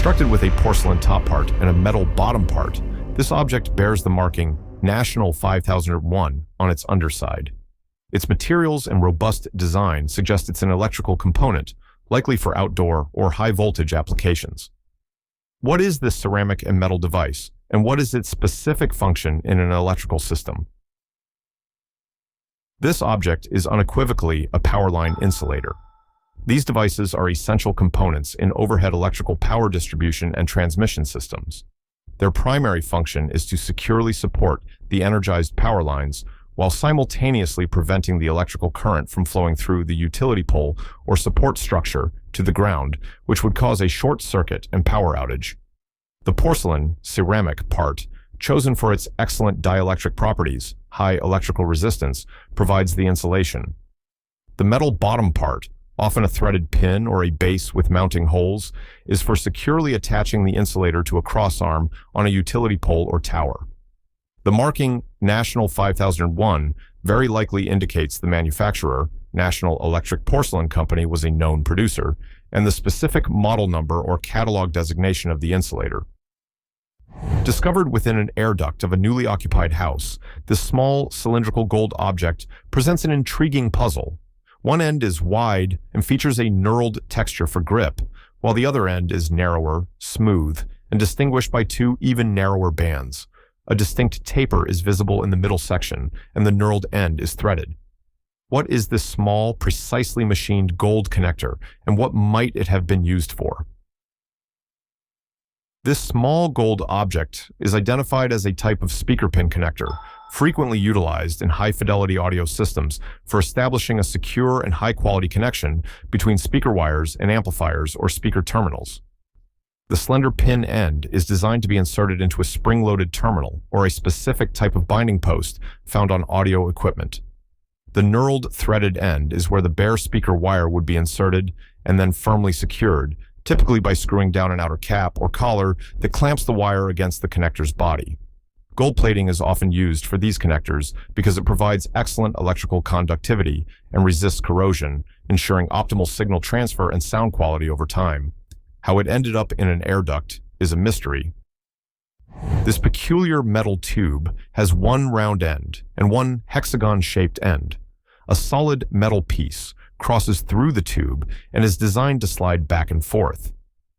Constructed with a porcelain top part and a metal bottom part, this object bears the marking National 5001 on its underside. Its materials and robust design suggest it's an electrical component, likely for outdoor or high-voltage applications. What is this ceramic and metal device, and what is its specific function in an electrical system? This object is unequivocally a power line insulator. These devices are essential components in overhead electrical power distribution and transmission systems. Their primary function is to securely support the energized power lines while simultaneously preventing the electrical current from flowing through the utility pole or support structure to the ground, which would cause a short circuit and power outage. The porcelain ceramic part, chosen for its excellent dielectric properties, high electrical resistance, provides the insulation. The metal bottom part, often a threaded pin or a base with mounting holes, is for securely attaching the insulator to a crossarm on a utility pole or tower. The marking National 5001 very likely indicates the manufacturer, National Electric Porcelain Company, was a known producer, and the specific model number or catalog designation of the insulator. Discovered within an air duct of a newly occupied house, this small cylindrical gold object presents an intriguing puzzle. One end is wide and features a knurled texture for grip, while the other end is narrower, smooth, and distinguished by two even narrower bands. A distinct taper is visible in the middle section, and the knurled end is threaded. What is this small, precisely machined gold connector, and what might it have been used for? This small gold object is identified as a type of speaker pin connector, frequently utilized in high-fidelity audio systems for establishing a secure and high-quality connection between speaker wires and amplifiers or speaker terminals. The slender pin end is designed to be inserted into a spring-loaded terminal or a specific type of binding post found on audio equipment. The knurled threaded end is where the bare speaker wire would be inserted and then firmly secured, typically by screwing down an outer cap or collar that clamps the wire against the connector's body. Gold plating is often used for these connectors because it provides excellent electrical conductivity and resists corrosion, ensuring optimal signal transfer and sound quality over time. How it ended up in an air duct is a mystery. This peculiar metal tube has one round end and one hexagon-shaped end. A solid metal piece crosses through the tube and is designed to slide back and forth.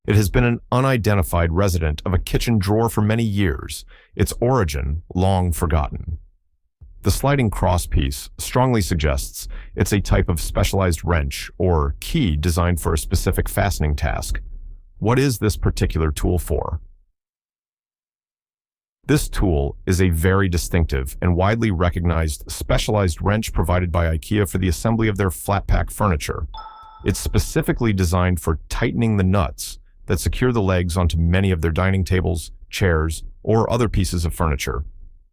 It has been an unidentified resident of a kitchen drawer for many years, its origin long forgotten. The sliding cross piece strongly suggests it's a type of specialized wrench or key designed for a specific fastening task. What is this particular tool for? This tool is a very distinctive and widely recognized specialized wrench provided by IKEA for the assembly of their flat-pack furniture. It's specifically designed for tightening the nuts that secure the legs onto many of their dining tables, chairs, or other pieces of furniture.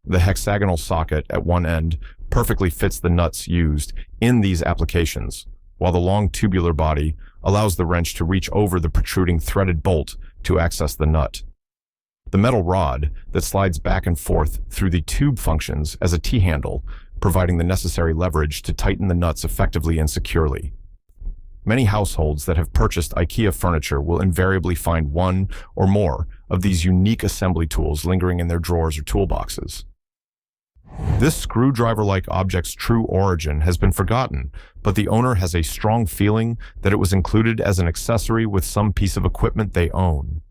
The hexagonal socket at one end perfectly fits the nuts used in these applications, while the long tubular body allows the wrench to reach over the protruding threaded bolt to access the nut. The metal rod that slides back and forth through the tube functions as a T-handle, providing the necessary leverage to tighten the nuts effectively and securely. Many households that have purchased IKEA furniture will invariably find one or more of these unique assembly tools lingering in their drawers or toolboxes. This screwdriver-like object's true origin has been forgotten, but the owner has a strong feeling that it was included as an accessory with some piece of equipment they own.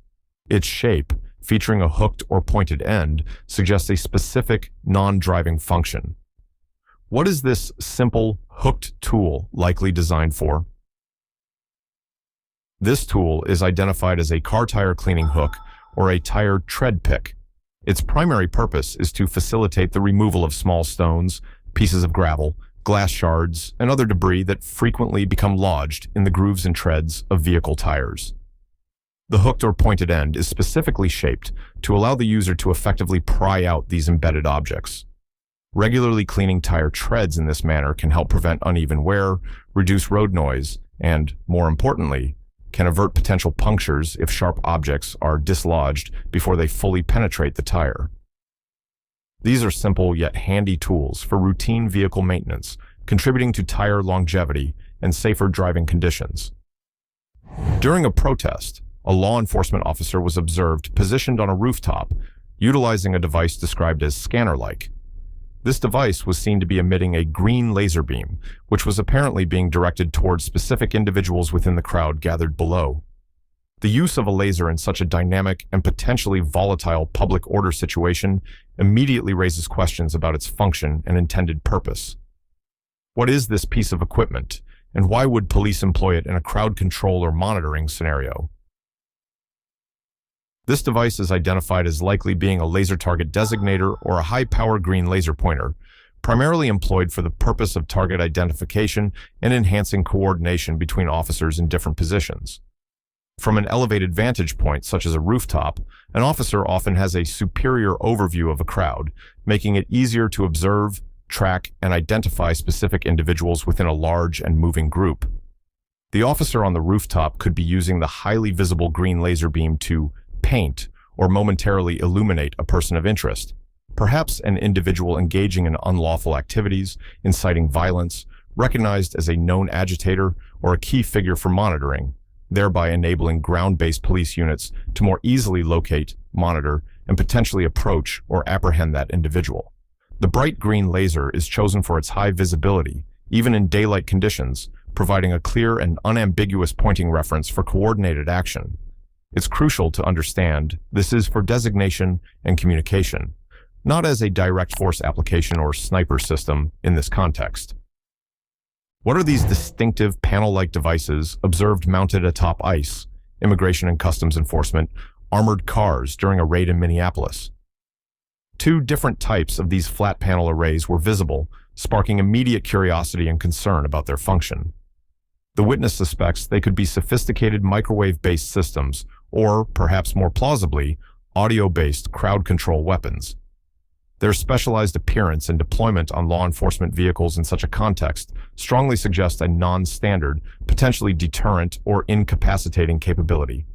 Its shape, featuring a hooked or pointed end, suggests a specific non-driving function. What is this simple, hooked tool likely designed for? This tool is identified as a car tire cleaning hook or a tire tread pick. Its primary purpose is to facilitate the removal of small stones, pieces of gravel, glass shards, and other debris that frequently become lodged in the grooves and treads of vehicle tires. The hooked or pointed end is specifically shaped to allow the user to effectively pry out these embedded objects. Regularly cleaning tire treads in this manner can help prevent uneven wear, reduce road noise, and, more importantly, can avert potential punctures if sharp objects are dislodged before they fully penetrate the tire. These are simple yet handy tools for routine vehicle maintenance, contributing to tire longevity and safer driving conditions. During a protest, a law enforcement officer was observed positioned on a rooftop, utilizing a device described as scanner-like. This device was seen to be emitting a green laser beam, which was apparently being directed towards specific individuals within the crowd gathered below. The use of a laser in such a dynamic and potentially volatile public order situation immediately raises questions about its function and intended purpose. What is this piece of equipment, and why would police employ it in a crowd control or monitoring scenario? This device is identified as likely being a laser target designator or a high-power green laser pointer, primarily employed for the purpose of target identification and enhancing coordination between officers in different positions. From an elevated vantage point, such as a rooftop, an officer often has a superior overview of a crowd, making it easier to observe, track, and identify specific individuals within a large and moving group. The officer on the rooftop could be using the highly visible green laser beam to paint or momentarily illuminate a person of interest, perhaps an individual engaging in unlawful activities, inciting violence, recognized as a known agitator or a key figure for monitoring, thereby enabling ground-based police units to more easily locate, monitor, and potentially approach or apprehend that individual. The bright green laser is chosen for its high visibility, even in daylight conditions, providing a clear and unambiguous pointing reference for coordinated action. It's crucial to understand this is for designation and communication, not as a direct force application or sniper system in this context. What are these distinctive panel-like devices observed mounted atop ICE, Immigration and Customs Enforcement, armored cars during a raid in Minneapolis? Two different types of these flat panel arrays were visible, sparking immediate curiosity and concern about their function. The witness suspects they could be sophisticated microwave-based systems, or, perhaps more plausibly, audio-based crowd control weapons. Their specialized appearance and deployment on law enforcement vehicles in such a context strongly suggest a non-standard, potentially deterrent or incapacitating capability.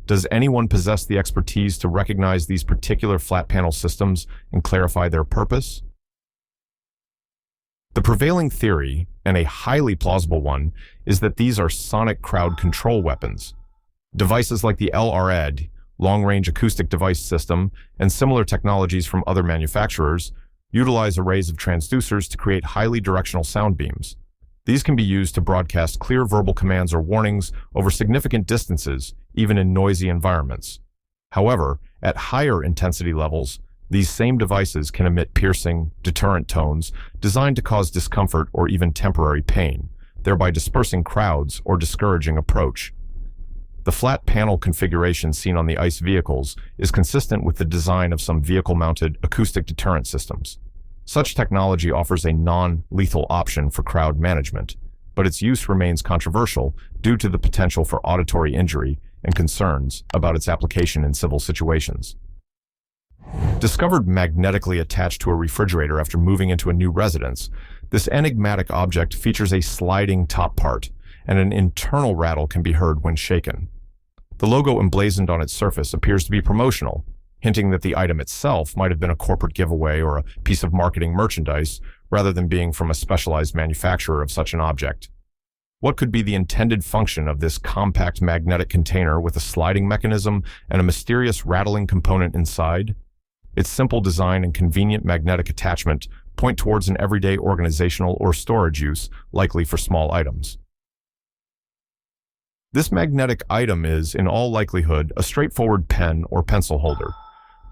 Does anyone possess the expertise to recognize these particular flat panel systems and clarify their purpose? The prevailing theory, and a highly plausible one, is that these are sonic crowd control weapons. Devices like the LRAD, long-range acoustic device system, and similar technologies from other manufacturers utilize arrays of transducers to create highly directional sound beams. These can be used to broadcast clear verbal commands or warnings over significant distances, even in noisy environments. However, at higher intensity levels, these same devices can emit piercing, deterrent tones designed to cause discomfort or even temporary pain, thereby dispersing crowds or discouraging approach. The flat panel configuration seen on the ICE vehicles is consistent with the design of some vehicle-mounted acoustic deterrent systems. Such technology offers a non-lethal option for crowd management, but its use remains controversial due to the potential for auditory injury and concerns about its application in civil situations. Discovered magnetically attached to a refrigerator after moving into a new residence, this enigmatic object features a sliding top part, and an internal rattle can be heard when shaken. The logo emblazoned on its surface appears to be promotional, hinting that the item itself might have been a corporate giveaway or a piece of marketing merchandise, rather than being from a specialized manufacturer of such an object. What could be the intended function of this compact magnetic container with a sliding mechanism and a mysterious rattling component inside? Its simple design and convenient magnetic attachment point towards an everyday organizational or storage use, likely for small items. This magnetic item is, in all likelihood, a straightforward pen or pencil holder.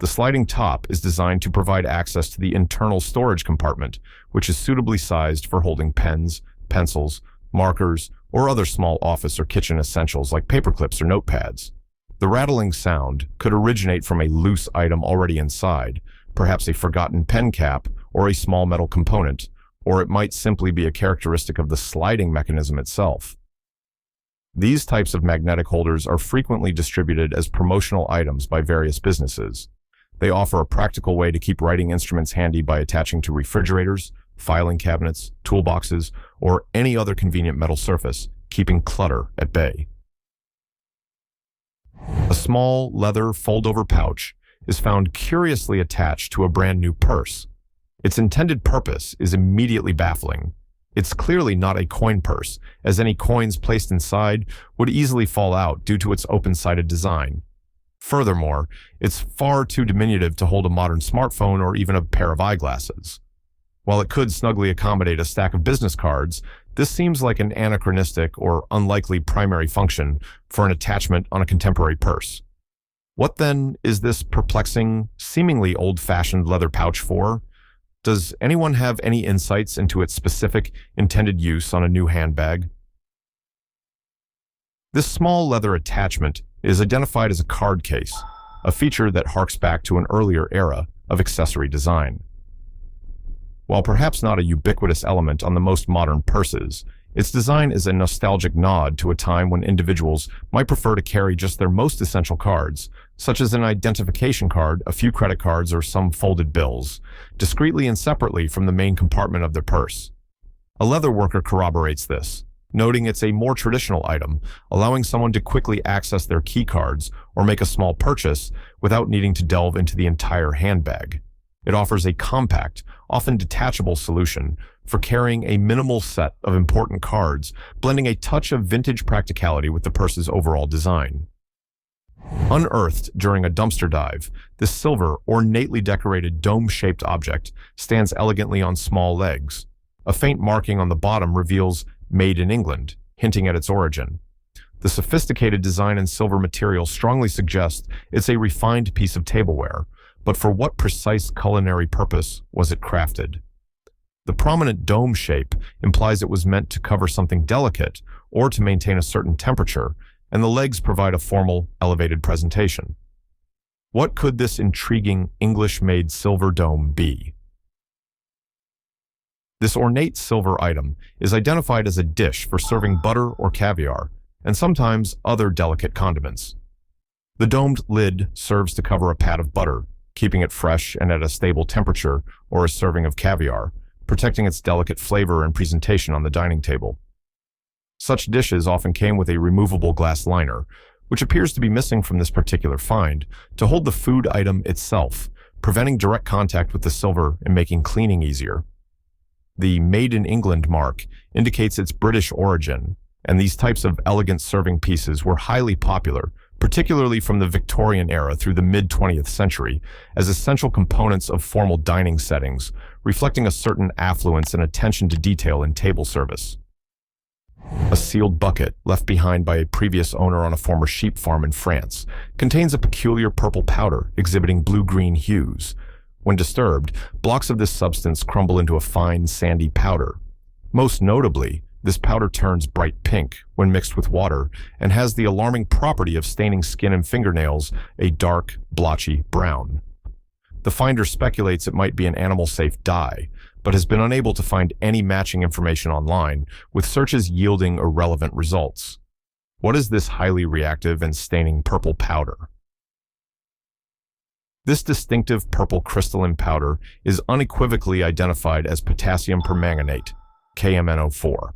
The sliding top is designed to provide access to the internal storage compartment, which is suitably sized for holding pens, pencils, markers, or other small office or kitchen essentials like paperclips or notepads. The rattling sound could originate from a loose item already inside, perhaps a forgotten pen cap or a small metal component, or it might simply be a characteristic of the sliding mechanism itself. These types of magnetic holders are frequently distributed as promotional items by various businesses. They offer a practical way to keep writing instruments handy by attaching to refrigerators, filing cabinets, toolboxes, or any other convenient metal surface, keeping clutter at bay. A small leather fold-over pouch is found curiously attached to a brand new purse. Its intended purpose is immediately baffling. It's clearly not a coin purse, as any coins placed inside would easily fall out due to its open-sided design. Furthermore, it's far too diminutive to hold a modern smartphone or even a pair of eyeglasses. While it could snugly accommodate a stack of business cards, this seems like an anachronistic or unlikely primary function for an attachment on a contemporary purse. What then is this perplexing, seemingly old-fashioned leather pouch for? Does anyone have any insights into its specific intended use on a new handbag? This small leather attachment is identified as a card case, a feature that harks back to an earlier era of accessory design. While perhaps not a ubiquitous element on the most modern purses, its design is a nostalgic nod to a time when individuals might prefer to carry just their most essential cards, such as an identification card, a few credit cards, or some folded bills, discreetly and separately from the main compartment of their purse. A leather worker corroborates this, noting it's a more traditional item, allowing someone to quickly access their key cards or make a small purchase without needing to delve into the entire handbag. It offers a compact, often detachable solution for carrying a minimal set of important cards, blending a touch of vintage practicality with the purse's overall design. Unearthed during a dumpster dive, this silver, ornately decorated dome-shaped object stands elegantly on small legs. A faint marking on the bottom reveals "Made in England," hinting at its origin. The sophisticated design and silver material strongly suggest it's a refined piece of tableware, but for what precise culinary purpose was it crafted? The prominent dome shape implies it was meant to cover something delicate or to maintain a certain temperature, and the legs provide a formal, elevated presentation. What could this intriguing English-made silver dome be? This ornate silver item is identified as a dish for serving butter or caviar, and sometimes other delicate condiments. The domed lid serves to cover a pat of butter, keeping it fresh and at a stable temperature, or a serving of caviar, protecting its delicate flavor and presentation on the dining table. Such dishes often came with a removable glass liner, which appears to be missing from this particular find, to hold the food item itself, preventing direct contact with the silver and making cleaning easier. The "Made in England" mark indicates its British origin, and these types of elegant serving pieces were highly popular, particularly from the Victorian era through the mid-20th century, as essential components of formal dining settings, reflecting a certain affluence and attention to detail in table service. A sealed bucket, left behind by a previous owner on a former sheep farm in France, contains a peculiar purple powder exhibiting blue-green hues. When disturbed, blocks of this substance crumble into a fine, sandy powder. Most notably, this powder turns bright pink when mixed with water and has the alarming property of staining skin and fingernails a dark, blotchy brown. The finder speculates it might be an animal-safe dye, but has been unable to find any matching information online, with searches yielding irrelevant results. What is this highly reactive and staining purple powder? This distinctive purple crystalline powder is unequivocally identified as potassium permanganate, KMNO4.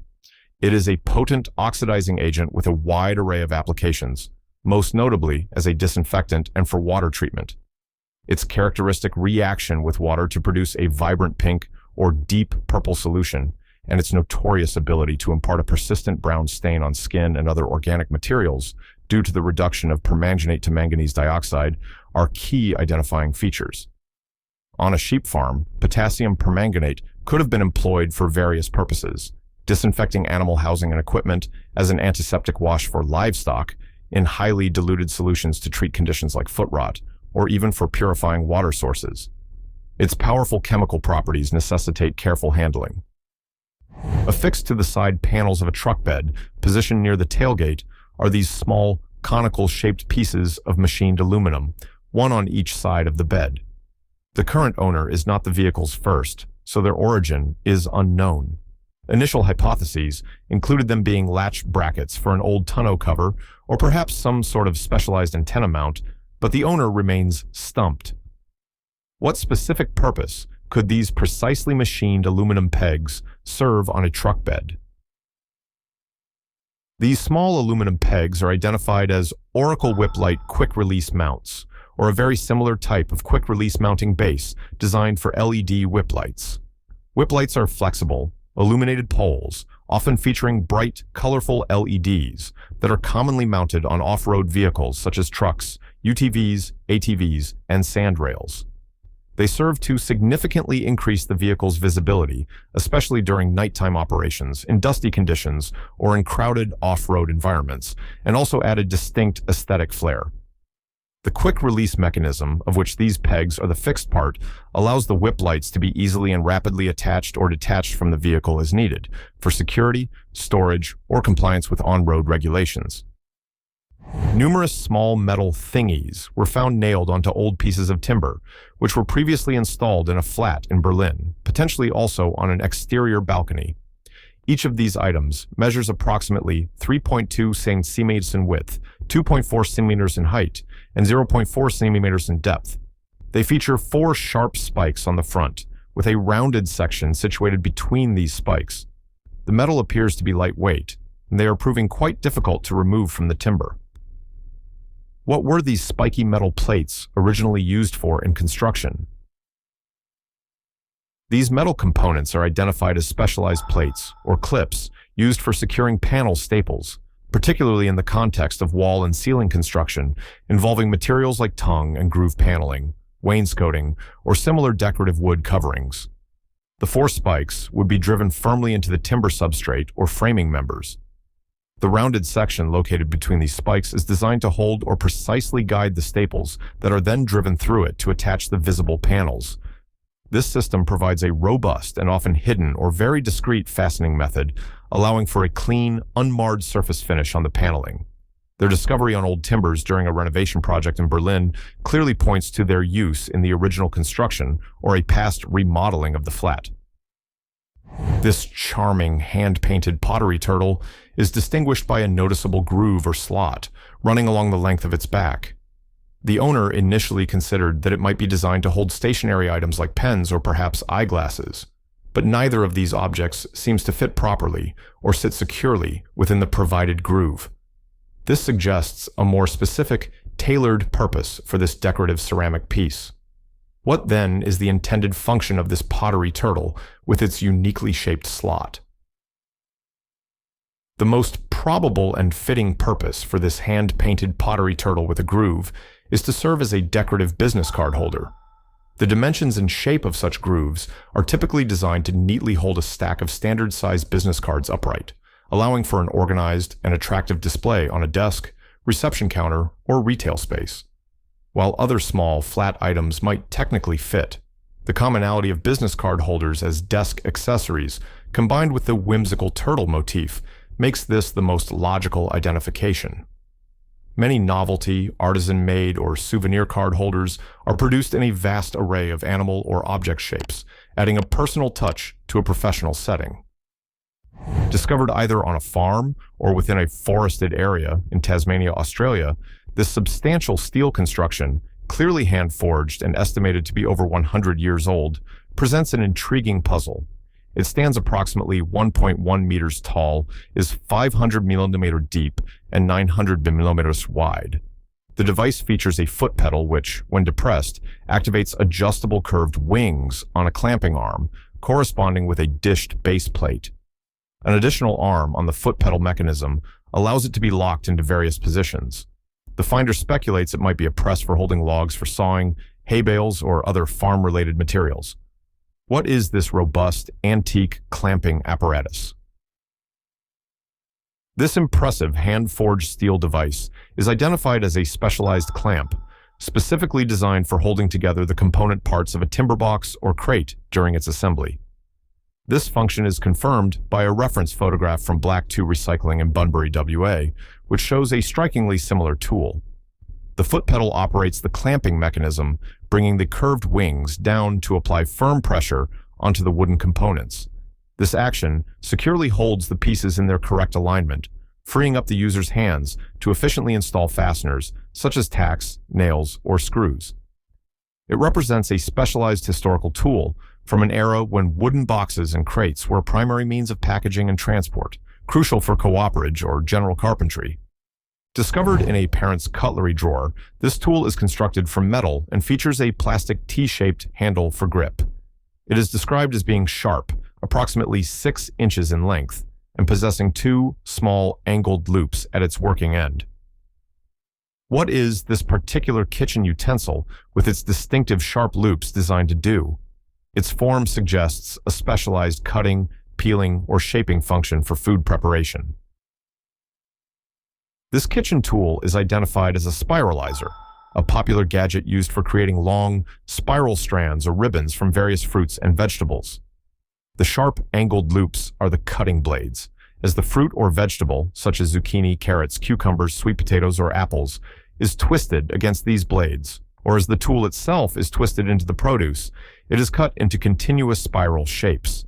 It is a potent oxidizing agent with a wide array of applications, most notably as a disinfectant and for water treatment. Its characteristic reaction with water to produce a vibrant pink or deep purple solution, and its notorious ability to impart a persistent brown stain on skin and other organic materials due to the reduction of permanganate to manganese dioxide, are key identifying features. On a sheep farm, potassium permanganate could have been employed for various purposes: disinfecting animal housing and equipment, as an antiseptic wash for livestock, in highly diluted solutions to treat conditions like foot rot, or even for purifying water sources. Its powerful chemical properties necessitate careful handling. Affixed to the side panels of a truck bed, positioned near the tailgate, are these small, conical-shaped pieces of machined aluminum, one on each side of the bed. The current owner is not the vehicle's first, so their origin is unknown. Initial hypotheses included them being latch brackets for an old tonneau cover, or perhaps some sort of specialized antenna mount, but the owner remains stumped. What specific purpose could these precisely machined aluminum pegs serve on a truck bed? These small aluminum pegs are identified as Oracle Whip-Light quick-release mounts, or a very similar type of quick-release mounting base designed for LED whip lights. Whip lights are flexible, illuminated poles, often featuring bright, colorful LEDs that are commonly mounted on off-road vehicles such as trucks, UTVs, ATVs, and sandrails. They serve to significantly increase the vehicle's visibility, especially during nighttime operations, in dusty conditions, or in crowded off-road environments, and also add a distinct aesthetic flair. The quick-release mechanism, of which these pegs are the fixed part, allows the whip lights to be easily and rapidly attached or detached from the vehicle as needed, for security, storage, or compliance with on-road regulations. Numerous small metal thingies were found nailed onto old pieces of timber, which were previously installed in a flat in Berlin, potentially also on an exterior balcony. Each of these items measures approximately 3.2 centimeters in width, 2.4 centimeters in height, and 0.4 centimeters in depth. They feature 4 sharp spikes on the front, with a rounded section situated between these spikes. The metal appears to be lightweight, and they are proving quite difficult to remove from the timber. What were these spiky metal plates originally used for in construction? These metal components are identified as specialized plates, or clips, used for securing panel staples, particularly in the context of wall and ceiling construction involving materials like tongue and groove paneling, wainscoting, or similar decorative wood coverings. The 4 spikes would be driven firmly into the timber substrate or framing members. The rounded section located between these spikes is designed to hold or precisely guide the staples that are then driven through it to attach the visible panels. This system provides a robust and often hidden or very discreet fastening method, allowing for a clean, unmarred surface finish on the paneling. Their discovery on old timbers during a renovation project in Berlin clearly points to their use in the original construction or a past remodeling of the flat. This charming hand-painted pottery turtle is distinguished by a noticeable groove or slot running along the length of its back. The owner initially considered that it might be designed to hold stationary items like pens or perhaps eyeglasses, but neither of these objects seems to fit properly or sit securely within the provided groove. This suggests a more specific, tailored purpose for this decorative ceramic piece. What then is the intended function of this pottery turtle with its uniquely shaped slot? The most probable and fitting purpose for this hand-painted pottery turtle with a groove is to serve as a decorative business card holder. The dimensions and shape of such grooves are typically designed to neatly hold a stack of standard-sized business cards upright, allowing for an organized and attractive display on a desk, reception counter, or retail space. While other small, flat items might technically fit, the commonality of business card holders as desk accessories, combined with the whimsical turtle motif, makes this the most logical identification. Many novelty, artisan-made, or souvenir card holders are produced in a vast array of animal or object shapes, adding a personal touch to a professional setting. Discovered either on a farm or within a forested area in Tasmania, Australia, this substantial steel construction, clearly hand-forged and estimated to be over 100 years old, presents an intriguing puzzle. It stands approximately 1.1 meters tall, is 500 millimeter deep, and 900 millimeters wide. The device features a foot pedal which, when depressed, activates adjustable curved wings on a clamping arm, corresponding with a dished base plate. An additional arm on the foot pedal mechanism allows it to be locked into various positions. The finder speculates it might be a press for holding logs for sawing, hay bales, or other farm-related materials. What is this robust, antique clamping apparatus? This impressive hand-forged steel device is identified as a specialized clamp, specifically designed for holding together the component parts of a timber box or crate during its assembly. This function is confirmed by a reference photograph from Black 2 Recycling in Bunbury, WA, which shows a strikingly similar tool. The foot pedal operates the clamping mechanism, bringing the curved wings down to apply firm pressure onto the wooden components. This action securely holds the pieces in their correct alignment, freeing up the user's hands to efficiently install fasteners, such as tacks, nails, or screws. It represents a specialized historical tool from an era when wooden boxes and crates were a primary means of packaging and transport, crucial for cooperage or general carpentry. Discovered in a parent's cutlery drawer, this tool is constructed from metal and features a plastic T-shaped handle for grip. It is described as being sharp, approximately 6 inches in length, and possessing 2 small angled loops at its working end. What is this particular kitchen utensil with its distinctive sharp loops designed to do? Its form suggests a specialized cutting, peeling, or shaping function for food preparation. This kitchen tool is identified as a spiralizer, a popular gadget used for creating long, spiral strands or ribbons from various fruits and vegetables. The sharp, angled loops are the cutting blades. As the fruit or vegetable, such as zucchini, carrots, cucumbers, sweet potatoes, or apples, is twisted against these blades, or as the tool itself is twisted into the produce, it is cut into continuous spiral shapes.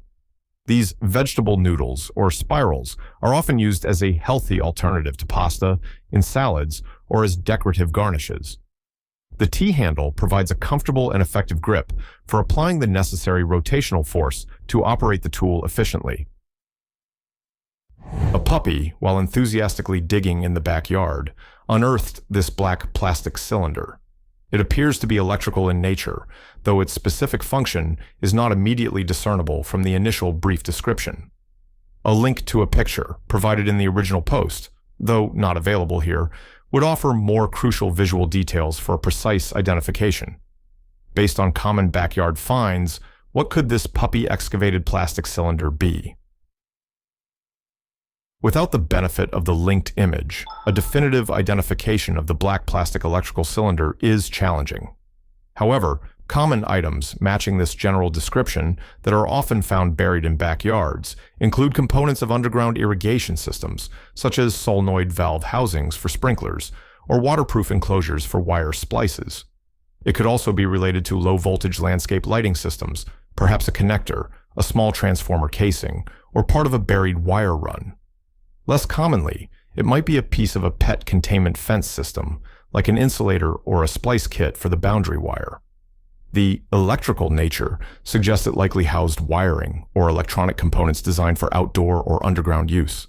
These vegetable noodles, or spirals, are often used as a healthy alternative to pasta, in salads, or as decorative garnishes. The T-handle provides a comfortable and effective grip for applying the necessary rotational force to operate the tool efficiently. A puppy, while enthusiastically digging in the backyard, unearthed this black plastic cylinder. It appears to be electrical in nature, though its specific function is not immediately discernible from the initial brief description. A link to a picture, provided in the original post, though not available here, would offer more crucial visual details for a precise identification. Based on common backyard finds, what could this puppy-excavated plastic cylinder be? Without the benefit of the linked image, a definitive identification of the black plastic electrical cylinder is challenging. However, common items matching this general description that are often found buried in backyards include components of underground irrigation systems, such as solenoid valve housings for sprinklers, or waterproof enclosures for wire splices. It could also be related to low-voltage landscape lighting systems, perhaps a connector, a small transformer casing, or part of a buried wire run. Less commonly, it might be a piece of a pet containment fence system, like an insulator or a splice kit for the boundary wire. The electrical nature suggests it likely housed wiring or electronic components designed for outdoor or underground use.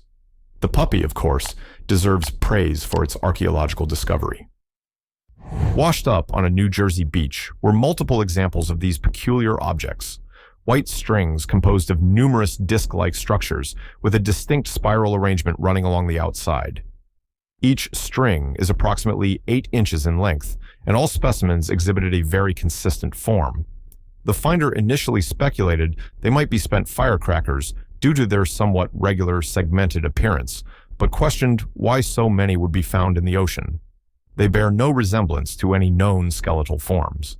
The puppy, of course, deserves praise for its archaeological discovery. Washed up on a New Jersey beach were multiple examples of these peculiar objects. White strings composed of numerous disc-like structures with a distinct spiral arrangement running along the outside. Each string is approximately 8 inches in length, and all specimens exhibited a very consistent form. The finder initially speculated they might be spent firecrackers due to their somewhat regular segmented appearance, but questioned why so many would be found in the ocean. They bear no resemblance to any known skeletal forms.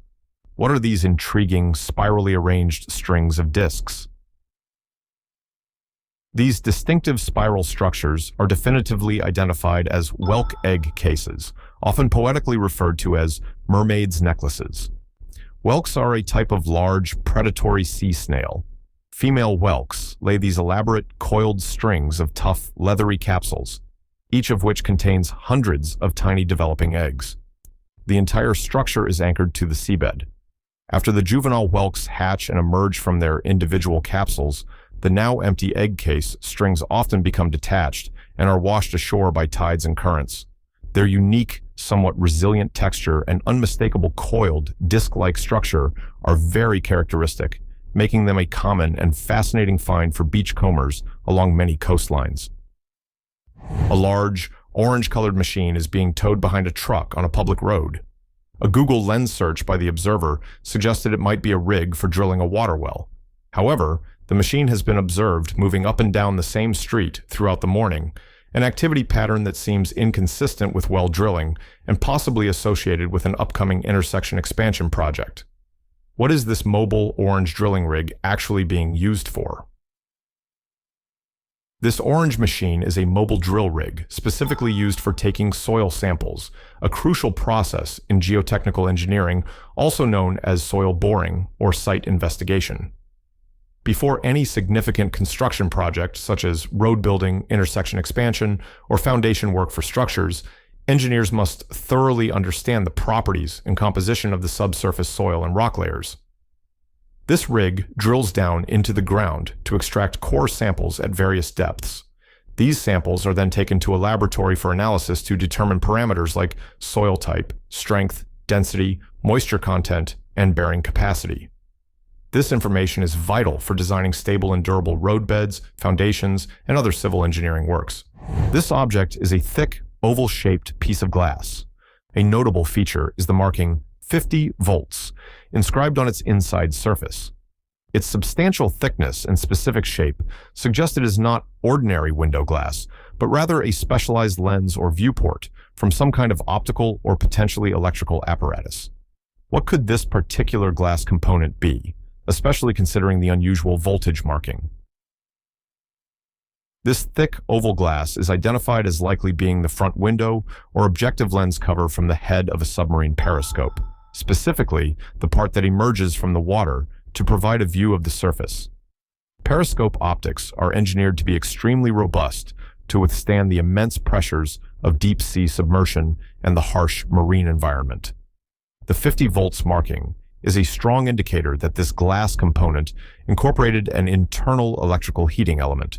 What are these intriguing, spirally arranged strings of discs? These distinctive spiral structures are definitively identified as whelk egg cases, often poetically referred to as mermaids' necklaces. Whelks are a type of large, predatory sea snail. Female whelks lay these elaborate, coiled strings of tough, leathery capsules, each of which contains hundreds of tiny developing eggs. The entire structure is anchored to the seabed. After the juvenile whelks hatch and emerge from their individual capsules, the now empty egg case strings often become detached and are washed ashore by tides and currents. Their unique, somewhat resilient texture and unmistakable coiled, disc-like structure are very characteristic, making them a common and fascinating find for beachcombers along many coastlines. A large, orange-colored machine is being towed behind a truck on a public road. A Google Lens search by the observer suggested it might be a rig for drilling a water well. However, the machine has been observed moving up and down the same street throughout the morning, an activity pattern that seems inconsistent with well drilling and possibly associated with an upcoming intersection expansion project. What is this mobile orange drilling rig actually being used for? This orange machine is a mobile drill rig specifically used for taking soil samples, a crucial process in geotechnical engineering, also known as soil boring or site investigation. Before any significant construction project, such as road building, intersection expansion, or foundation work for structures, engineers must thoroughly understand the properties and composition of the subsurface soil and rock layers. This rig drills down into the ground to extract core samples at various depths. These samples are then taken to a laboratory for analysis to determine parameters like soil type, strength, density, moisture content, and bearing capacity. This information is vital for designing stable and durable roadbeds, foundations, and other civil engineering works. This object is a thick, oval-shaped piece of glass. A notable feature is the marking 50 volts inscribed on its inside surface. Its substantial thickness and specific shape suggest it is not ordinary window glass, but rather a specialized lens or viewport from some kind of optical or potentially electrical apparatus. What could this particular glass component be, especially considering the unusual voltage marking? This thick oval glass is identified as likely being the front window or objective lens cover from the head of a submarine periscope, specifically the part that emerges from the water to provide a view of the surface. Periscope optics are engineered to be extremely robust to withstand the immense pressures of deep-sea submersion and the harsh marine environment. The 50 volts marking is a strong indicator that this glass component incorporated an internal electrical heating element.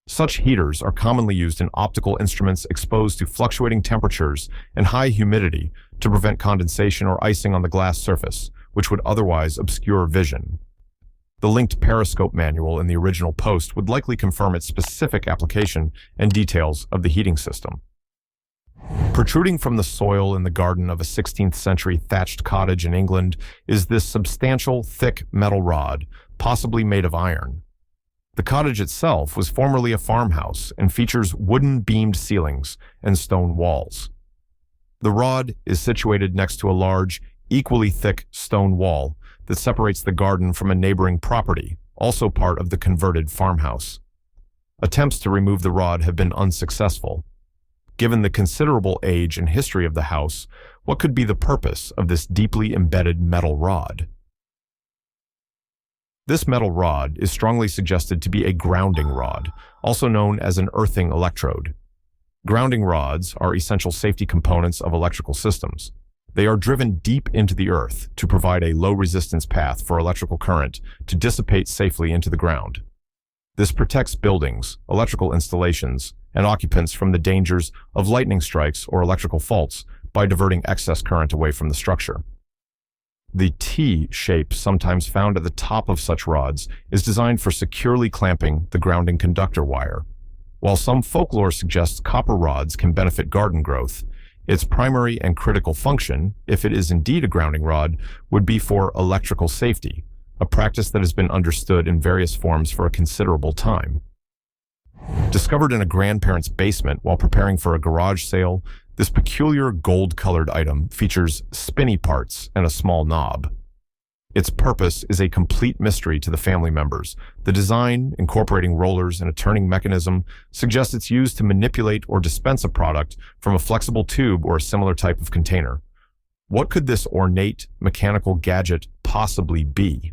Such heaters are commonly used in optical instruments exposed to fluctuating temperatures and high humidity to prevent condensation or icing on the glass surface, which would otherwise obscure vision. The linked periscope manual in the original post would likely confirm its specific application and details of the heating system. Protruding from the soil in the garden of a 16th century thatched cottage in England is this substantial, thick metal rod, possibly made of iron. The cottage itself was formerly a farmhouse and features wooden beamed ceilings and stone walls. The rod is situated next to a large, equally thick stone wall that separates the garden from a neighboring property, also part of the converted farmhouse. Attempts to remove the rod have been unsuccessful. Given the considerable age and history of the house, what could be the purpose of this deeply embedded metal rod? This metal rod is strongly suggested to be a grounding rod, also known as an earthing electrode. Grounding rods are essential safety components of electrical systems. They are driven deep into the earth to provide a low-resistance path for electrical current to dissipate safely into the ground. This protects buildings, electrical installations, and occupants from the dangers of lightning strikes or electrical faults by diverting excess current away from the structure. The T shape sometimes found at the top of such rods is designed for securely clamping the grounding conductor wire. While some folklore suggests copper rods can benefit garden growth, its primary and critical function, if it is indeed a grounding rod, would be for electrical safety, a practice that has been understood in various forms for a considerable time. Discovered in a grandparent's basement while preparing for a garage sale, this peculiar gold-colored item features spinny parts and a small knob. Its purpose is a complete mystery to the family members. The design, incorporating rollers and a turning mechanism, suggests it's used to manipulate or dispense a product from a flexible tube or a similar type of container. What could this ornate mechanical gadget possibly be?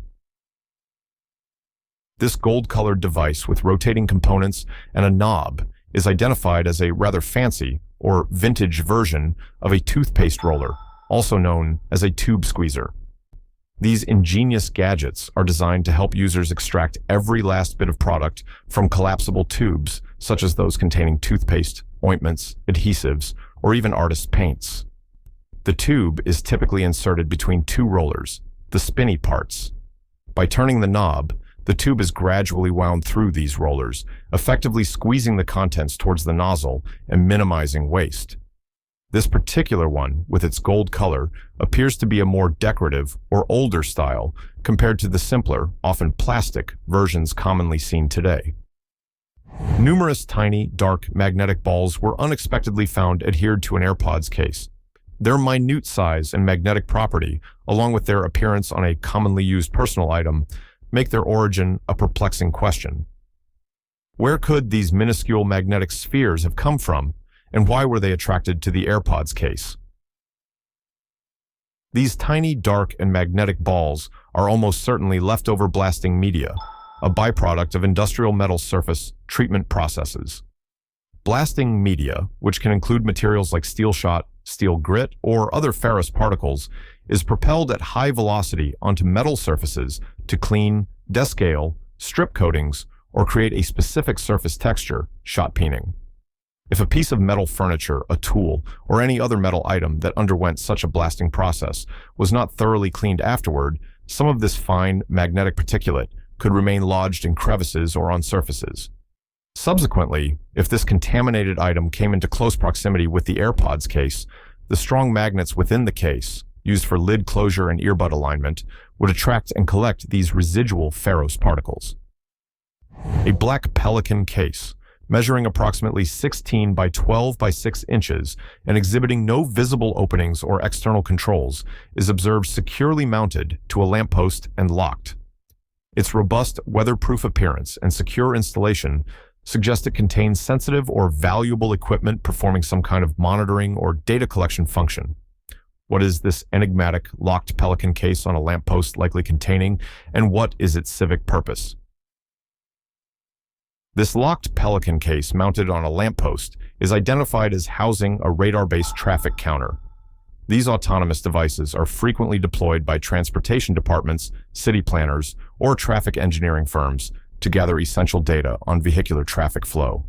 This gold-colored device with rotating components and a knob is identified as a rather fancy or vintage version of a toothpaste roller, also known as a tube squeezer. These ingenious gadgets are designed to help users extract every last bit of product from collapsible tubes, such as those containing toothpaste, ointments, adhesives, or even artist paints. The tube is typically inserted between two rollers, the spinny parts. By turning the knob, the tube is gradually wound through these rollers, effectively squeezing the contents towards the nozzle and minimizing waste. This particular one, with its gold color, appears to be a more decorative or older style compared to the simpler, often plastic, versions commonly seen today. Numerous tiny, dark magnetic balls were unexpectedly found adhered to an AirPods case. Their minute size and magnetic property, along with their appearance on a commonly used personal item, make their origin a perplexing question. Where could these minuscule magnetic spheres have come from, and why were they attracted to the AirPods case? These tiny, dark, and magnetic balls are almost certainly leftover blasting media, a byproduct of industrial metal surface treatment processes. Blasting media, which can include materials like steel shot, steel grit, or other ferrous particles, is propelled at high velocity onto metal surfaces to clean, descale, strip coatings, or create a specific surface texture, shot peening. If a piece of metal furniture, a tool, or any other metal item that underwent such a blasting process was not thoroughly cleaned afterward, some of this fine magnetic particulate could remain lodged in crevices or on surfaces. Subsequently, if this contaminated item came into close proximity with the AirPods case, the strong magnets within the case, used for lid closure and earbud alignment, would attract and collect these residual ferrous particles. A black Pelican case, measuring approximately 16 by 12 by 6 inches and exhibiting no visible openings or external controls, is observed securely mounted to a lamppost and locked. Its robust, weatherproof appearance and secure installation suggest it contains sensitive or valuable equipment performing some kind of monitoring or data collection function. What is this enigmatic locked Pelican case on a lamppost likely containing, and what is its civic purpose? This locked Pelican case mounted on a lamppost is identified as housing a radar-based traffic counter. These autonomous devices are frequently deployed by transportation departments, city planners, or traffic engineering firms to gather essential data on vehicular traffic flow.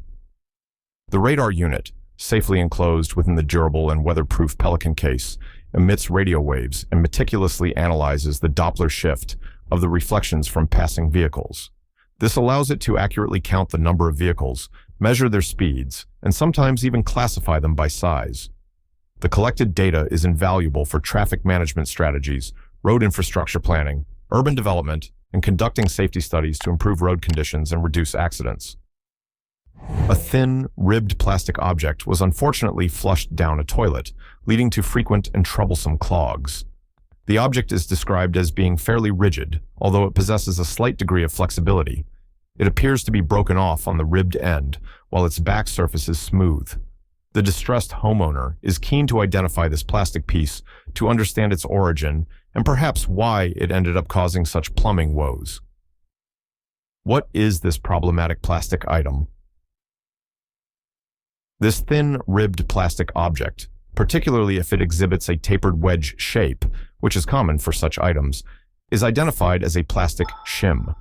The radar unit, safely enclosed within the durable and weatherproof Pelican case, emits radio waves and meticulously analyzes the Doppler shift of the reflections from passing vehicles. This allows it to accurately count the number of vehicles, measure their speeds, and sometimes even classify them by size. The collected data is invaluable for traffic management strategies, road infrastructure planning, urban development, and conducting safety studies to improve road conditions and reduce accidents. A thin, ribbed plastic object was unfortunately flushed down a toilet, leading to frequent and troublesome clogs. The object is described as being fairly rigid, although it possesses a slight degree of flexibility. It appears to be broken off on the ribbed end, while its back surface is smooth. The distressed homeowner is keen to identify this plastic piece to understand its origin and perhaps why it ended up causing such plumbing woes. What is this problematic plastic item? This thin, ribbed plastic object, particularly if it exhibits a tapered wedge shape, which is common for such items, is identified as a plastic shim.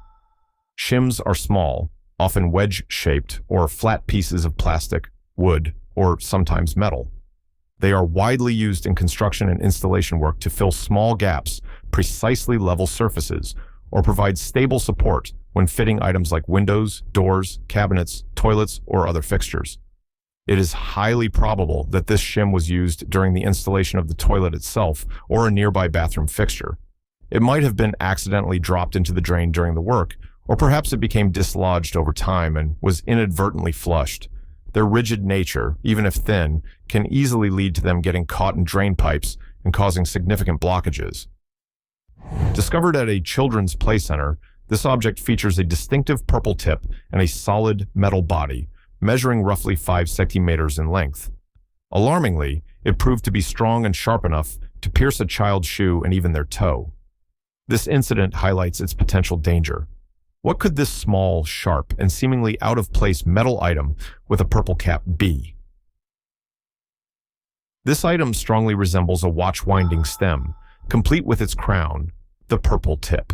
Shims are small, often wedge-shaped or flat pieces of plastic, wood, or sometimes metal. They are widely used in construction and installation work to fill small gaps, precisely level surfaces, or provide stable support when fitting items like windows, doors, cabinets, toilets, or other fixtures. It is highly probable that this shim was used during the installation of the toilet itself or a nearby bathroom fixture. It might have been accidentally dropped into the drain during the work, or perhaps it became dislodged over time and was inadvertently flushed. Their rigid nature, even if thin, can easily lead to them getting caught in drain pipes and causing significant blockages. Discovered at a children's play center, this object features a distinctive purple tip and a solid metal body, measuring roughly 5 centimeters in length. Alarmingly, it proved to be strong and sharp enough to pierce a child's shoe and even their toe. This incident highlights its potential danger. What could this small, sharp, and seemingly out-of-place metal item with a purple cap be? This item strongly resembles a watch-winding stem, complete with its crown, the purple tip.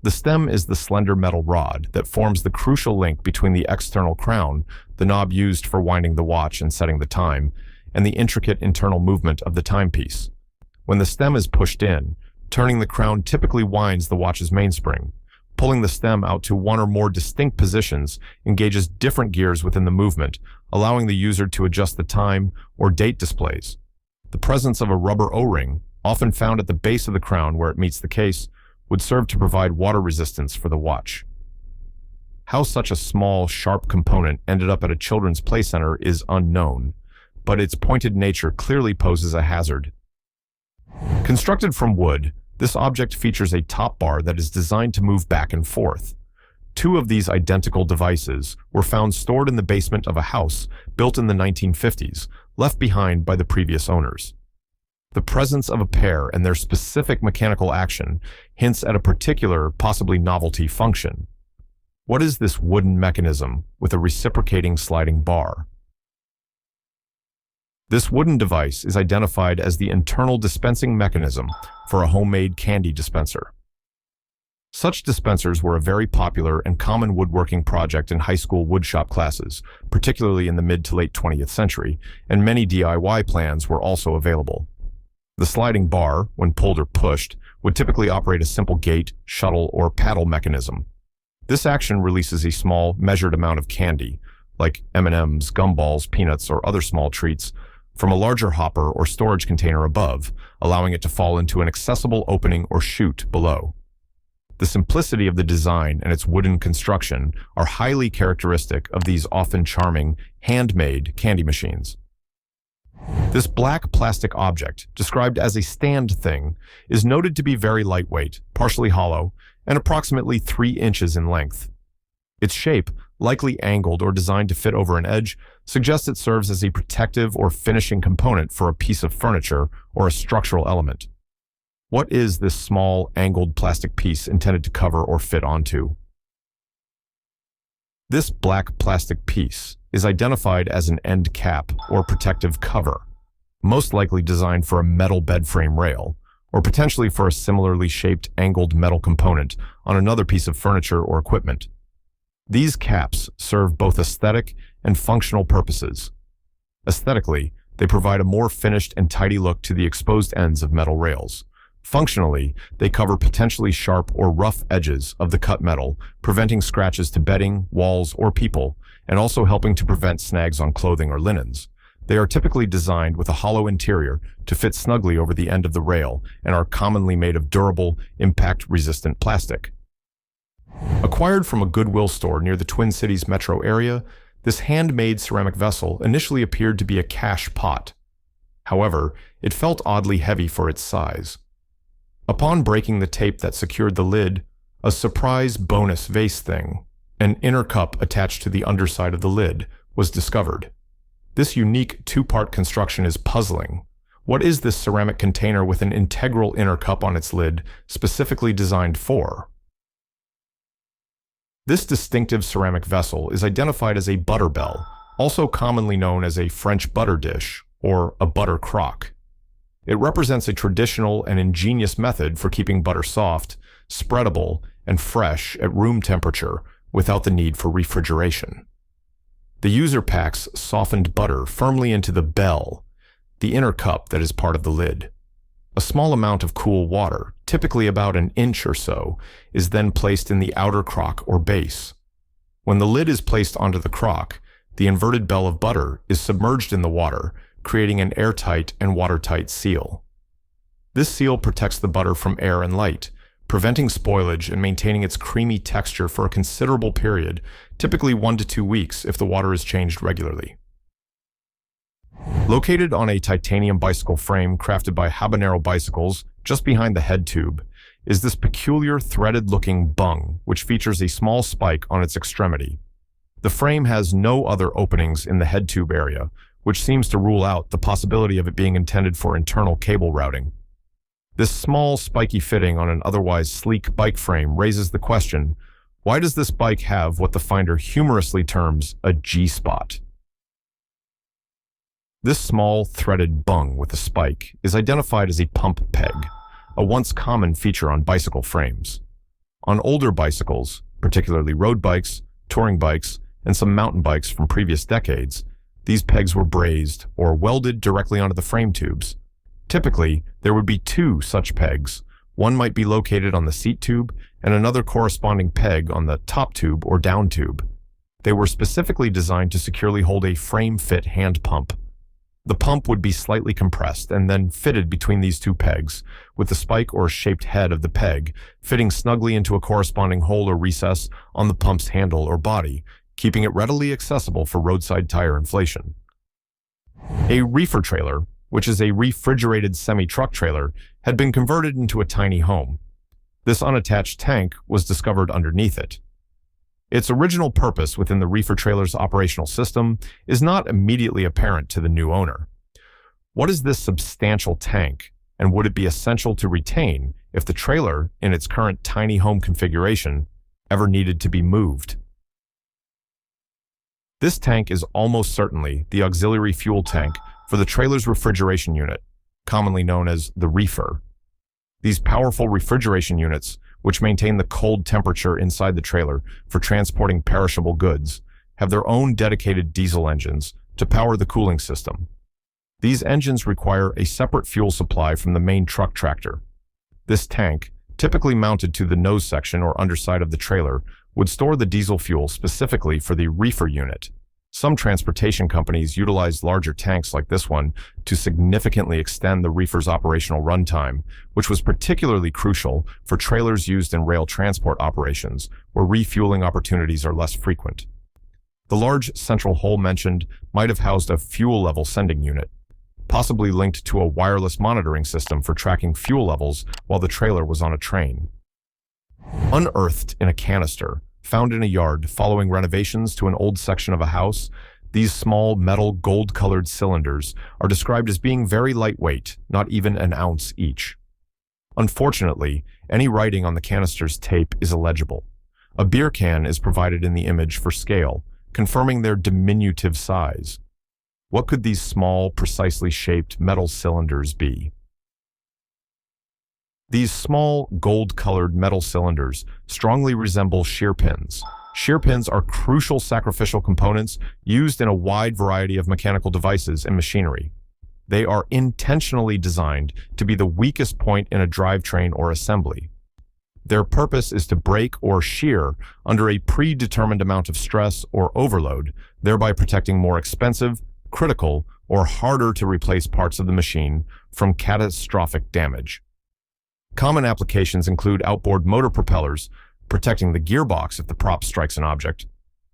The stem is the slender metal rod that forms the crucial link between the external crown, the knob used for winding the watch and setting the time, and the intricate internal movement of the timepiece. When the stem is pushed in, turning the crown typically winds the watch's mainspring. Pulling the stem out to one or more distinct positions engages different gears within the movement, allowing the user to adjust the time or date displays. The presence of a rubber O-ring, often found at the base of the crown where it meets the case, would serve to provide water resistance for the watch. How such a small, sharp component ended up at a children's play center is unknown, but its pointed nature clearly poses a hazard. Constructed from wood, this object features a top bar that is designed to move back and forth. 2 of these identical devices were found stored in the basement of a house built in the 1950s, left behind by the previous owners. The presence of a pair and their specific mechanical action hints at a particular, possibly novelty function. What is this wooden mechanism with a reciprocating sliding bar? This wooden device is identified as the internal dispensing mechanism for a homemade candy dispenser. Such dispensers were a very popular and common woodworking project in high school woodshop classes, particularly in the mid to late 20th century, and many DIY plans were also available. The sliding bar, when pulled or pushed, would typically operate a simple gate, shuttle, or paddle mechanism. This action releases a small, measured amount of candy, like M&Ms, gumballs, peanuts, or other small treats, from a larger hopper or storage container above, allowing it to fall into an accessible opening or chute below. The simplicity of the design and its wooden construction are highly characteristic of these often charming, handmade candy machines. This black plastic object, described as a stand thing, is noted to be very lightweight, partially hollow, and approximately 3 inches in length. Its shape, likely angled or designed to fit over an edge, suggests it serves as a protective or finishing component for a piece of furniture or a structural element. What is this small, angled plastic piece intended to cover or fit onto? This black plastic piece is identified as an end cap or protective cover, most likely designed for a metal bed frame rail, or potentially for a similarly shaped angled metal component on another piece of furniture or equipment. These caps serve both aesthetic and functional purposes. Aesthetically, they provide a more finished and tidy look to the exposed ends of metal rails. Functionally, they cover potentially sharp or rough edges of the cut metal, preventing scratches to bedding, walls, or people, and also helping to prevent snags on clothing or linens. They are typically designed with a hollow interior to fit snugly over the end of the rail and are commonly made of durable, impact-resistant plastic. Acquired from a Goodwill store near the Twin Cities metro area, this handmade ceramic vessel initially appeared to be a cache pot. However, it felt oddly heavy for its size. Upon breaking the tape that secured the lid, a surprise bonus vase thing, an inner cup attached to the underside of the lid, was discovered. This unique 2-part construction is puzzling. What is this ceramic container with an integral inner cup on its lid specifically designed for? This distinctive ceramic vessel is identified as a butter bell, also commonly known as a French butter dish or a butter crock. It represents a traditional and ingenious method for keeping butter soft, spreadable, and fresh at room temperature without the need for refrigeration. The user packs softened butter firmly into the bell, the inner cup that is part of the lid. A small amount of cool water, typically about an inch or so, is then placed in the outer crock or base. When the lid is placed onto the crock, the inverted bell of butter is submerged in the water, creating an airtight and watertight seal. This seal protects the butter from air and light, preventing spoilage and maintaining its creamy texture for a considerable period, typically 1 to 2 weeks if the water is changed regularly. Located on a titanium bicycle frame crafted by Habanero Bicycles, just behind the head tube, is this peculiar threaded-looking bung, which features a small spike on its extremity. The frame has no other openings in the head tube area, which seems to rule out the possibility of it being intended for internal cable routing. This small, spiky fitting on an otherwise sleek bike frame raises the question, why does this bike have what the finder humorously terms a G-spot? This small, threaded bung with a spike is identified as a pump peg, a once common feature on bicycle frames. On older bicycles, particularly road bikes, touring bikes, and some mountain bikes from previous decades, these pegs were brazed or welded directly onto the frame tubes. Typically, there would be 2 such pegs. One might be located on the seat tube and another corresponding peg on the top tube or down tube. They were specifically designed to securely hold a frame-fit hand pump. The pump would be slightly compressed and then fitted between these 2 pegs, with the spike or shaped head of the peg fitting snugly into a corresponding hole or recess on the pump's handle or body, keeping it readily accessible for roadside tire inflation. A reefer trailer, which is a refrigerated semi-truck trailer, had been converted into a tiny home. This unattached tank was discovered underneath it. Its original purpose within the reefer trailer's operational system is not immediately apparent to the new owner. What is this substantial tank, and would it be essential to retain if the trailer, in its current tiny home configuration, ever needed to be moved? This tank is almost certainly the auxiliary fuel tank for the trailer's refrigeration unit, commonly known as the reefer. These powerful refrigeration units, which maintain the cold temperature inside the trailer for transporting perishable goods, have their own dedicated diesel engines to power the cooling system. These engines require a separate fuel supply from the main truck tractor. This tank, typically mounted to the nose section or underside of the trailer, would store the diesel fuel specifically for the reefer unit. Some transportation companies utilize larger tanks like this one to significantly extend the reefer's operational runtime, which was particularly crucial for trailers used in rail transport operations, where refueling opportunities are less frequent. The large central hole mentioned might have housed a fuel level sending unit, possibly linked to a wireless monitoring system for tracking fuel levels while the trailer was on a train. Unearthed in a canister, found in a yard following renovations to an old section of a house, these small metal gold-colored cylinders are described as being very lightweight, not even an ounce each. Unfortunately, any writing on the canister's tape is illegible. A beer can is provided in the image for scale, confirming their diminutive size. What could these small, precisely shaped metal cylinders be? These small, gold-colored metal cylinders strongly resemble shear pins. Shear pins are crucial sacrificial components used in a wide variety of mechanical devices and machinery. They are intentionally designed to be the weakest point in a drivetrain or assembly. Their purpose is to break or shear under a predetermined amount of stress or overload, thereby protecting more expensive, critical, or harder to replace parts of the machine from catastrophic damage. Common applications include outboard motor propellers, protecting the gearbox if the prop strikes an object,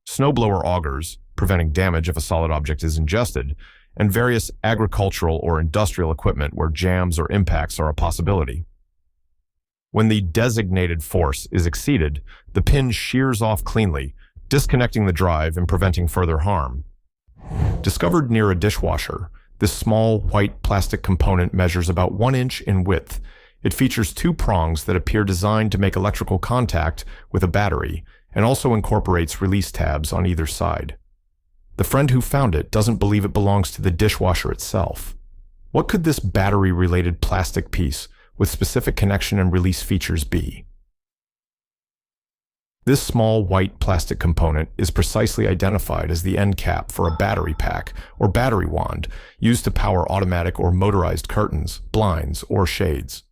snowblower augers, preventing damage if a solid object is ingested, and various agricultural or industrial equipment where jams or impacts are a possibility. When the designated force is exceeded, the pin shears off cleanly, disconnecting the drive and preventing further harm. Discovered near a dishwasher, this small white plastic component measures about 1 inch in width. It features 2 prongs that appear designed to make electrical contact with a battery and also incorporates release tabs on either side. The friend who found it doesn't believe it belongs to the dishwasher itself. What could this battery-related plastic piece with specific connection and release features be? This small white plastic component is precisely identified as the end cap for a battery pack or battery wand used to power automatic or motorized curtains, blinds, or shades.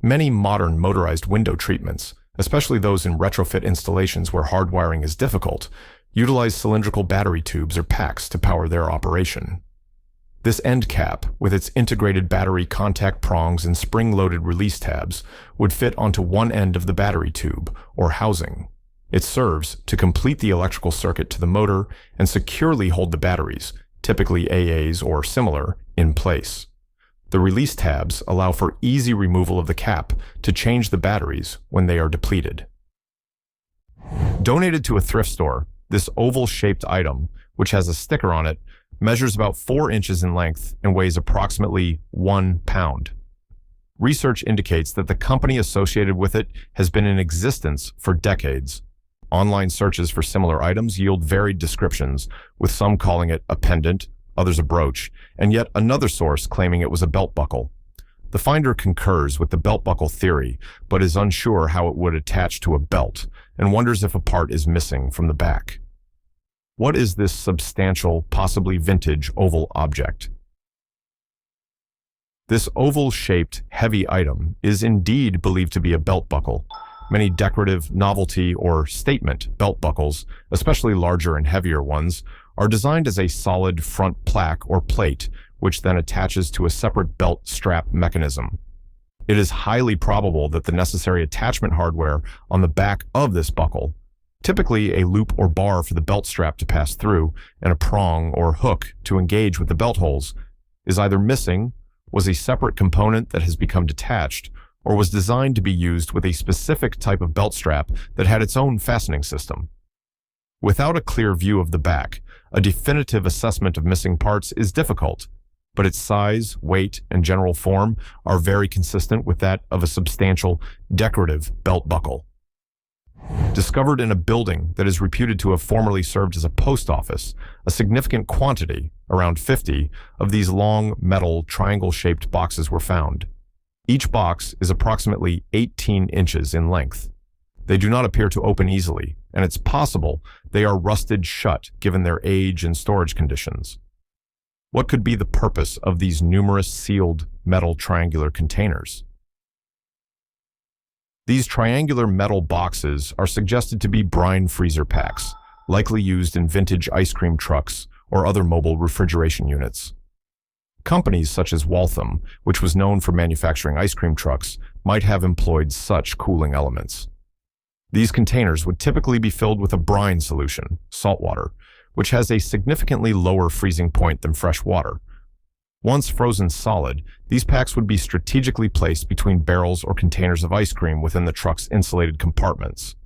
Many modern motorized window treatments, especially those in retrofit installations where hardwiring is difficult, utilize cylindrical battery tubes or packs to power their operation. This end cap, with its integrated battery contact prongs and spring-loaded release tabs, would fit onto one end of the battery tube, or housing. It serves to complete the electrical circuit to the motor and securely hold the batteries, typically AAs or similar, in place. The release tabs allow for easy removal of the cap to change the batteries when they are depleted. Donated to a thrift store, this oval-shaped item, which has a sticker on it, measures about 4 inches in length and weighs approximately 1 pound. Research indicates that the company associated with it has been in existence for decades. Online searches for similar items yield varied descriptions, with some calling it a pendant, others a brooch, and yet another source claiming it was a belt buckle. The finder concurs with the belt buckle theory, but is unsure how it would attach to a belt, and wonders if a part is missing from the back. What is this substantial, possibly vintage oval object? This oval-shaped, heavy item is indeed believed to be a belt buckle. Many decorative, novelty, or statement belt buckles, especially larger and heavier ones, are designed as a solid front plaque or plate, which then attaches to a separate belt strap mechanism. It is highly probable that the necessary attachment hardware on the back of this buckle, typically a loop or bar for the belt strap to pass through and a prong or hook to engage with the belt holes, is either missing, was a separate component that has become detached, or was designed to be used with a specific type of belt strap that had its own fastening system. Without a clear view of the back, a definitive assessment of missing parts is difficult, but its size, weight, and general form are very consistent with that of a substantial, decorative belt buckle. Discovered in a building that is reputed to have formerly served as a post office, a significant quantity, around 50, of these long, metal, triangle-shaped boxes were found. Each box is approximately 18 inches in length. They do not appear to open easily, and it's possible they are rusted shut given their age and storage conditions. What could be the purpose of these numerous sealed metal triangular containers? These triangular metal boxes are suggested to be brine freezer packs, likely used in vintage ice cream trucks or other mobile refrigeration units. Companies such as Waltham, which was known for manufacturing ice cream trucks, might have employed such cooling elements. These containers would typically be filled with a brine solution, salt water, which has a significantly lower freezing point than fresh water. Once frozen solid, these packs would be strategically placed between barrels or containers of ice cream within the truck's insulated compartments.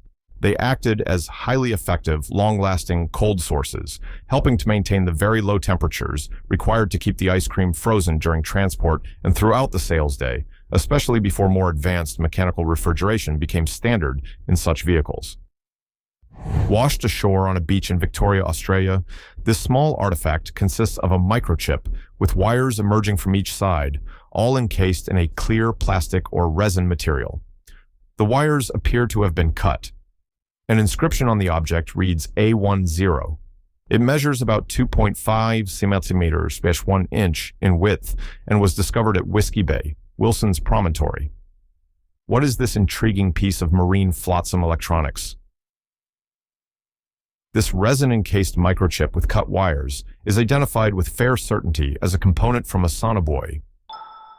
They acted as highly effective, long-lasting cold sources, helping to maintain the very low temperatures required to keep the ice cream frozen during transport and throughout the sales day, especially before more advanced mechanical refrigeration became standard in such vehicles. Washed ashore on a beach in Victoria, Australia, this small artifact consists of a microchip with wires emerging from each side, all encased in a clear plastic or resin material. The wires appear to have been cut. An inscription on the object reads A10. It measures about 2.5 centimeters, 1 inch in width, and was discovered at Whiskey Bay, Wilson's Promontory. What is this intriguing piece of marine flotsam electronics? This resin-encased microchip with cut wires is identified with fair certainty as a component from a sonobuoy.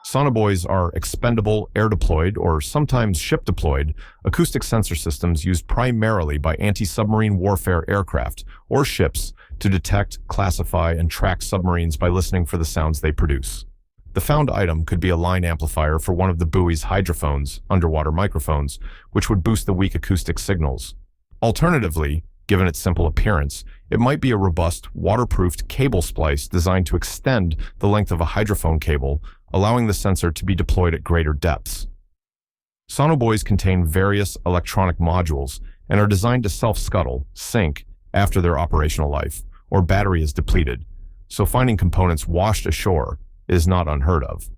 Sonobuoys are expendable, air-deployed, or sometimes ship-deployed, acoustic sensor systems used primarily by anti-submarine warfare aircraft or ships to detect, classify, and track submarines by listening for the sounds they produce. The found item could be a line amplifier for one of the buoy's hydrophones, underwater microphones, which would boost the weak acoustic signals. Alternatively, given its simple appearance, it might be a robust, waterproofed cable splice designed to extend the length of a hydrophone cable, allowing the sensor to be deployed at greater depths. Sonobuoys contain various electronic modules and are designed to self-scuttle, sink, after their operational life, or battery is depleted, so finding components washed ashore is not unheard of.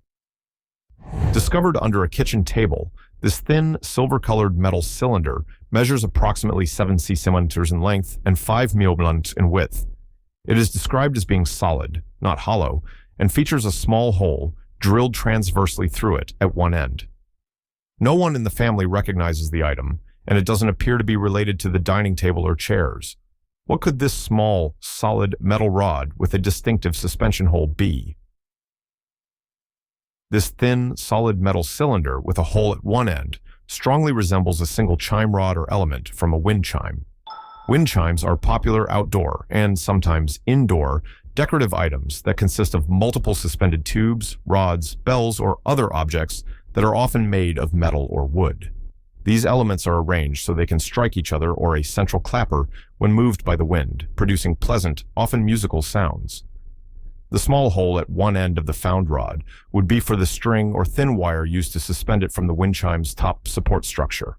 Discovered under a kitchen table, this thin, silver-colored metal cylinder measures approximately 7 centimeters in length and 5 mm in width. It is described as being solid, not hollow, and features a small hole drilled transversely through it at one end. No one in the family recognizes the item, and it doesn't appear to be related to the dining table or chairs. What could this small, solid metal rod with a distinctive suspension hole be? This thin, solid metal cylinder with a hole at one end strongly resembles a single chime rod or element from a wind chime. Wind chimes are popular outdoor and sometimes indoor decorative items that consist of multiple suspended tubes, rods, bells, or other objects that are often made of metal or wood. These elements are arranged so they can strike each other or a central clapper when moved by the wind, producing pleasant, often musical sounds. The small hole at one end of the found rod would be for the string or thin wire used to suspend it from the wind chime's top support structure.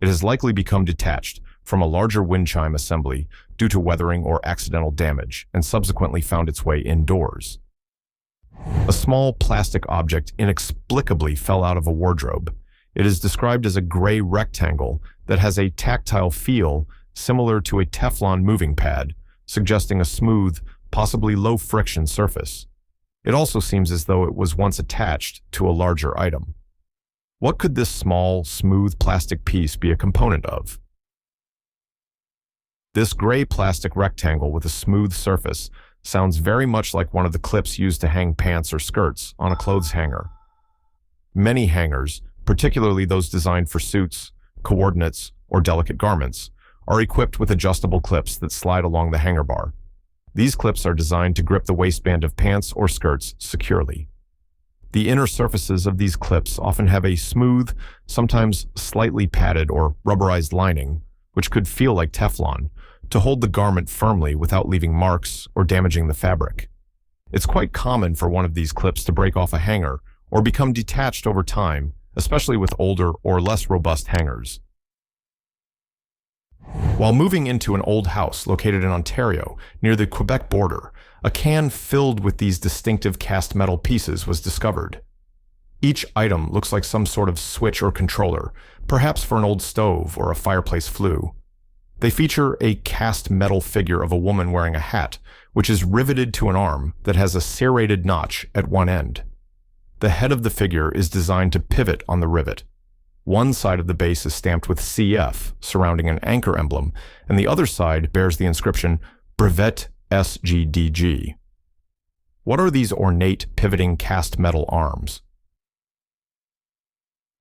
It has likely become detached from a larger wind chime assembly due to weathering or accidental damage and subsequently found its way indoors. A small plastic object inexplicably fell out of a wardrobe. It is described as a gray rectangle that has a tactile feel similar to a Teflon moving pad, suggesting a smooth, possibly low-friction surface. It also seems as though it was once attached to a larger item. What could this small, smooth plastic piece be a component of? This gray plastic rectangle with a smooth surface sounds very much like one of the clips used to hang pants or skirts on a clothes hanger. Many hangers, particularly those designed for suits, coordinates, or delicate garments, are equipped with adjustable clips that slide along the hanger bar. These clips are designed to grip the waistband of pants or skirts securely. The inner surfaces of these clips often have a smooth, sometimes slightly padded or rubberized lining, which could feel like Teflon, to hold the garment firmly without leaving marks or damaging the fabric. It's quite common for one of these clips to break off a hanger or become detached over time, especially with older or less robust hangers. While moving into an old house located in Ontario, near the Quebec border, a can filled with these distinctive cast metal pieces was discovered. Each item looks like some sort of switch or controller, perhaps for an old stove or a fireplace flue. They feature a cast metal figure of a woman wearing a hat, which is riveted to an arm that has a serrated notch at one end. The head of the figure is designed to pivot on the rivet. One side of the base is stamped with CF, surrounding an anchor emblem, and the other side bears the inscription Brevet SGDG. What are these ornate pivoting cast metal arms?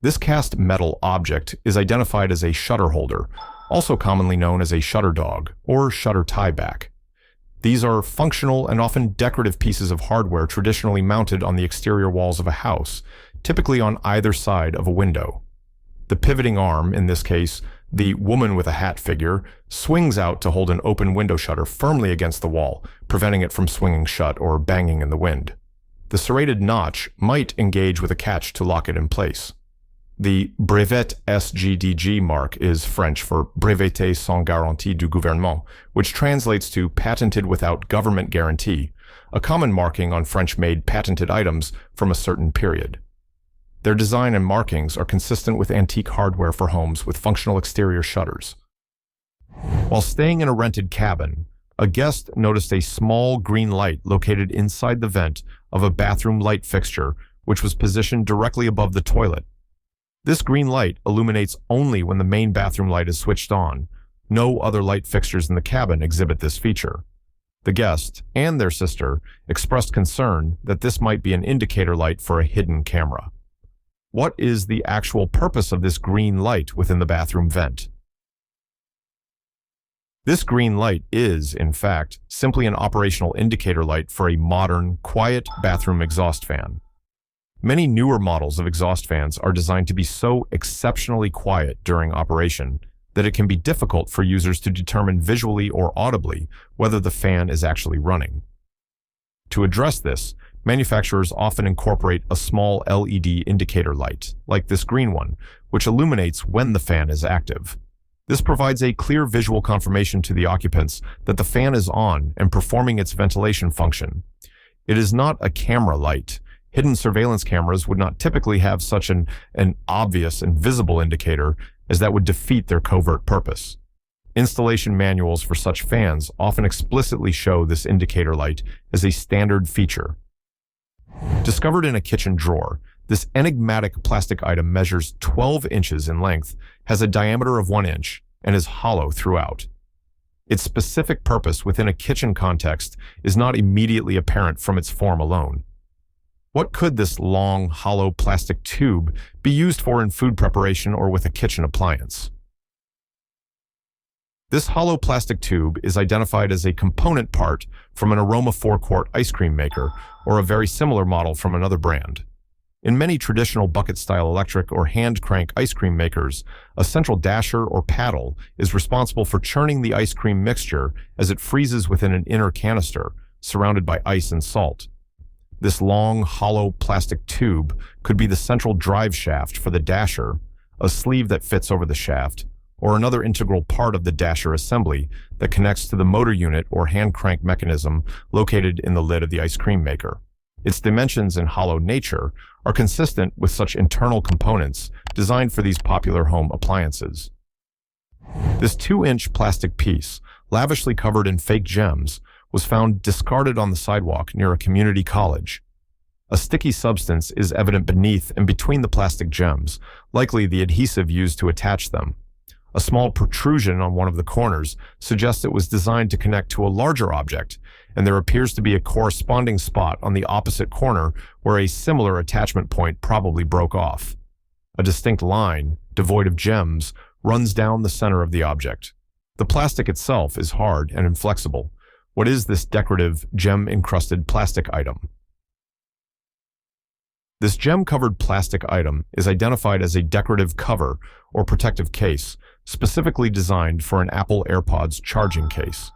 This cast metal object is identified as a shutter holder, also commonly known as a shutter dog or shutter tieback. These are functional and often decorative pieces of hardware traditionally mounted on the exterior walls of a house, typically on either side of a window. The pivoting arm, in this case, the woman with a hat figure, swings out to hold an open window shutter firmly against the wall, preventing it from swinging shut or banging in the wind. The serrated notch might engage with a catch to lock it in place. The Brevet SGDG mark is French for Breveté sans garantie du gouvernement, which translates to patented without government guarantee, a common marking on French-made patented items from a certain period. Their design and markings are consistent with antique hardware for homes with functional exterior shutters. While staying in a rented cabin, a guest noticed a small green light located inside the vent of a bathroom light fixture, which was positioned directly above the toilet. This green light illuminates only when the main bathroom light is switched on. No other light fixtures in the cabin exhibit this feature. The guest and their sister expressed concern that this might be an indicator light for a hidden camera. What is the actual purpose of this green light within the bathroom vent? This green light is, in fact, simply an operational indicator light for a modern, quiet bathroom exhaust fan. Many newer models of exhaust fans are designed to be so exceptionally quiet during operation that it can be difficult for users to determine visually or audibly whether the fan is actually running. To address this, manufacturers often incorporate a small LED indicator light, like this green one, which illuminates when the fan is active. This provides a clear visual confirmation to the occupants that the fan is on and performing its ventilation function. It is not a camera light. Hidden surveillance cameras would not typically have such an obvious and visible indicator, as that would defeat their covert purpose. Installation manuals for such fans often explicitly show this indicator light as a standard feature. Discovered in a kitchen drawer, this enigmatic plastic item measures 12 inches in length, has a diameter of 1 inch, and is hollow throughout. Its specific purpose within a kitchen context is not immediately apparent from its form alone. What could this long, hollow plastic tube be used for in food preparation or with a kitchen appliance? This hollow plastic tube is identified as a component part from an aroma forecourt ice cream maker or a very similar model from another brand. In many traditional bucket-style electric or hand-crank ice cream makers, a central dasher or paddle is responsible for churning the ice cream mixture as it freezes within an inner canister, surrounded by ice and salt. This long, hollow plastic tube could be the central drive shaft for the dasher, a sleeve that fits over the shaft, or another integral part of the dasher assembly that connects to the motor unit or hand crank mechanism located in the lid of the ice cream maker. Its dimensions and hollow nature are consistent with such internal components designed for these popular home appliances. This 2-inch plastic piece, lavishly covered in fake gems, was found discarded on the sidewalk near a community college. A sticky substance is evident beneath and between the plastic gems, likely the adhesive used to attach them. A small protrusion on one of the corners suggests it was designed to connect to a larger object, and there appears to be a corresponding spot on the opposite corner where a similar attachment point probably broke off. A distinct line, devoid of gems, runs down the center of the object. The plastic itself is hard and inflexible. What is this decorative, gem-encrusted plastic item? This gem-covered plastic item is identified as a decorative cover or protective case, specifically designed for an Apple AirPods charging case.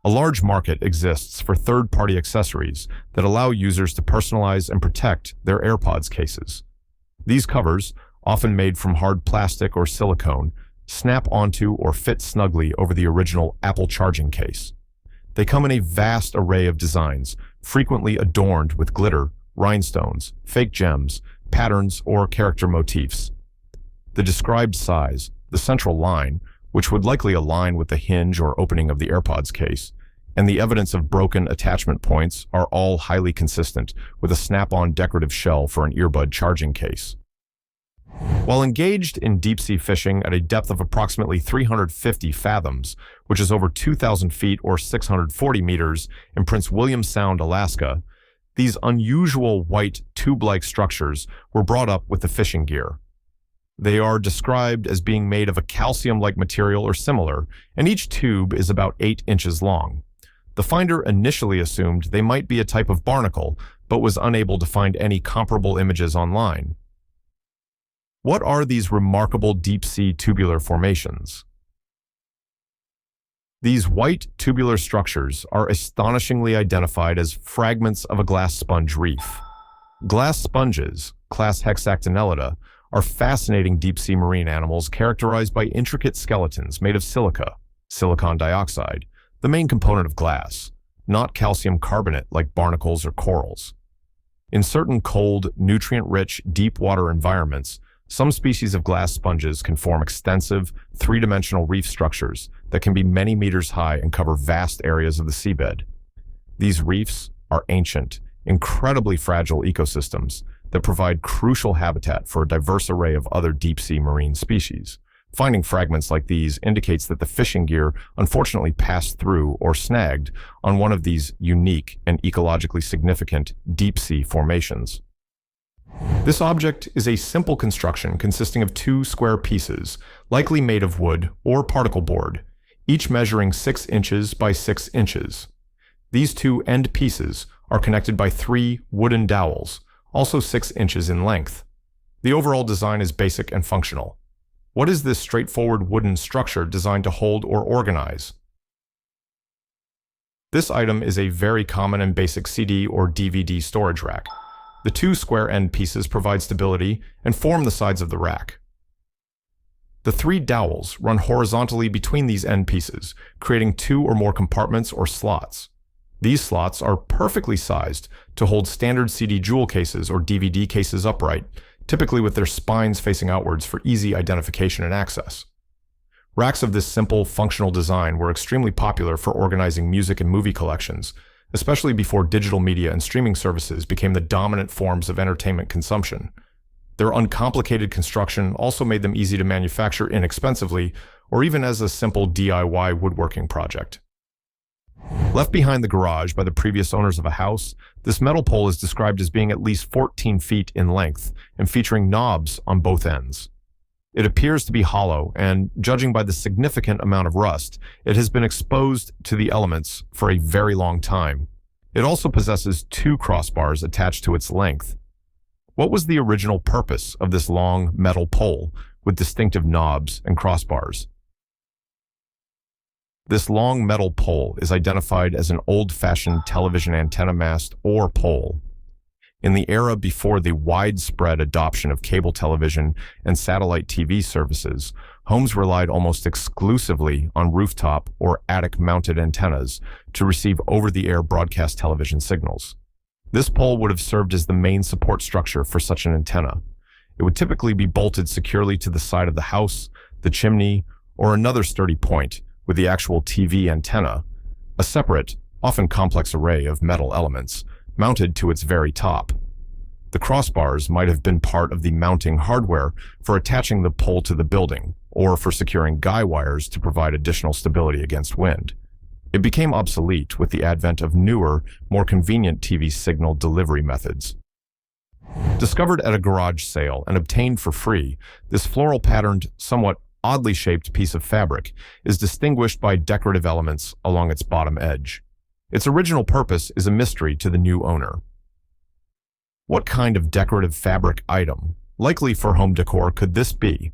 A large market exists for third-party accessories that allow users to personalize and protect their AirPods cases. These covers, often made from hard plastic or silicone, snap onto or fit snugly over the original Apple charging case. They come in a vast array of designs, frequently adorned with glitter, rhinestones, fake gems, patterns, or character motifs. The described size, the central line, which would likely align with the hinge or opening of the AirPods case, and the evidence of broken attachment points are all highly consistent with a snap-on decorative shell for an earbud charging case. While engaged in deep-sea fishing at a depth of approximately 350 fathoms, which is over 2,000 feet or 640 meters in Prince William Sound, Alaska, these unusual white tube-like structures were brought up with the fishing gear. They are described as being made of a calcium-like material or similar, and each tube is about 8 inches long. The finder initially assumed they might be a type of barnacle, but was unable to find any comparable images online. What are these remarkable deep-sea tubular formations? These white tubular structures are astonishingly identified as fragments of a glass sponge reef. Glass sponges, class Hexactinellida, are fascinating deep-sea marine animals characterized by intricate skeletons made of silica, silicon dioxide, the main component of glass, not calcium carbonate like barnacles or corals. In certain cold, nutrient-rich, deep-water environments, some species of glass sponges can form extensive, three-dimensional reef structures that can be many meters high and cover vast areas of the seabed. These reefs are ancient, incredibly fragile ecosystems that provide crucial habitat for a diverse array of other deep-sea marine species. Finding fragments like these indicates that the fishing gear unfortunately passed through or snagged on one of these unique and ecologically significant deep-sea formations. This object is a simple construction consisting of 2 square pieces, likely made of wood or particle board, each measuring 6 inches by 6 inches. These 2 end pieces are connected by 3 wooden dowels, also 6 inches in length. The overall design is basic and functional. What is this straightforward wooden structure designed to hold or organize? This item is a very common and basic CD or DVD storage rack. The 2 square end pieces provide stability and form the sides of the rack. The 3 dowels run horizontally between these end pieces, creating 2 or more compartments or slots. These slots are perfectly sized to hold standard CD jewel cases or DVD cases upright, typically with their spines facing outwards for easy identification and access. Racks of this simple, functional design were extremely popular for organizing music and movie collections, especially before digital media and streaming services became the dominant forms of entertainment consumption. Their uncomplicated construction also made them easy to manufacture inexpensively, or even as a simple DIY woodworking project. Left behind the garage by the previous owners of a house, this metal pole is described as being at least 14 feet in length and featuring knobs on both ends. It appears to be hollow, and judging by the significant amount of rust, it has been exposed to the elements for a very long time. It also possesses 2 crossbars attached to its length. What was the original purpose of this long metal pole with distinctive knobs and crossbars? This long metal pole is identified as an old-fashioned television antenna mast or pole. In the era before the widespread adoption of cable television and satellite TV services, homes relied almost exclusively on rooftop or attic-mounted antennas to receive over-the-air broadcast television signals. This pole would have served as the main support structure for such an antenna. It would typically be bolted securely to the side of the house, the chimney, or another sturdy point, with the actual TV antenna, a separate, often complex array of metal elements, mounted to its very top. The crossbars might have been part of the mounting hardware for attaching the pole to the building, or for securing guy wires to provide additional stability against wind. It became obsolete with the advent of newer, more convenient TV signal delivery methods. Discovered at a garage sale and obtained for free, this floral-patterned, somewhat oddly shaped piece of fabric is distinguished by decorative elements along its bottom edge. Its original purpose is a mystery to the new owner. What kind of decorative fabric item, likely for home decor, could this be?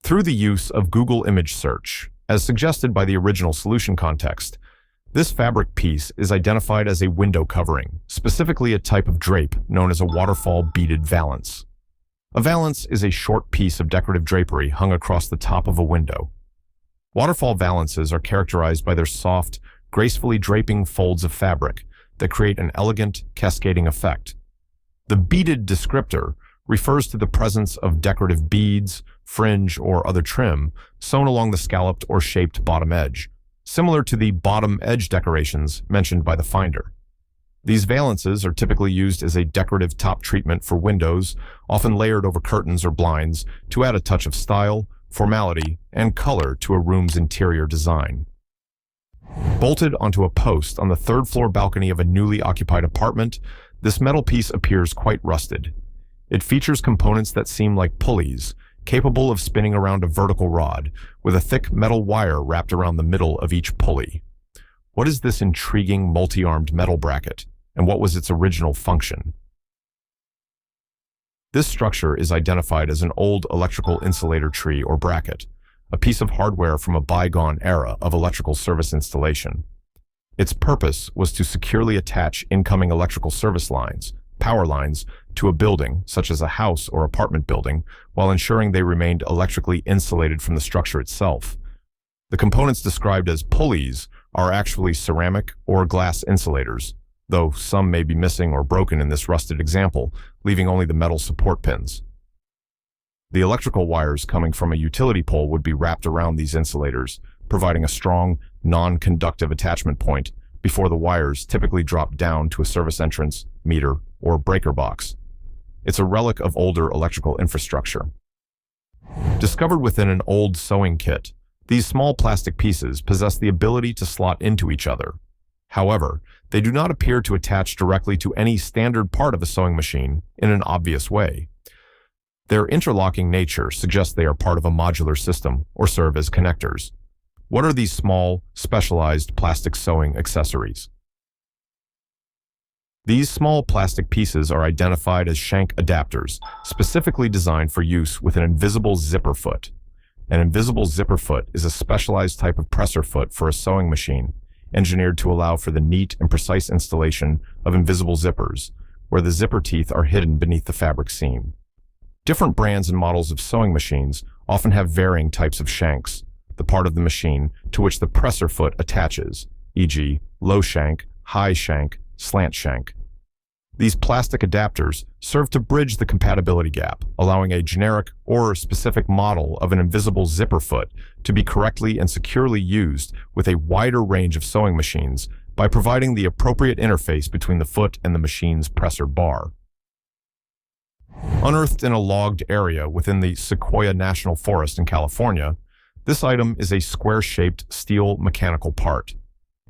Through the use of Google image search, as suggested by the original solution context, this fabric piece is identified as a window covering, specifically a type of drape known as a waterfall beaded valance. A valance is a short piece of decorative drapery hung across the top of a window. Waterfall valances are characterized by their soft, gracefully draping folds of fabric that create an elegant, cascading effect. The beaded descriptor refers to the presence of decorative beads, fringe, or other trim sewn along the scalloped or shaped bottom edge, similar to the bottom edge decorations mentioned by the finder. These valances are typically used as a decorative top treatment for windows, often layered over curtains or blinds to add a touch of style, formality, and color to a room's interior design. Bolted onto a post on the third-floor balcony of a newly occupied apartment, this metal piece appears quite rusted. It features components that seem like pulleys, capable of spinning around a vertical rod, with a thick metal wire wrapped around the middle of each pulley. What is this intriguing multi-armed metal bracket, and what was its original function? This structure is identified as an old electrical insulator tree or bracket, a piece of hardware from a bygone era of electrical service installation. Its purpose was to securely attach incoming electrical service lines, power lines, to a building, such as a house or apartment building, while ensuring they remained electrically insulated from the structure itself. The components described as pulleys are actually ceramic or glass insulators, though some may be missing or broken in this rusted example, leaving only the metal support pins. The electrical wires coming from a utility pole would be wrapped around these insulators, providing a strong, non-conductive attachment point before the wires typically drop down to a service entrance, meter, or breaker box. It's a relic of older electrical infrastructure. Discovered within an old sewing kit, these small plastic pieces possess the ability to slot into each other. However, they do not appear to attach directly to any standard part of a sewing machine in an obvious way. Their interlocking nature suggests they are part of a modular system or serve as connectors. What are these small, specialized plastic sewing accessories? These small plastic pieces are identified as shank adapters, specifically designed for use with an invisible zipper foot. An invisible zipper foot is a specialized type of presser foot for a sewing machine, engineered to allow for the neat and precise installation of invisible zippers, where the zipper teeth are hidden beneath the fabric seam. Different brands and models of sewing machines often have varying types of shanks, the part of the machine to which the presser foot attaches, e.g., low shank, high shank, slant shank. These plastic adapters serve to bridge the compatibility gap, allowing a generic or specific model of an invisible zipper foot to be correctly and securely used with a wider range of sewing machines by providing the appropriate interface between the foot and the machine's presser bar. Unearthed in a logged area within the Sequoia National Forest in California, this item is a square-shaped steel mechanical part.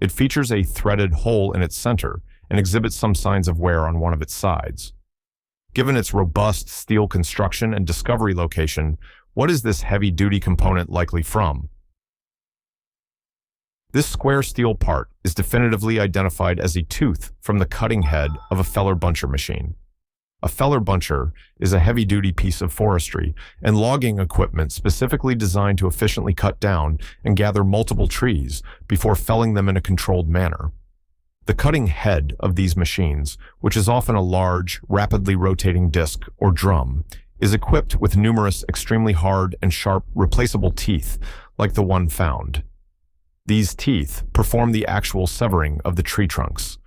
It features a threaded hole in its center and exhibits some signs of wear on one of its sides. Given its robust steel construction and discovery location, what is this heavy-duty component likely from? This square steel part is definitively identified as a tooth from the cutting head of a feller buncher machine. A feller buncher is a heavy-duty piece of forestry and logging equipment specifically designed to efficiently cut down and gather multiple trees before felling them in a controlled manner. The cutting head of these machines, which is often a large, rapidly rotating disc or drum, is equipped with numerous extremely hard and sharp replaceable teeth like the one found. These teeth perform the actual severing of the tree trunks.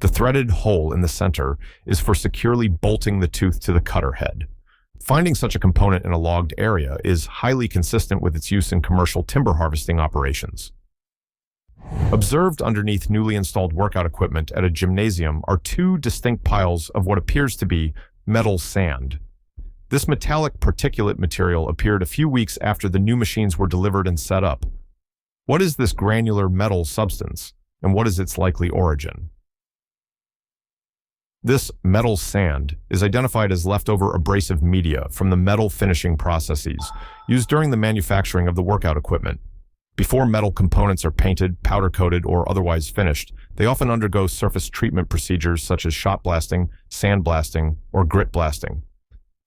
The threaded hole in the center is for securely bolting the tooth to the cutter head. Finding such a component in a logged area is highly consistent with its use in commercial timber harvesting operations. Observed underneath newly installed workout equipment at a gymnasium are two distinct piles of what appears to be metal sand. This metallic particulate material appeared a few weeks after the new machines were delivered and set up. What is this granular metal substance, and what is its likely origin? This metal sand is identified as leftover abrasive media from the metal finishing processes used during the manufacturing of the workout equipment. Before metal components are painted, powder-coated, or otherwise finished, they often undergo surface treatment procedures such as shot blasting, sand blasting, or grit blasting.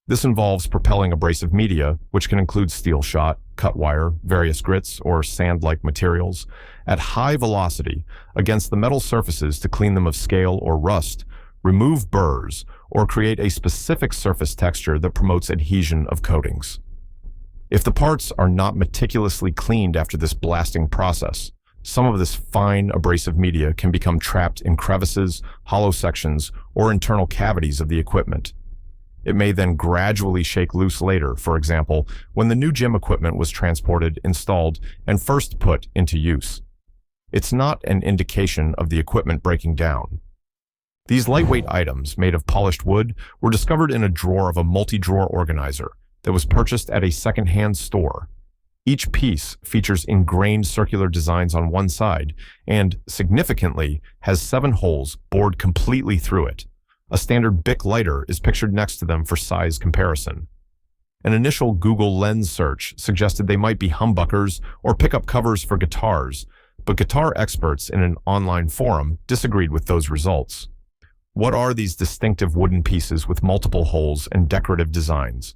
This involves propelling abrasive media, which can include steel shot, cut wire, various grits, or sand-like materials, at high velocity against the metal surfaces to clean them of scale or rust, remove burrs, or create a specific surface texture that promotes adhesion of coatings. If the parts are not meticulously cleaned after this blasting process, some of this fine abrasive media can become trapped in crevices, hollow sections, or internal cavities of the equipment. It may then gradually shake loose later, for example, when the new gym equipment was transported, installed, and first put into use. It's not an indication of the equipment breaking down. These lightweight items, made of polished wood, were discovered in a drawer of a multi-drawer organizer that was purchased at a second-hand store. Each piece features ingrained circular designs on one side and, significantly, has 7 holes bored completely through it. A standard Bic lighter is pictured next to them for size comparison. An initial Google Lens search suggested they might be humbuckers or pickup covers for guitars, but guitar experts in an online forum disagreed with those results. What are these distinctive wooden pieces with multiple holes and decorative designs?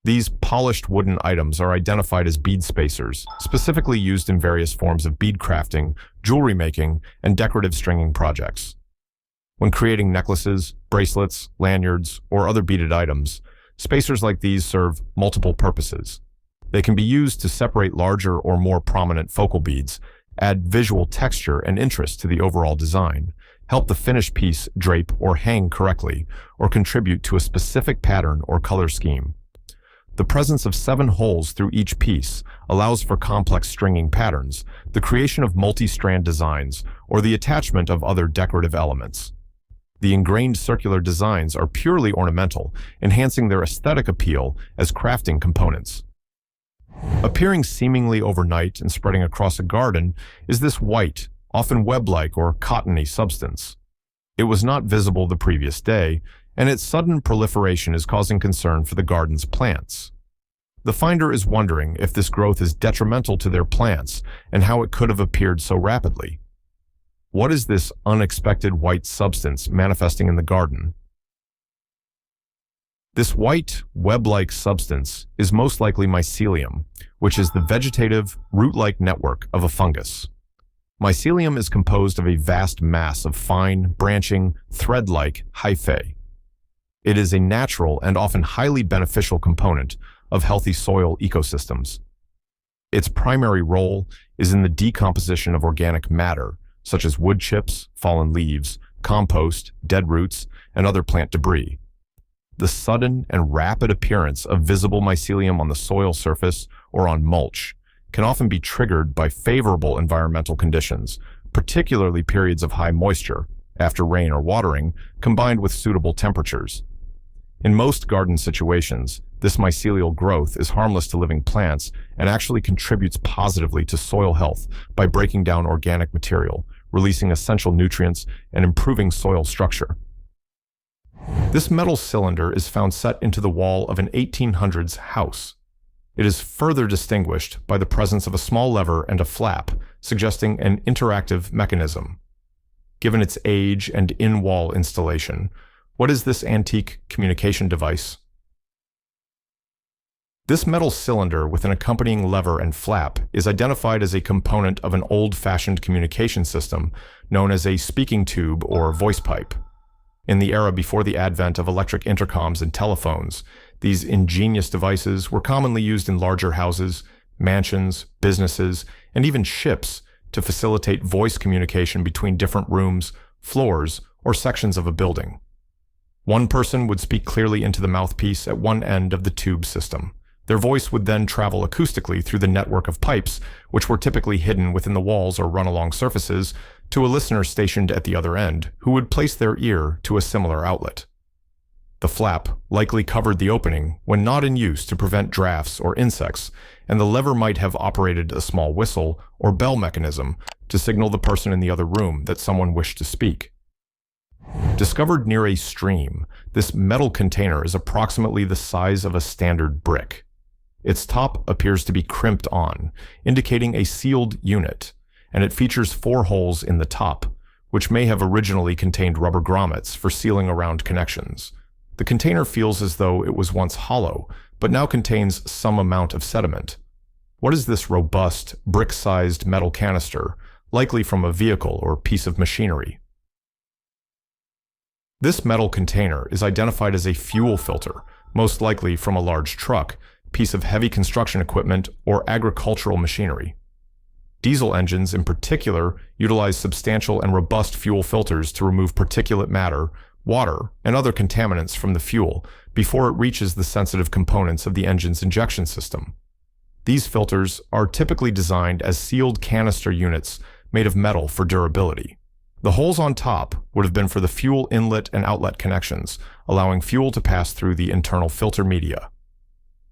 These polished wooden items are identified as bead spacers, specifically used in various forms of bead crafting, jewelry making, and decorative stringing projects. When creating necklaces, bracelets, lanyards, or other beaded items, spacers like these serve multiple purposes. They can be used to separate larger or more prominent focal beads, add visual texture and interest to the overall design, help the finished piece drape or hang correctly, or contribute to a specific pattern or color scheme. The presence of 7 holes through each piece allows for complex stringing patterns, the creation of multi-strand designs, or the attachment of other decorative elements. The ingrained circular designs are purely ornamental, enhancing their aesthetic appeal as crafting components. Appearing seemingly overnight and spreading across a garden is this white, often web-like or cottony substance. It was not visible the previous day, and its sudden proliferation is causing concern for the garden's plants. The finder is wondering if this growth is detrimental to their plants and how it could have appeared so rapidly. What is this unexpected white substance manifesting in the garden? This white, web-like substance is most likely mycelium, which is the vegetative, root-like network of a fungus. Mycelium is composed of a vast mass of fine, branching, thread-like hyphae. It is a natural and often highly beneficial component of healthy soil ecosystems. Its primary role is in the decomposition of organic matter, such as wood chips, fallen leaves, compost, dead roots, and other plant debris. The sudden and rapid appearance of visible mycelium on the soil surface or on mulch can often be triggered by favorable environmental conditions, particularly periods of high moisture, after rain or watering, combined with suitable temperatures. In most garden situations, this mycelial growth is harmless to living plants and actually contributes positively to soil health by breaking down organic material, releasing essential nutrients, and improving soil structure. This metal cylinder is found set into the wall of an 1800s house. It is further distinguished by the presence of a small lever and a flap, suggesting an interactive mechanism. Given its age and in-wall installation, what is this antique communication device? This metal cylinder with an accompanying lever and flap is identified as a component of an old-fashioned communication system known as a speaking tube or voice pipe. In the era before the advent of electric intercoms and telephones, these ingenious devices were commonly used in larger houses, mansions, businesses, and even ships to facilitate voice communication between different rooms, floors, or sections of a building. One person would speak clearly into the mouthpiece at one end of the tube system. Their voice would then travel acoustically through the network of pipes, which were typically hidden within the walls or run along surfaces, to a listener stationed at the other end, who would place their ear to a similar outlet. The flap likely covered the opening when not in use to prevent drafts or insects, and the lever might have operated a small whistle or bell mechanism to signal the person in the other room that someone wished to speak. Discovered near a stream, this metal container is approximately the size of a standard brick. Its top appears to be crimped on, indicating a sealed unit, and it features 4 holes in the top, which may have originally contained rubber grommets for sealing around connections. The container feels as though it was once hollow, but now contains some amount of sediment. What is this robust, brick-sized metal canister, likely from a vehicle or piece of machinery? This metal container is identified as a fuel filter, most likely from a large truck, piece of heavy construction equipment, or agricultural machinery. Diesel engines, in particular, utilize substantial and robust fuel filters to remove particulate matter, water, and other contaminants from the fuel before it reaches the sensitive components of the engine's injection system. These filters are typically designed as sealed canister units made of metal for durability. The holes on top would have been for the fuel inlet and outlet connections, allowing fuel to pass through the internal filter media.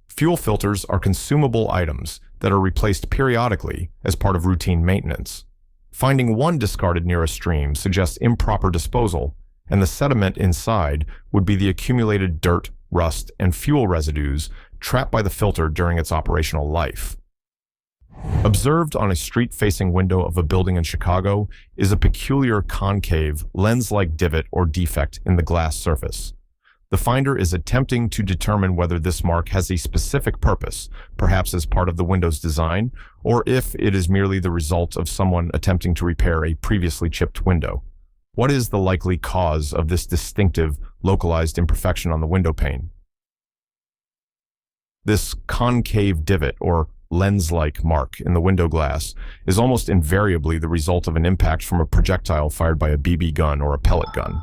Fuel filters are consumable items that are replaced periodically as part of routine maintenance. Finding one discarded near a stream suggests improper disposal, and the sediment inside would be the accumulated dirt, rust, and fuel residues trapped by the filter during its operational life. Observed on a street-facing window of a building in Chicago is a peculiar concave, lens-like divot or defect in the glass surface. The finder is attempting to determine whether this mark has a specific purpose, perhaps as part of the window's design, or if it is merely the result of someone attempting to repair a previously chipped window. What is the likely cause of this distinctive, localized imperfection on the window pane? This concave divot, or lens-like mark in the window glass, is almost invariably the result of an impact from a projectile fired by a BB gun or a pellet gun.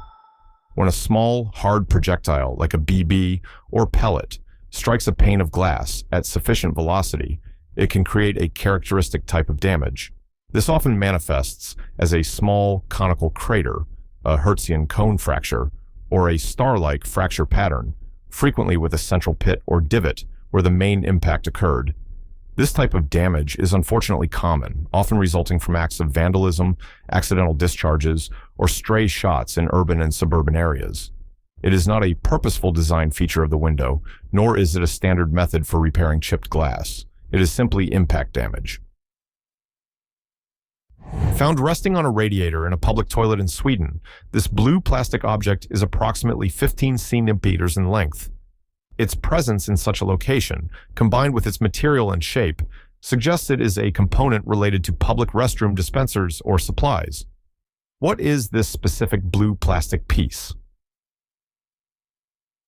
When a small, hard projectile, like a BB or pellet, strikes a pane of glass at sufficient velocity, it can create a characteristic type of damage. This often manifests as a small, conical crater, a Hertzian cone fracture, or a star-like fracture pattern, frequently with a central pit or divot where the main impact occurred. This type of damage is unfortunately common, often resulting from acts of vandalism, accidental discharges, or stray shots in urban and suburban areas. It is not a purposeful design feature of the window, nor is it a standard method for repairing chipped glass. It is simply impact damage. Found resting on a radiator in a public toilet in Sweden, this blue plastic object is approximately 15 centimeters in length. Its presence in such a location, combined with its material and shape, suggests it is a component related to public restroom dispensers or supplies. What is this specific blue plastic piece?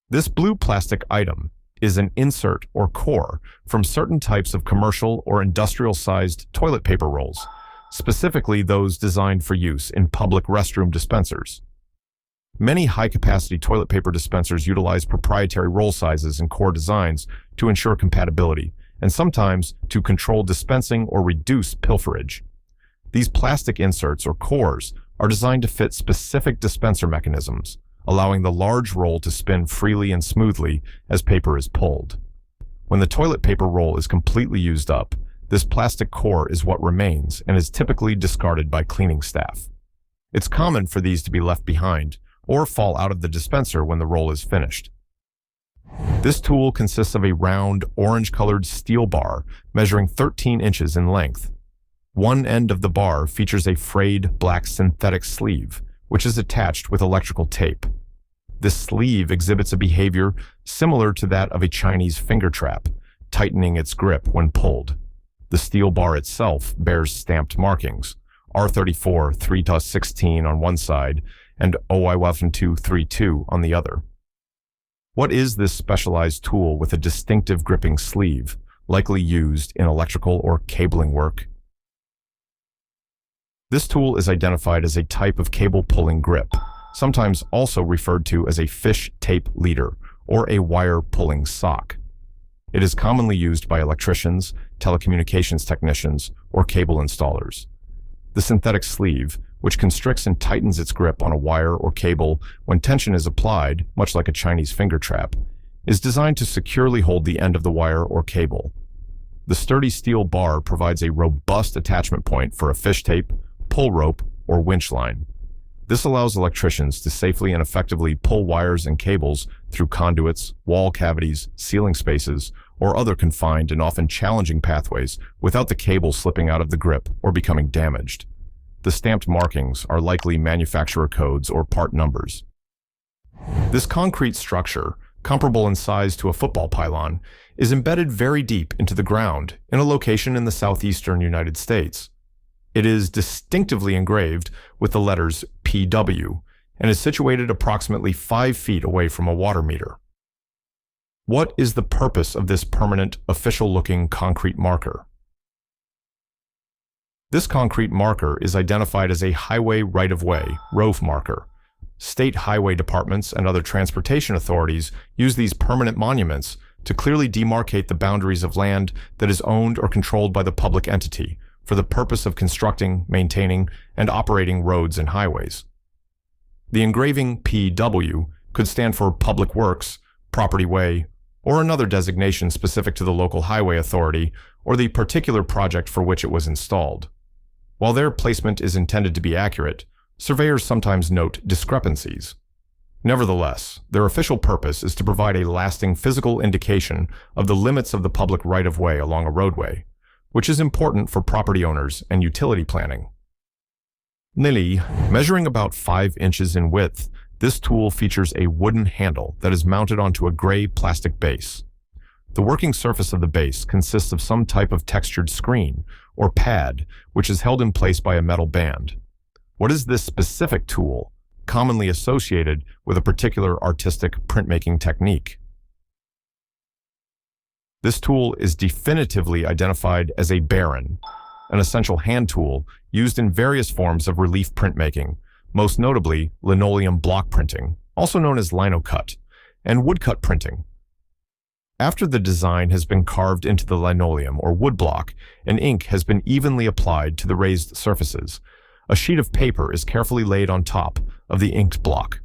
This blue plastic item is an insert or core from certain types of commercial or industrial-sized toilet paper rolls, specifically those designed for use in public restroom dispensers. Many high-capacity toilet paper dispensers utilize proprietary roll sizes and core designs to ensure compatibility, and sometimes to control dispensing or reduce pilferage. These plastic inserts or cores are designed to fit specific dispenser mechanisms, allowing the large roll to spin freely and smoothly as paper is pulled. When the toilet paper roll is completely used up, this plastic core is what remains and is typically discarded by cleaning staff. It's common for these to be left behind or fall out of the dispenser when the roll is finished. This tool consists of a round, orange-colored steel bar measuring 13 inches in length. One end of the bar features a frayed black synthetic sleeve, which is attached with electrical tape. This sleeve exhibits a behavior similar to that of a Chinese finger trap, tightening its grip when pulled. The steel bar itself bears stamped markings, R34 3-16 on one side and OI-1232 on the other. What is this specialized tool with a distinctive gripping sleeve, likely used in electrical or cabling work? This tool is identified as a type of cable pulling grip, sometimes also referred to as a fish tape leader or a wire pulling sock. It is commonly used by electricians, telecommunications technicians, or cable installers. The synthetic sleeve, which constricts and tightens its grip on a wire or cable when tension is applied, much like a Chinese finger trap, is designed to securely hold the end of the wire or cable. The sturdy steel bar provides a robust attachment point for a fish tape, pull rope, or winch line. This allows electricians to safely and effectively pull wires and cables through conduits, wall cavities, ceiling spaces, or other confined and often challenging pathways without the cable slipping out of the grip or becoming damaged. The stamped markings are likely manufacturer codes or part numbers. This concrete structure, comparable in size to a football pylon, is embedded very deep into the ground in a location in the southeastern United States. It is distinctively engraved with the letters PW and is situated approximately 5 feet away from a water meter. What is the purpose of this permanent, official-looking concrete marker? This concrete marker is identified as a highway right-of-way, ROF marker, State highway departments and other transportation authorities use these permanent monuments to clearly demarcate the boundaries of land that is owned or controlled by the public entity for the purpose of constructing, maintaining, and operating roads and highways. The engraving PW could stand for Public Works, Property Way, or another designation specific to the local highway authority or the particular project for which it was installed. While their placement is intended to be accurate, surveyors sometimes note discrepancies. Nevertheless, their official purpose is to provide a lasting physical indication of the limits of the public right-of-way along a roadway, which is important for property owners and utility planning. Nearly, measuring about 5 inches in width, this tool features a wooden handle that is mounted onto a gray plastic base. The working surface of the base consists of some type of textured screen, or pad, which is held in place by a metal band. What is this specific tool, commonly associated with a particular artistic printmaking technique? This tool is definitively identified as a baron, an essential hand tool used in various forms of relief printmaking, most notably linoleum block printing, also known as linocut, and woodcut printing. After the design has been carved into the linoleum or wood block, and ink has been evenly applied to the raised surfaces, a sheet of paper is carefully laid on top of the inked block.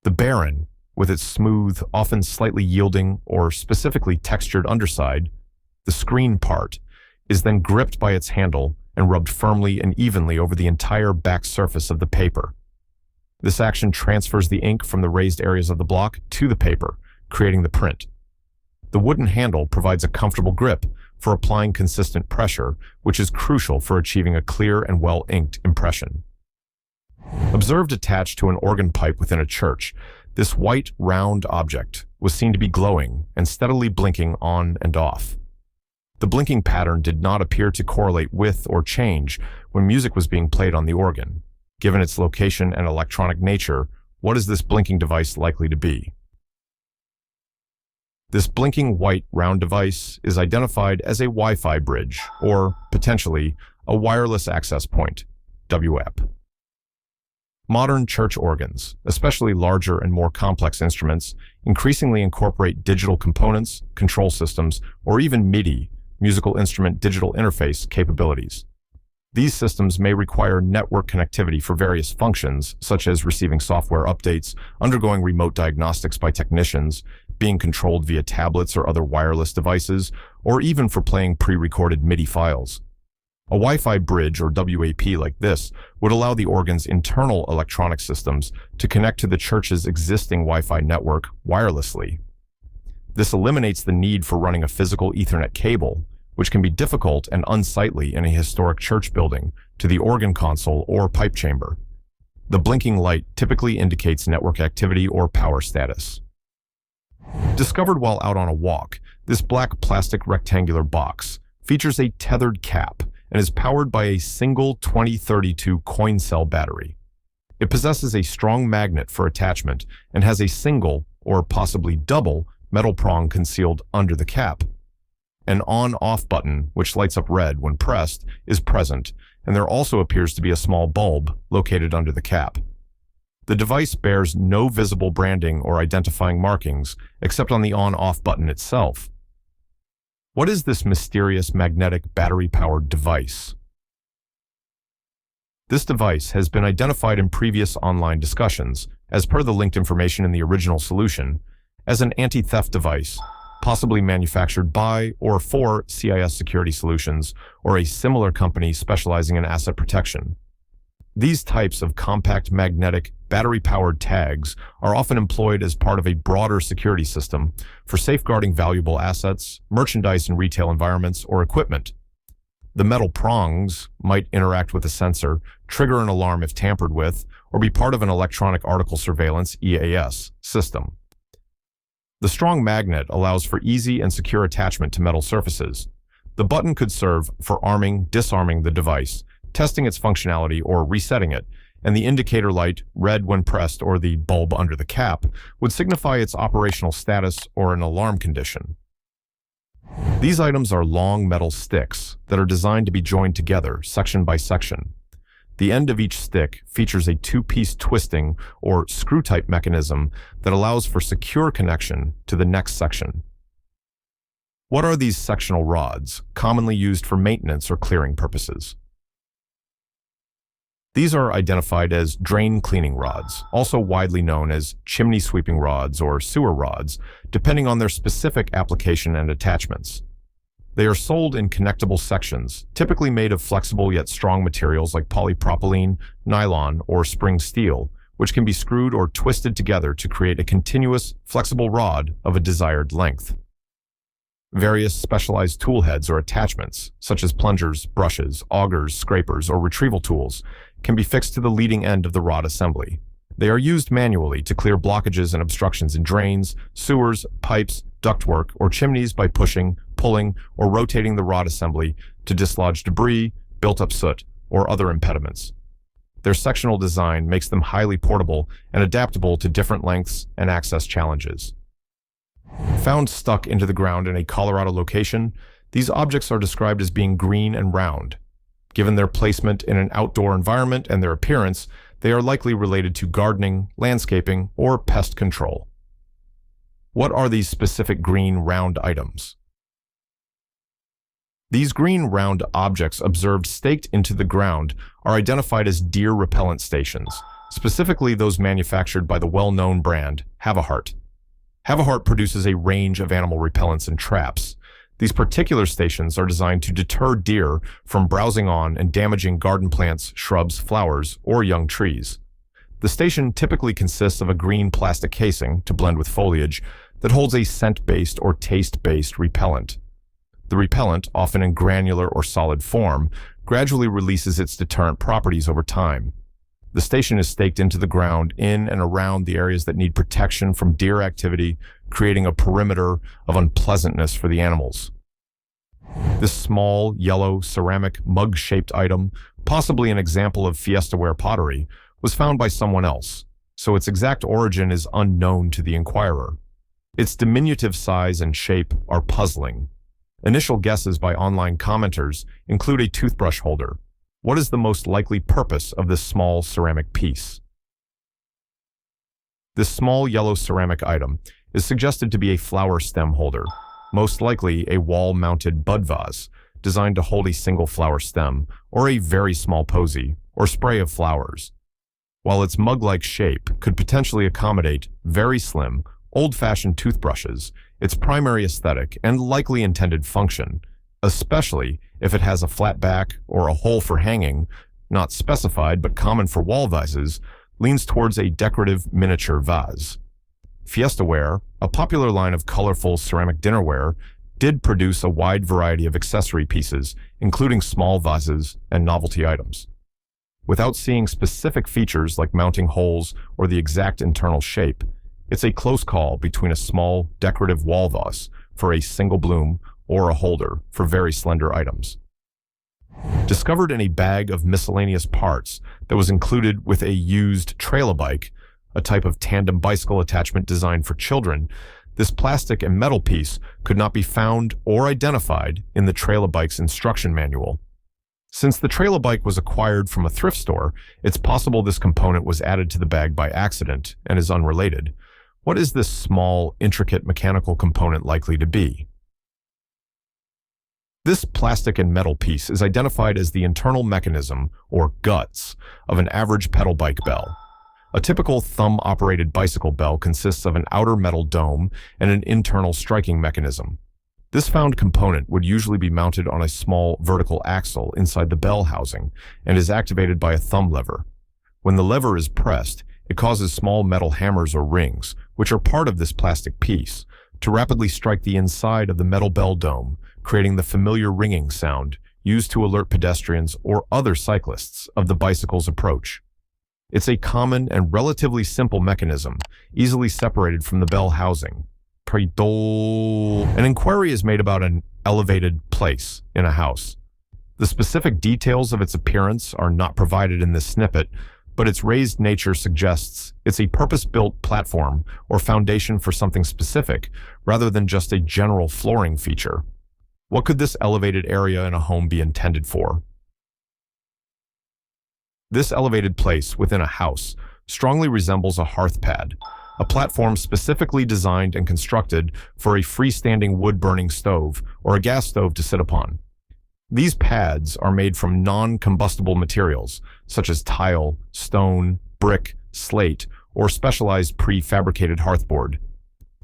The baron, with its smooth, often slightly yielding or specifically textured underside, the screen part, is then gripped by its handle and rubbed firmly and evenly over the entire back surface of the paper. This action transfers the ink from the raised areas of the block to the paper, creating the print. The wooden handle provides a comfortable grip for applying consistent pressure, which is crucial for achieving a clear and well-inked impression. Observed attached to an organ pipe within a church, this white, round object was seen to be glowing and steadily blinking on and off. The blinking pattern did not appear to correlate with or change when music was being played on the organ. Given its location and electronic nature, what is this blinking device likely to be? This blinking white round device is identified as a Wi-Fi bridge, or potentially a wireless access point, WAP. Modern church organs, especially larger and more complex instruments, increasingly incorporate digital components, control systems, or even MIDI, musical instrument digital interface capabilities. These systems may require network connectivity for various functions, such as receiving software updates, undergoing remote diagnostics by technicians, being controlled via tablets or other wireless devices, or even for playing pre-recorded MIDI files. A Wi-Fi bridge or WAP like this would allow the organ's internal electronic systems to connect to the church's existing Wi-Fi network wirelessly. This eliminates the need for running a physical Ethernet cable, which can be difficult and unsightly in a historic church building, to the organ console or pipe chamber. The blinking light typically indicates network activity or power status. Discovered while out on a walk, this black plastic rectangular box features a tethered cap and is powered by a single 2032 coin cell battery. It possesses a strong magnet for attachment and has a single, or possibly double, metal prong concealed under the cap. An on-off button, which lights up red when pressed, is present, and there also appears to be a small bulb located under the cap. The device bears no visible branding or identifying markings except on the on-off button itself. What is this mysterious magnetic battery-powered device? This device has been identified in previous online discussions, as per the linked information in the original solution, as an anti-theft device, possibly manufactured by or for CIS Security Solutions or a similar company specializing in asset protection. These types of compact magnetic battery-powered tags are often employed as part of a broader security system for safeguarding valuable assets, merchandise in retail environments, or equipment. The metal prongs might interact with a sensor, trigger an alarm if tampered with, or be part of an electronic article surveillance (EAS) system. The strong magnet allows for easy and secure attachment to metal surfaces. The button could serve for arming, disarming the device, testing its functionality, or resetting it, and the indicator light, red when pressed, or the bulb under the cap, would signify its operational status or an alarm condition. These items are long metal sticks that are designed to be joined together, section by section. The end of each stick features a two-piece twisting or screw-type mechanism that allows for secure connection to the next section. What are these sectional rods, commonly used for maintenance or clearing purposes? These are identified as drain cleaning rods, also widely known as chimney sweeping rods or sewer rods, depending on their specific application and attachments. They are sold in connectable sections, typically made of flexible yet strong materials like polypropylene, nylon, or spring steel, which can be screwed or twisted together to create a continuous, flexible rod of a desired length. Various specialized tool heads or attachments, such as plungers, brushes, augers, scrapers, or retrieval tools, can be fixed to the leading end of the rod assembly. They are used manually to clear blockages and obstructions in drains, sewers, pipes, ductwork, or chimneys by pushing, pulling, or rotating the rod assembly to dislodge debris, built-up soot, or other impediments. Their sectional design makes them highly portable and adaptable to different lengths and access challenges. Found stuck into the ground in a Colorado location, these objects are described as being green and round. Given their placement in an outdoor environment and their appearance, they are likely related to gardening, landscaping, or pest control. What are these specific green round items? These green round objects observed staked into the ground are identified as deer repellent stations, specifically those manufactured by the well-known brand Havahart. Havahart produces a range of animal repellents and traps. These particular stations are designed to deter deer from browsing on and damaging garden plants, shrubs, flowers, or young trees. The station typically consists of a green plastic casing, to blend with foliage, that holds a scent-based or taste-based repellent. The repellent, often in granular or solid form, gradually releases its deterrent properties over time. The station is staked into the ground in and around the areas that need protection from deer activity, creating a perimeter of unpleasantness for the animals. This small, yellow, ceramic, mug-shaped item, possibly an example of Fiestaware pottery, was found by someone else, so its exact origin is unknown to the inquirer. Its diminutive size and shape are puzzling. Initial guesses by online commenters include a toothbrush holder. What is the most likely purpose of this small ceramic piece? This small yellow ceramic item is suggested to be a flower stem holder, most likely a wall-mounted bud vase designed to hold a single flower stem or a very small posy or spray of flowers. While its mug-like shape could potentially accommodate very slim, old-fashioned toothbrushes, its primary aesthetic and likely intended function, especially if it has a flat back or a hole for hanging, not specified but common for wall vases, leans towards a decorative miniature vase. Fiestaware, a popular line of colorful ceramic dinnerware, did produce a wide variety of accessory pieces, including small vases and novelty items. Without seeing specific features like mounting holes or the exact internal shape, it's a close call between a small, decorative wall vase for a single bloom or a holder for very slender items. Discovered in a bag of miscellaneous parts that was included with a used trail-a-bike, a type of tandem bicycle attachment designed for children, this plastic and metal piece could not be found or identified in the trail-a-bike's instruction manual. Since the trail-a-bike was acquired from a thrift store, it's possible this component was added to the bag by accident and is unrelated. What is this small, intricate mechanical component likely to be? This plastic and metal piece is identified as the internal mechanism, or guts, of an average pedal bike bell. A typical thumb-operated bicycle bell consists of an outer metal dome and an internal striking mechanism. This found component would usually be mounted on a small vertical axle inside the bell housing and is activated by a thumb lever. When the lever is pressed, it causes small metal hammers or rings, which are part of this plastic piece, to rapidly strike the inside of the metal bell dome, creating the familiar ringing sound used to alert pedestrians or other cyclists of the bicycle's approach. It's a common and relatively simple mechanism, easily separated from the bell housing. An inquiry is made about an elevated place in a house. The specific details of its appearance are not provided in this snippet, but its raised nature suggests it's a purpose-built platform or foundation for something specific, rather than just a general flooring feature. What could this elevated area in a home be intended for? This elevated place within a house strongly resembles a hearth pad, a platform specifically designed and constructed for a freestanding wood-burning stove or a gas stove to sit upon. These pads are made from non-combustible materials, such as tile, stone, brick, slate, or specialized prefabricated hearthboard.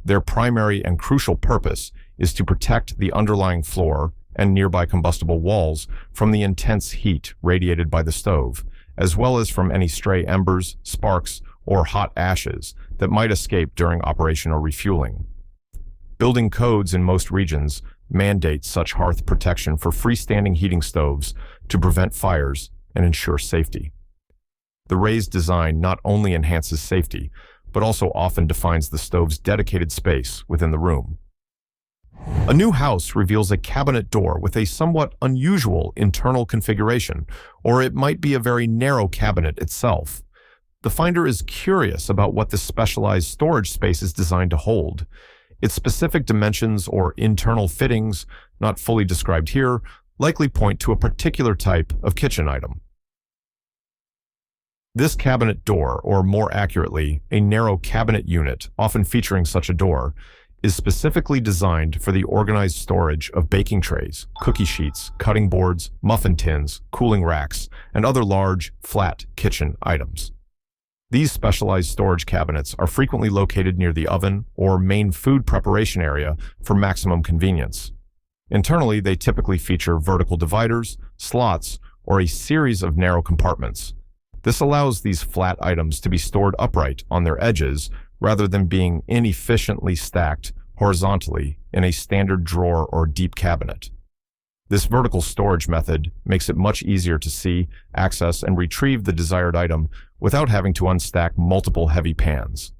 Their primary and crucial purpose is to protect the underlying floor and nearby combustible walls from the intense heat radiated by the stove, as well as from any stray embers, sparks, or hot ashes that might escape during operation or refueling. Building codes in most regions mandate such hearth protection for freestanding heating stoves to prevent fires and ensure safety. The raised design not only enhances safety, but also often defines the stove's dedicated space within the room. A new house reveals a cabinet door with a somewhat unusual internal configuration, or it might be a very narrow cabinet itself. The finder is curious about what this specialized storage space is designed to hold. Its specific dimensions or internal fittings, not fully described here, likely point to a particular type of kitchen item. This cabinet door, or more accurately, a narrow cabinet unit, often featuring such a door, is specifically designed for the organized storage of baking trays, cookie sheets, cutting boards, muffin tins, cooling racks, and other large, flat kitchen items. These specialized storage cabinets are frequently located near the oven or main food preparation area for maximum convenience. Internally, they typically feature vertical dividers, slots, or a series of narrow compartments. This allows these flat items to be stored upright on their edges rather than being inefficiently stacked horizontally in a standard drawer or deep cabinet. This vertical storage method makes it much easier to see, access, and retrieve the desired item without having to unstack multiple heavy pans.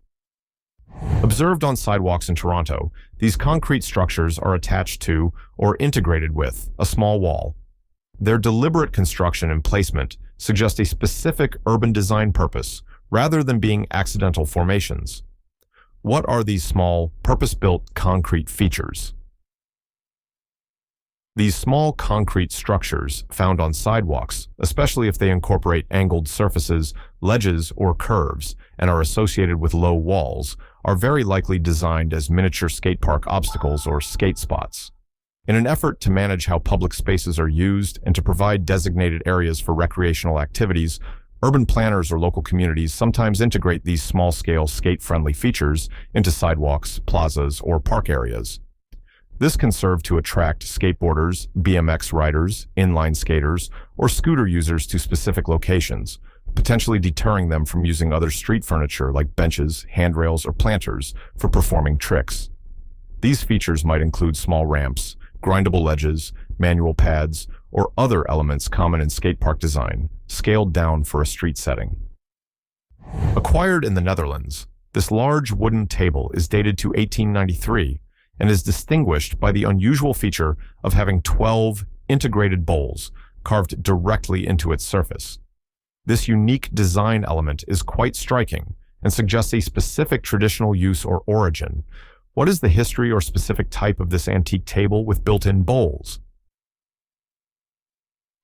Observed on sidewalks in Toronto, these concrete structures are attached to or integrated with a small wall. Their deliberate construction and placement suggest a specific urban design purpose rather than being accidental formations. What are these small, purpose-built concrete features? These small concrete structures found on sidewalks, especially if they incorporate angled surfaces, ledges, or curves, and are associated with low walls, are very likely designed as miniature skate park obstacles or skate spots. In an effort to manage how public spaces are used and to provide designated areas for recreational activities, urban planners or local communities sometimes integrate these small-scale skate-friendly features into sidewalks, plazas, or park areas. This can serve to attract skateboarders, BMX riders, inline skaters, or scooter users to specific locations, potentially deterring them from using other street furniture like benches, handrails, or planters for performing tricks. These features might include small ramps, grindable ledges, manual pads, or other elements common in skate park design, scaled down for a street setting. Acquired in the Netherlands, this large wooden table is dated to 1893 and is distinguished by the unusual feature of having 12 integrated bowls carved directly into its surface. This unique design element is quite striking and suggests a specific traditional use or origin. What is the history or specific type of this antique table with built-in bowls?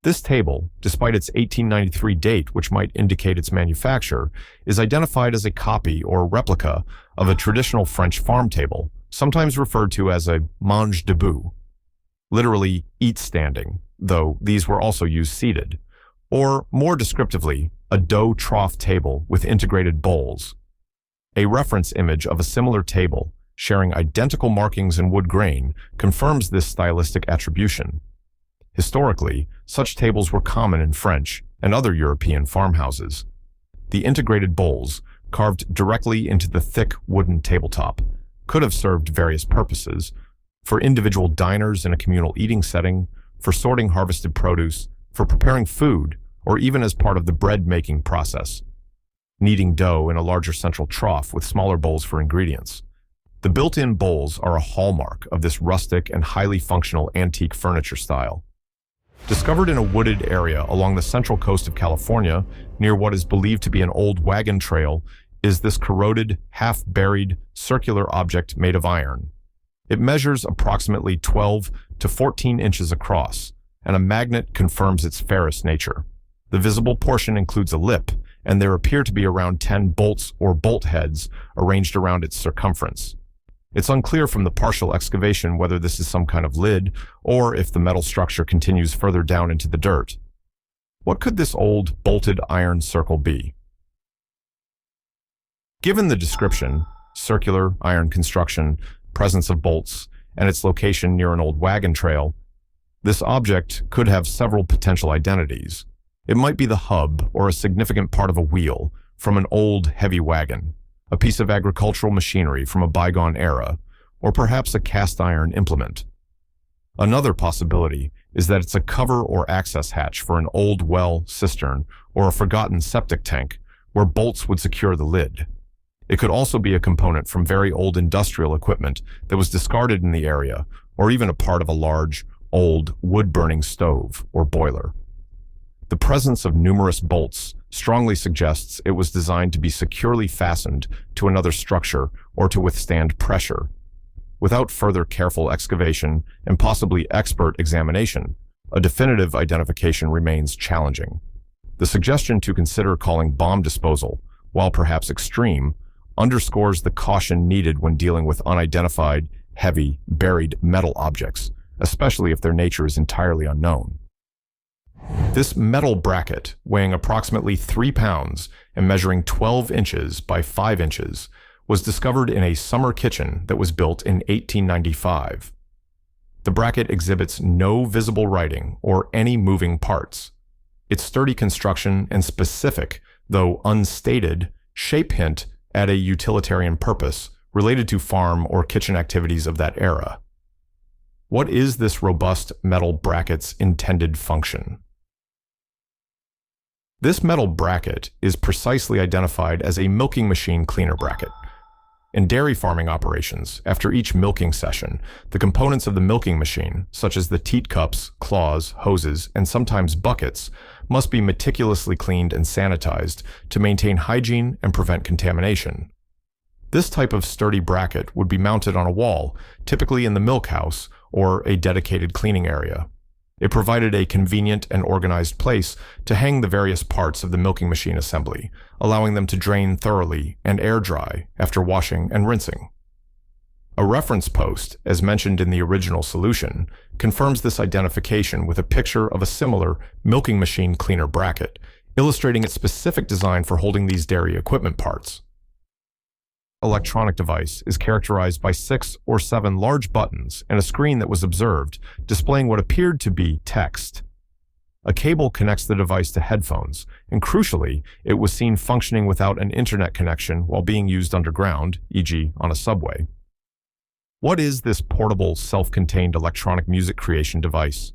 This table, despite its 1893 date, which might indicate its manufacture, is identified as a copy or replica of a traditional French farm table, sometimes referred to as a mange debout, literally eat standing, though these were also used seated, or more descriptively, a dough trough table with integrated bowls. A reference image of a similar table, sharing identical markings in wood grain, confirms this stylistic attribution. Historically, such tables were common in French and other European farmhouses. The integrated bowls, carved directly into the thick wooden tabletop, could have served various purposes: for individual diners in a communal eating setting, for sorting harvested produce, for preparing food, or even as part of the bread-making process, kneading dough in a larger central trough with smaller bowls for ingredients. The built-in bowls are a hallmark of this rustic and highly functional antique furniture style. Discovered in a wooded area along the central coast of California, near what is believed to be an old wagon trail, is this corroded, half-buried, circular object made of iron. It measures approximately 12 to 14 inches across, and a magnet confirms its ferrous nature. The visible portion includes a lip, and there appear to be around 10 bolts or bolt heads arranged around its circumference. It's unclear from the partial excavation whether this is some kind of lid or if the metal structure continues further down into the dirt. What could this old bolted iron circle be? Given the description, circular, iron construction, presence of bolts, and its location near an old wagon trail, this object could have several potential identities. It might be the hub or a significant part of a wheel from an old, heavy wagon, a piece of agricultural machinery from a bygone era, or perhaps a cast iron implement. Another possibility is that it's a cover or access hatch for an old well, cistern, or a forgotten septic tank where bolts would secure the lid. It could also be a component from very old industrial equipment that was discarded in the area, or even a part of a large, old, wood-burning stove or boiler. The presence of numerous bolts strongly suggests it was designed to be securely fastened to another structure or to withstand pressure. Without further careful excavation and possibly expert examination, a definitive identification remains challenging. The suggestion to consider calling bomb disposal, while perhaps extreme, underscores the caution needed when dealing with unidentified, heavy, buried metal objects, especially if their nature is entirely unknown. This metal bracket, weighing approximately 3 pounds and measuring 12 inches by 5 inches, was discovered in a summer kitchen that was built in 1895. The bracket exhibits no visible writing or any moving parts. Its sturdy construction and specific, though unstated, shape hint at a utilitarian purpose related to farm or kitchen activities of that era. What is this robust metal bracket's intended function? This metal bracket is precisely identified as a milking machine cleaner bracket. In dairy farming operations, after each milking session, the components of the milking machine, such as the teat cups, claws, hoses, and sometimes buckets, must be meticulously cleaned and sanitized to maintain hygiene and prevent contamination. This type of sturdy bracket would be mounted on a wall, typically in the milk house or a dedicated cleaning area. It provided a convenient and organized place to hang the various parts of the milking machine assembly, allowing them to drain thoroughly and air dry after washing and rinsing. A reference post, as mentioned in the original solution, confirms this identification with a picture of a similar milking machine cleaner bracket, illustrating its specific design for holding these dairy equipment parts. Electronic device is characterized by 6 or 7 large buttons and a screen that was observed, displaying what appeared to be text. A cable connects the device to headphones, and crucially, it was seen functioning without an internet connection while being used underground, e.g. on a subway. What is this portable, self-contained electronic music creation device?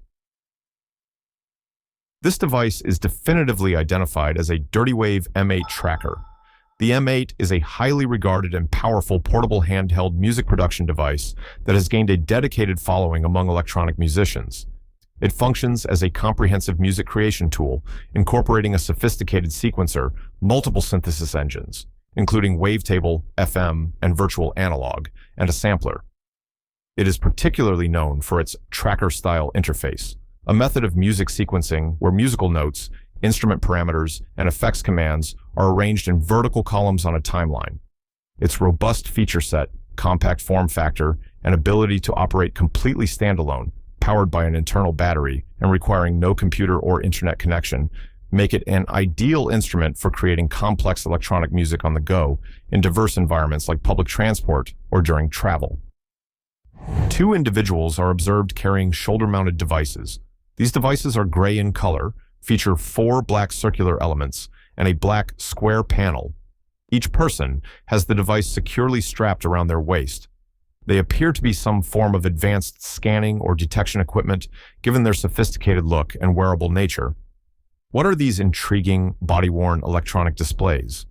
This device is definitively identified as a DirtyWave M8 tracker. The M8 is a highly regarded and powerful portable handheld music production device that has gained a dedicated following among electronic musicians. It functions as a comprehensive music creation tool, incorporating a sophisticated sequencer, multiple synthesis engines, including wavetable, FM, and virtual analog, and a sampler. It is particularly known for its tracker-style interface, a method of music sequencing where musical notes, instrument parameters, and effects commands are arranged in vertical columns on a timeline. Its robust feature set, compact form factor, and ability to operate completely standalone, powered by an internal battery and requiring no computer or internet connection, make it an ideal instrument for creating complex electronic music on the go in diverse environments like public transport or during travel. 2 individuals are observed carrying shoulder-mounted devices. These devices are gray in color, feature 4 black circular elements, and a black square panel. Each person has the device securely strapped around their waist. They appear to be some form of advanced scanning or detection equipment, given their sophisticated look and wearable nature. What are these intriguing, body-worn electronic displays?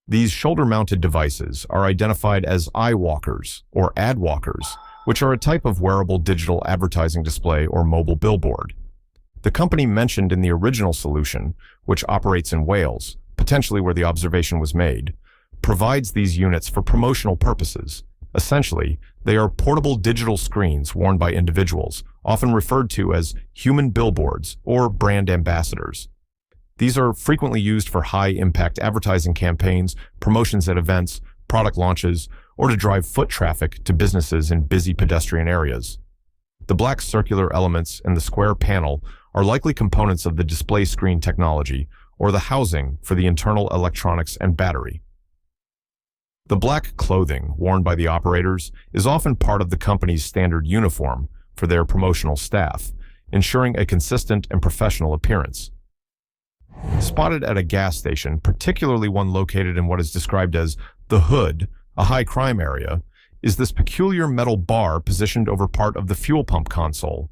These shoulder-mounted devices are identified as eye walkers or ad walkers, which are a type of wearable digital advertising display or mobile billboard. The company mentioned in the original solution, which operates in Wales, potentially where the observation was made, provides these units for promotional purposes, Essentially, they are portable digital screens worn by individuals, often referred to as human billboards or brand ambassadors. These are frequently used for high-impact advertising campaigns, promotions at events, product launches, or to drive foot traffic to businesses in busy pedestrian areas. The black circular elements and the square panel are likely components of the display screen technology or the housing for the internal electronics and battery. The black clothing worn by the operators is often part of the company's standard uniform for their promotional staff, ensuring a consistent and professional appearance. Spotted at a gas station, particularly one located in what is described as the Hood, a high crime area, is this peculiar metal bar positioned over part of the fuel pump console.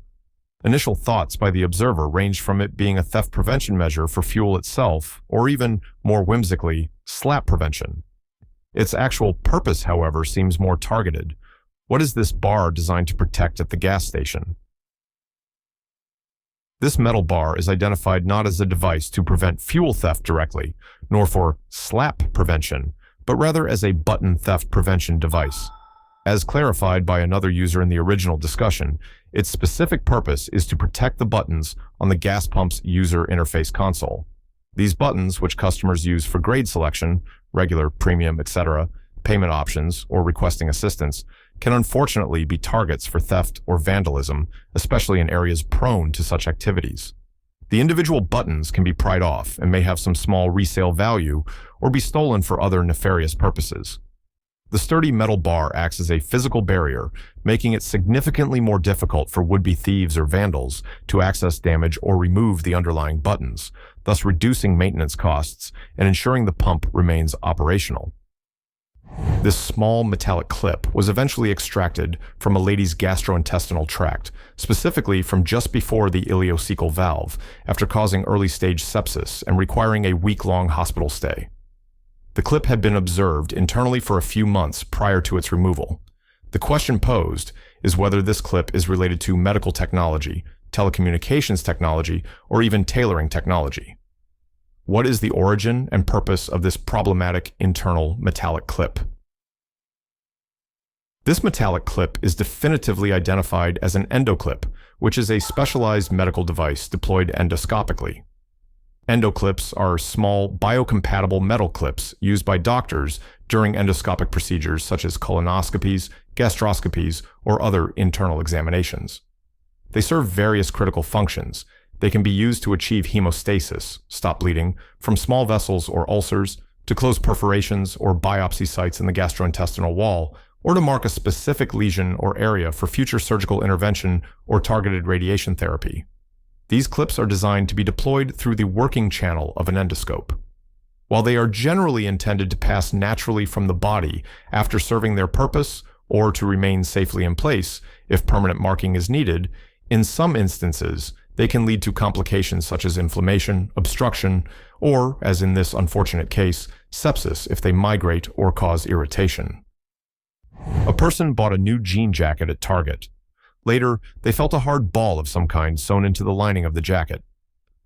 Initial thoughts by the observer ranged from it being a theft prevention measure for fuel itself, or even, more whimsically, slap prevention. Its actual purpose, however, seems more targeted. What is this bar designed to protect at the gas station? This metal bar is identified not as a device to prevent fuel theft directly, nor for slap prevention, but rather as a button theft prevention device. As clarified by another user in the original discussion, its specific purpose is to protect the buttons on the gas pump's user interface console. These buttons, which customers use for grade selection, regular, premium, etc., payment options, or requesting assistance, can unfortunately be targets for theft or vandalism, especially in areas prone to such activities. The individual buttons can be pried off and may have some small resale value or be stolen for other nefarious purposes. The sturdy metal bar acts as a physical barrier, making it significantly more difficult for would-be thieves or vandals to access, damage, or remove the underlying buttons, thus reducing maintenance costs and ensuring the pump remains operational. This small metallic clip was eventually extracted from a lady's gastrointestinal tract, specifically from just before the ileocecal valve, after causing early-stage sepsis and requiring a week-long hospital stay. The clip had been observed internally for a few months prior to its removal. The question posed is whether this clip is related to medical technology, telecommunications technology, or even tailoring technology. What is the origin and purpose of this problematic internal metallic clip? This metallic clip is definitively identified as an endoclip, which is a specialized medical device deployed endoscopically. Endoclips are small, biocompatible metal clips used by doctors during endoscopic procedures such as colonoscopies, gastroscopies, or other internal examinations. They serve various critical functions. They can be used to achieve hemostasis, stop bleeding, from small vessels or ulcers, to close perforations or biopsy sites in the gastrointestinal wall, or to mark a specific lesion or area for future surgical intervention or targeted radiation therapy. These clips are designed to be deployed through the working channel of an endoscope. While they are generally intended to pass naturally from the body after serving their purpose or to remain safely in place if permanent marking is needed, in some instances, they can lead to complications such as inflammation, obstruction, or, as in this unfortunate case, sepsis if they migrate or cause irritation. A person bought a new jean jacket at Target. Later, they felt a hard ball of some kind sewn into the lining of the jacket.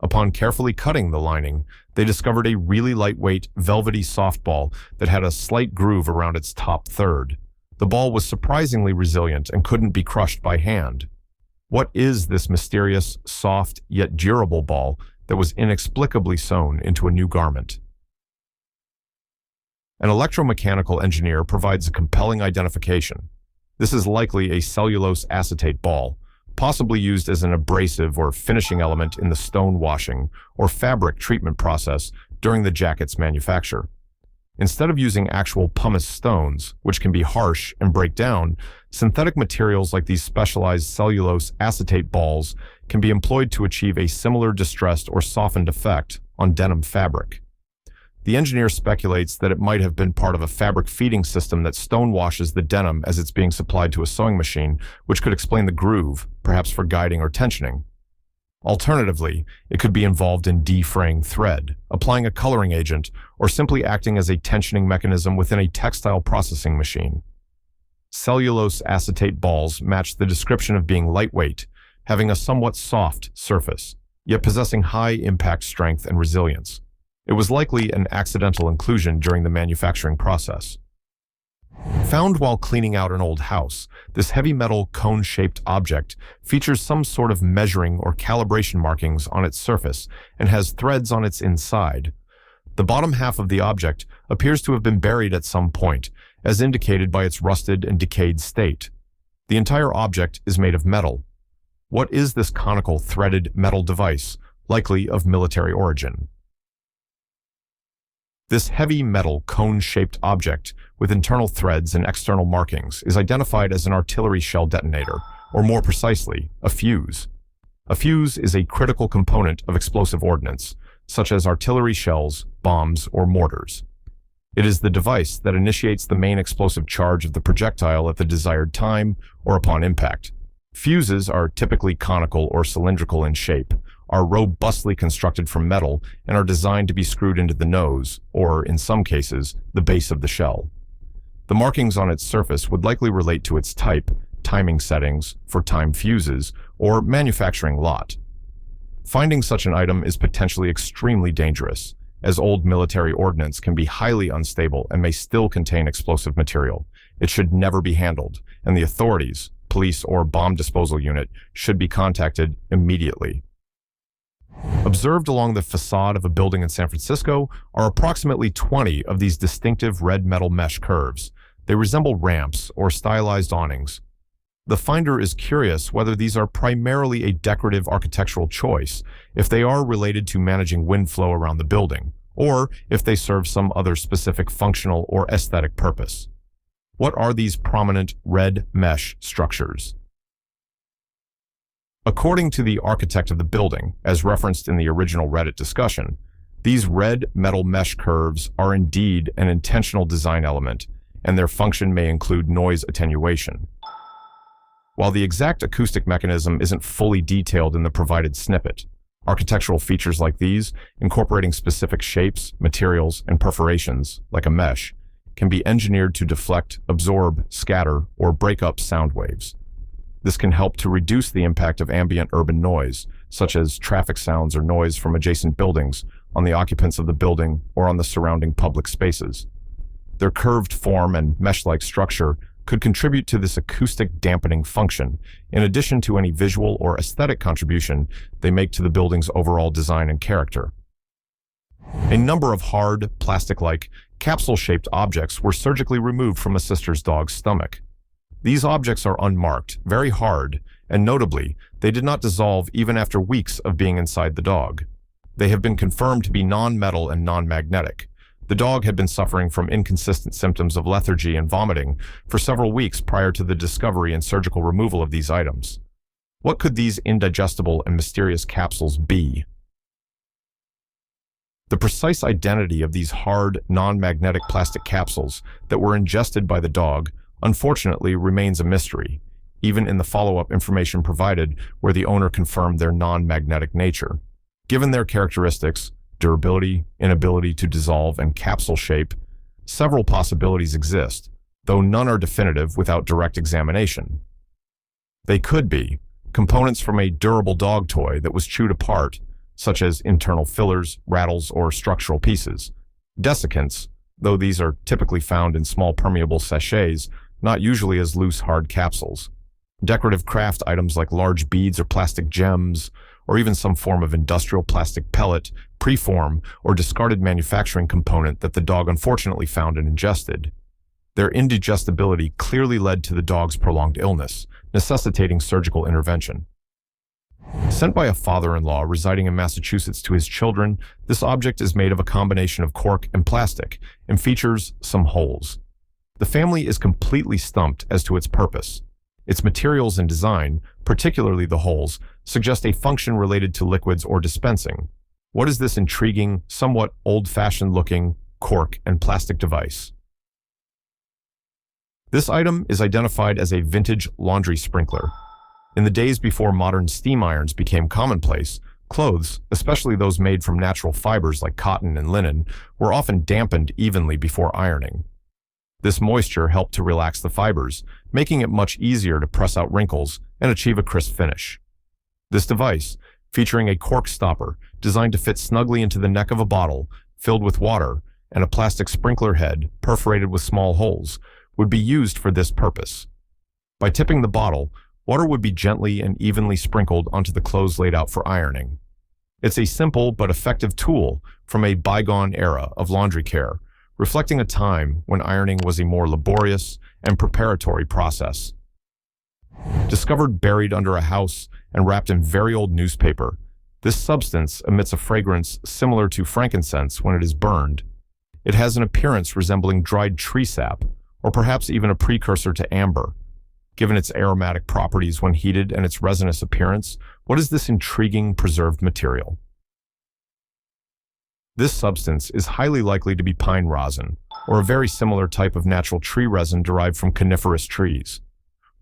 Upon carefully cutting the lining, they discovered a really lightweight, velvety softball that had a slight groove around its top third. The ball was surprisingly resilient and couldn't be crushed by hand. What is this mysterious, soft, yet durable ball that was inexplicably sewn into a new garment? An electromechanical engineer provides a compelling identification. This is likely a cellulose acetate ball, possibly used as an abrasive or finishing element in the stone washing or fabric treatment process during the jacket's manufacture. Instead of using actual pumice stones, which can be harsh and break down, synthetic materials like these specialized cellulose acetate balls can be employed to achieve a similar distressed or softened effect on denim fabric. The engineer speculates that it might have been part of a fabric feeding system that stonewashes the denim as it's being supplied to a sewing machine, which could explain the groove, perhaps for guiding or tensioning. Alternatively, it could be involved in defraying thread, applying a coloring agent, or simply acting as a tensioning mechanism within a textile processing machine. Cellulose acetate balls match the description of being lightweight, having a somewhat soft surface, yet possessing high impact strength and resilience. It was likely an accidental inclusion during the manufacturing process. Found while cleaning out an old house, this heavy metal cone-shaped object features some sort of measuring or calibration markings on its surface and has threads on its inside. The bottom half of the object appears to have been buried at some point, as indicated by its rusted and decayed state. The entire object is made of metal. What is this conical threaded metal device, likely of military origin? This heavy metal cone-shaped object with internal threads and external markings is identified as an artillery shell detonator, or more precisely, a fuse. A fuse is a critical component of explosive ordnance, such as artillery shells, bombs, or mortars. It is the device that initiates the main explosive charge of the projectile at the desired time or upon impact. Fuses are typically conical or cylindrical in shape, are robustly constructed from metal, and are designed to be screwed into the nose, or, in some cases, the base of the shell. The markings on its surface would likely relate to its type, timing settings for time fuses, or manufacturing lot. Finding such an item is potentially extremely dangerous, as old military ordnance can be highly unstable and may still contain explosive material. It should never be handled, and the authorities, police or bomb disposal unit, should be contacted immediately. Observed along the facade of a building in San Francisco are approximately 20 of these distinctive red metal mesh curves. They resemble ramps or stylized awnings. The finder is curious whether these are primarily a decorative architectural choice, if they are related to managing wind flow around the building, or if they serve some other specific functional or aesthetic purpose. What are these prominent red mesh structures? According to the architect of the building, as referenced in the original Reddit discussion, these red metal mesh curves are indeed an intentional design element, and their function may include noise attenuation. While the exact acoustic mechanism isn't fully detailed in the provided snippet, architectural features like these, incorporating specific shapes, materials, and perforations, like a mesh, can be engineered to deflect, absorb, scatter, or break up sound waves. This can help to reduce the impact of ambient urban noise, such as traffic sounds or noise from adjacent buildings, on the occupants of the building or on the surrounding public spaces. Their curved form and mesh-like structure could contribute to this acoustic dampening function, in addition to any visual or aesthetic contribution they make to the building's overall design and character. A number of hard, plastic-like, capsule-shaped objects were surgically removed from a sister's dog's stomach. These objects are unmarked, very hard, and notably, they did not dissolve even after weeks of being inside the dog. They have been confirmed to be non-metal and non-magnetic. The dog had been suffering from inconsistent symptoms of lethargy and vomiting for several weeks prior to the discovery and surgical removal of these items. What could these indigestible and mysterious capsules be? The precise identity of these hard, non-magnetic plastic capsules that were ingested by the dog unfortunately remains a mystery, even in the follow-up information provided where the owner confirmed their non-magnetic nature. Given their characteristics, durability, inability to dissolve, and capsule shape, several possibilities exist, though none are definitive without direct examination. They could be components from a durable dog toy that was chewed apart, such as internal fillers, rattles, or structural pieces. Desiccants, though these are typically found in small permeable sachets, not usually as loose, hard capsules. Decorative craft items like large beads or plastic gems, or even some form of industrial plastic pellet, preform, or discarded manufacturing component that the dog unfortunately found and ingested. Their indigestibility clearly led to the dog's prolonged illness, necessitating surgical intervention. Sent by a father-in-law residing in Massachusetts to his children, this object is made of a combination of cork and plastic and features some holes. The family is completely stumped as to its purpose. Its materials and design, particularly the holes, suggest a function related to liquids or dispensing. What is this intriguing, somewhat old-fashioned looking cork and plastic device? This item is identified as a vintage laundry sprinkler. In the days before modern steam irons became commonplace, clothes, especially those made from natural fibers like cotton and linen, were often dampened evenly before ironing. This moisture helped to relax the fibers, making it much easier to press out wrinkles and achieve a crisp finish. This device, featuring a cork stopper designed to fit snugly into the neck of a bottle filled with water and a plastic sprinkler head perforated with small holes, would be used for this purpose. By tipping the bottle, water would be gently and evenly sprinkled onto the clothes laid out for ironing. It's a simple but effective tool from a bygone era of laundry care, reflecting a time when ironing was a more laborious and preparatory process. Discovered buried under a house and wrapped in very old newspaper, this substance emits a fragrance similar to frankincense when it is burned. It has an appearance resembling dried tree sap, or perhaps even a precursor to amber. Given its aromatic properties when heated and its resinous appearance, what is this intriguing preserved material? This substance is highly likely to be pine rosin, or a very similar type of natural tree resin derived from coniferous trees.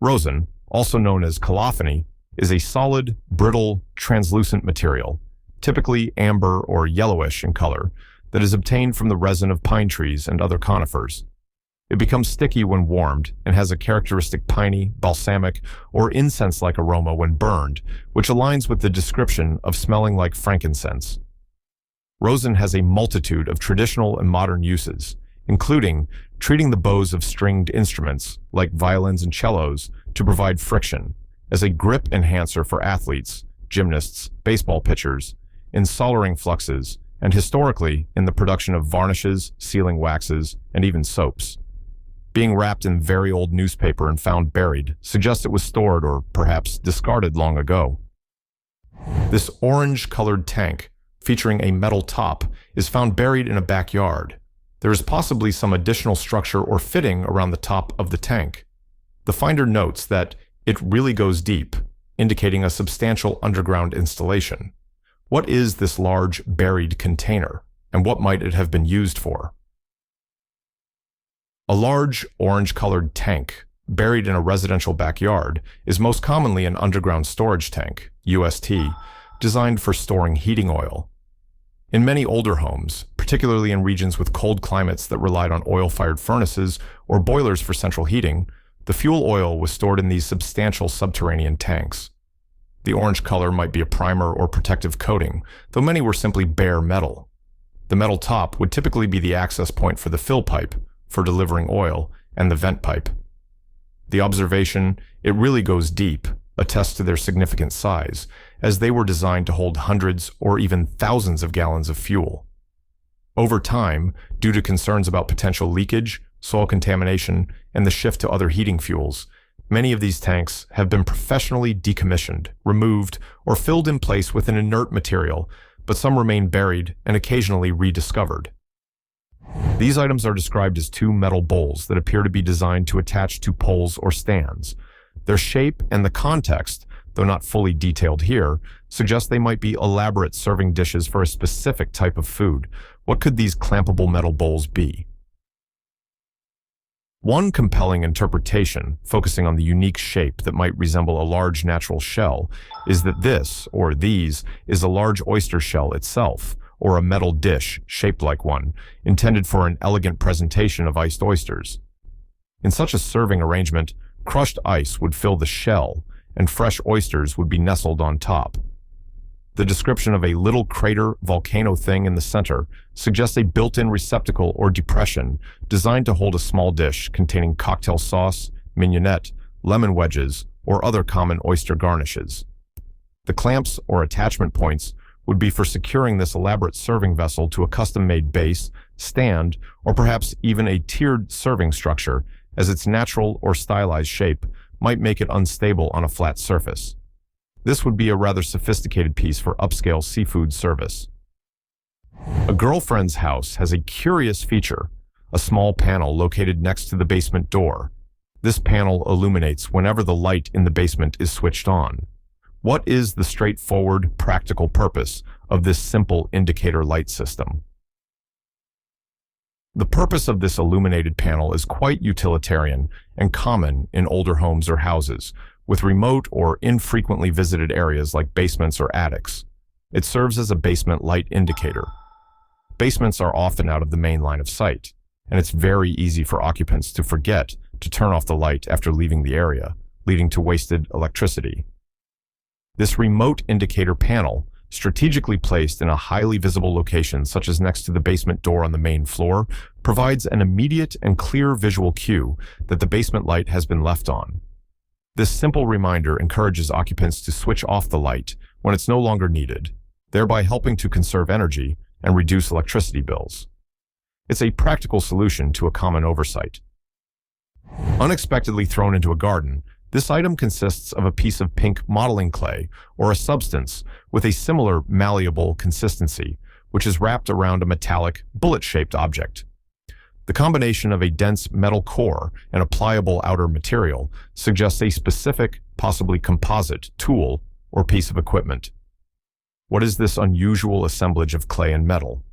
Rosin, also known as colophony, is a solid, brittle, translucent material, typically amber or yellowish in color, that is obtained from the resin of pine trees and other conifers. It becomes sticky when warmed and has a characteristic piney, balsamic, or incense-like aroma when burned, which aligns with the description of smelling like frankincense. Rosin has a multitude of traditional and modern uses, including treating the bows of stringed instruments, like violins and cellos, to provide friction, as a grip enhancer for athletes, gymnasts, baseball pitchers, in soldering fluxes, and historically in the production of varnishes, sealing waxes, and even soaps. Being wrapped in very old newspaper and found buried suggests it was stored or perhaps discarded long ago. This orange-colored tank, featuring a metal top, is found buried in a backyard. There is possibly some additional structure or fitting around the top of the tank. The finder notes that it really goes deep, indicating a substantial underground installation. What is this large buried container, and what might it have been used for? A large, orange-colored tank, buried in a residential backyard, is most commonly an underground storage tank, UST, designed for storing heating oil. In many older homes, particularly in regions with cold climates that relied on oil-fired furnaces or boilers for central heating, the fuel oil was stored in these substantial subterranean tanks. The orange color might be a primer or protective coating, though many were simply bare metal. The metal top would typically be the access point for the fill pipe, for delivering oil, and the vent pipe. The observation, "it really goes deep," attests to their significant size, as they were designed to hold hundreds or even thousands of gallons of fuel. Over time, due to concerns about potential leakage, soil contamination, and the shift to other heating fuels, many of these tanks have been professionally decommissioned, removed, or filled in place with an inert material, but some remain buried and occasionally rediscovered. These items are described as two metal bowls that appear to be designed to attach to poles or stands. Their shape and the context, though not fully detailed here, suggest they might be elaborate serving dishes for a specific type of food. What could these clampable metal bowls be? One compelling interpretation, focusing on the unique shape that might resemble a large natural shell, is that this, or these, is a large oyster shell itself, or a metal dish shaped like one, intended for an elegant presentation of iced oysters. In such a serving arrangement, crushed ice would fill the shell, and fresh oysters would be nestled on top. The description of a little crater volcano thing in the center suggests a built-in receptacle or depression designed to hold a small dish containing cocktail sauce, mignonette, lemon wedges, or other common oyster garnishes. The clamps or attachment points would be for securing this elaborate serving vessel to a custom-made base, stand, or perhaps even a tiered serving structure, as its natural or stylized shape might make it unstable on a flat surface. This would be a rather sophisticated piece for upscale seafood service. A girlfriend's house has a curious feature, a small panel located next to the basement door. This panel illuminates whenever the light in the basement is switched on. What is the straightforward, practical purpose of this simple indicator light system? The purpose of this illuminated panel is quite utilitarian and common in older homes or houses, with remote or infrequently visited areas like basements or attics. It serves as a basement light indicator. Basements are often out of the main line of sight, and it's very easy for occupants to forget to turn off the light after leaving the area, leading to wasted electricity. This remote indicator panel, strategically placed in a highly visible location such as next to the basement door on the main floor, provides an immediate and clear visual cue that the basement light has been left on. This simple reminder encourages occupants to switch off the light when it's no longer needed, thereby helping to conserve energy and reduce electricity bills. It's a practical solution to a common oversight. Unexpectedly thrown into a garden, this item consists of a piece of pink modeling clay or a substance with a similar malleable consistency, which is wrapped around a metallic, bullet-shaped object. The combination of a dense metal core and a pliable outer material suggests a specific, possibly composite, tool or piece of equipment. What is this unusual assemblage of clay and metal?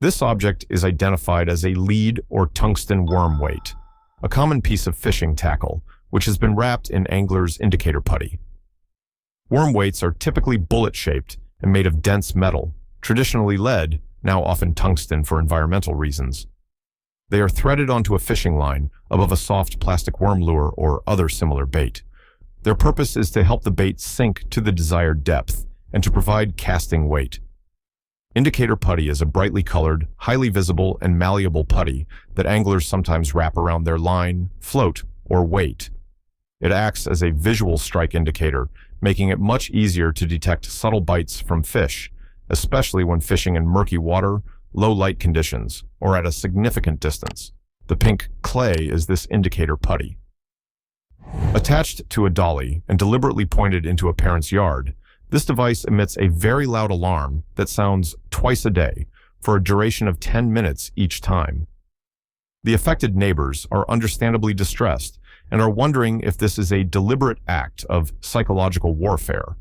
This object is identified as a lead or tungsten worm weight, a common piece of fishing tackle, which has been wrapped in angler's indicator putty. Worm weights are typically bullet-shaped and made of dense metal, traditionally lead, now often tungsten for environmental reasons. They are threaded onto a fishing line above a soft plastic worm lure or other similar bait. Their purpose is to help the bait sink to the desired depth and to provide casting weight. Indicator putty is a brightly colored, highly visible, and malleable putty that anglers sometimes wrap around their line, float, or weight. It acts as a visual strike indicator, making it much easier to detect subtle bites from fish, especially when fishing in murky water, low light conditions, or at a significant distance. The pink clay is this indicator putty. Attached to a dolly and deliberately pointed into a parent's yard, this device emits a very loud alarm that sounds twice a day for a duration of 10 minutes each time. The affected neighbors are understandably distressed and are wondering if this is a deliberate act of psychological warfare.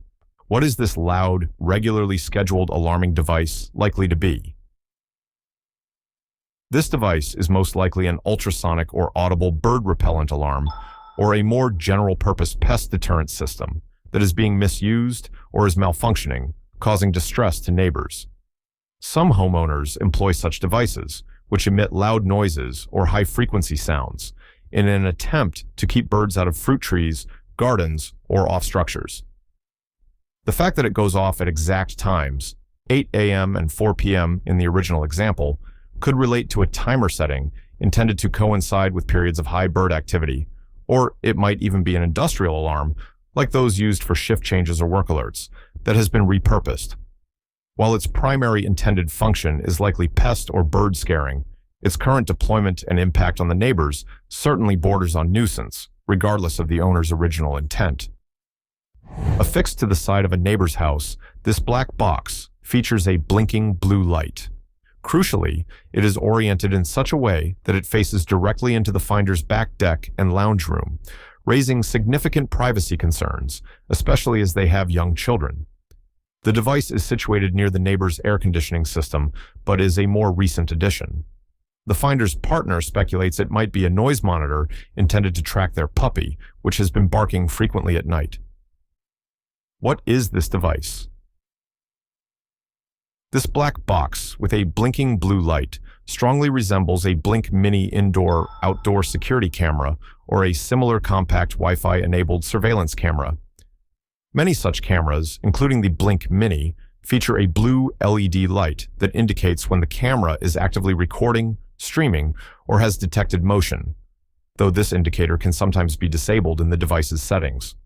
What is this loud, regularly scheduled alarming device likely to be? This device is most likely an ultrasonic or audible bird repellent alarm, or a more general-purpose pest deterrent system that is being misused or is malfunctioning, causing distress to neighbors. Some homeowners employ such devices, which emit loud noises or high-frequency sounds, in an attempt to keep birds out of fruit trees, gardens, or off structures. The fact that it goes off at exact times, 8 a.m. and 4 p.m. in the original example, could relate to a timer setting intended to coincide with periods of high bird activity, or it might even be an industrial alarm, like those used for shift changes or work alerts, that has been repurposed. While its primary intended function is likely pest or bird scaring, its current deployment and impact on the neighbors certainly borders on nuisance, regardless of the owner's original intent. Affixed to the side of a neighbor's house, this black box features a blinking blue light. Crucially, it is oriented in such a way that it faces directly into the finder's back deck and lounge room, raising significant privacy concerns, especially as they have young children. The device is situated near the neighbor's air conditioning system, but is a more recent addition. The finder's partner speculates it might be a noise monitor intended to track their puppy, which has been barking frequently at night. What is this device? This black box with a blinking blue light strongly resembles a Blink Mini indoor-outdoor security camera or a similar compact Wi-Fi-enabled surveillance camera. Many such cameras, including the Blink Mini, feature a blue LED light that indicates when the camera is actively recording, streaming, or has detected motion, though this indicator can sometimes be disabled in the device's settings.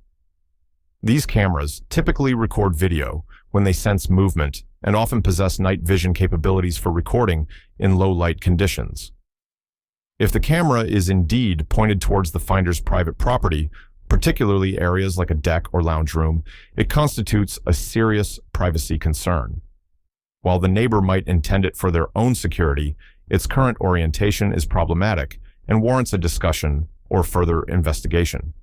These cameras typically record video when they sense movement and often possess night vision capabilities for recording in low-light conditions. If the camera is indeed pointed towards the finder's private property, particularly areas like a deck or lounge room, it constitutes a serious privacy concern. While the neighbor might intend it for their own security, its current orientation is problematic and warrants a discussion or further investigation.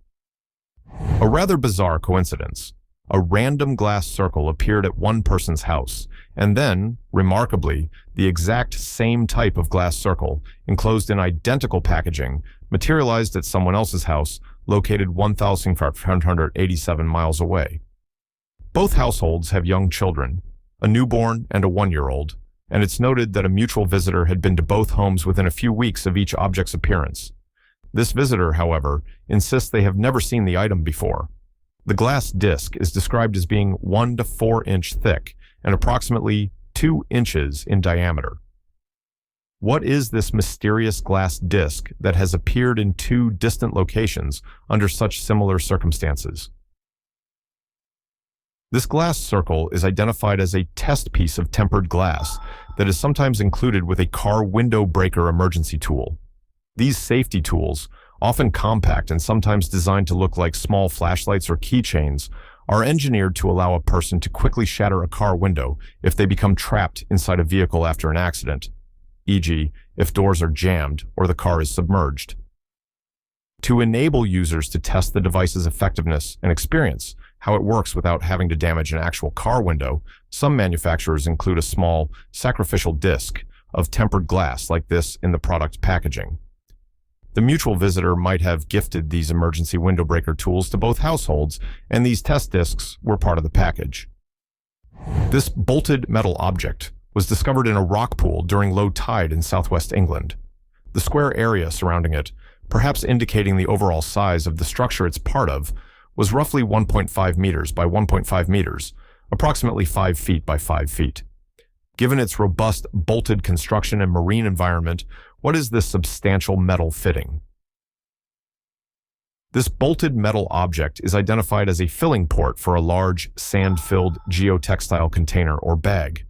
A rather bizarre coincidence. A random glass circle appeared at one person's house, and then, remarkably, the exact same type of glass circle, enclosed in identical packaging, materialized at someone else's house, located 1,587 miles away. Both households have young children, a newborn and a 1-year-old, and it's noted that a mutual visitor had been to both homes within a few weeks of each object's appearance. This visitor, however, insists they have never seen the item before. The glass disc is described as being 1 to 4 inch thick and approximately 2 inches in diameter. What is this mysterious glass disc that has appeared in two distant locations under such similar circumstances? This glass circle is identified as a test piece of tempered glass that is sometimes included with a car window breaker emergency tool. These safety tools, often compact and sometimes designed to look like small flashlights or keychains, are engineered to allow a person to quickly shatter a car window if they become trapped inside a vehicle after an accident, e.g., if doors are jammed or the car is submerged. To enable users to test the device's effectiveness and experience how it works without having to damage an actual car window, some manufacturers include a small, sacrificial disc of tempered glass like this in the product packaging. The mutual visitor might have gifted these emergency window breaker tools to both households, and these test discs were part of the package. This bolted metal object was discovered in a rock pool during low tide in southwest England. The square area surrounding it, perhaps indicating the overall size of the structure it's part of, was roughly 1.5 meters by 1.5 meters, approximately 5 feet by 5 feet. Given its robust bolted construction and marine environment, what is this substantial metal fitting? This bolted metal object is identified as a filling port for a large, sand-filled geotextile container or bag.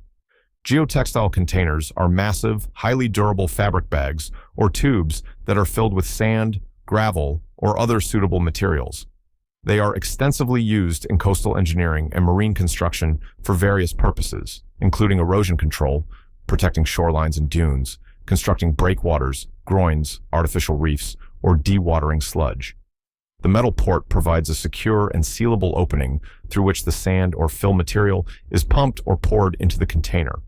Geotextile containers are massive, highly durable fabric bags or tubes that are filled with sand, gravel, or other suitable materials. They are extensively used in coastal engineering and marine construction for various purposes, including erosion control, protecting shorelines and dunes, constructing breakwaters, groins, artificial reefs, or dewatering sludge. The metal port provides a secure and sealable opening through which the sand or fill material is pumped or poured into the container.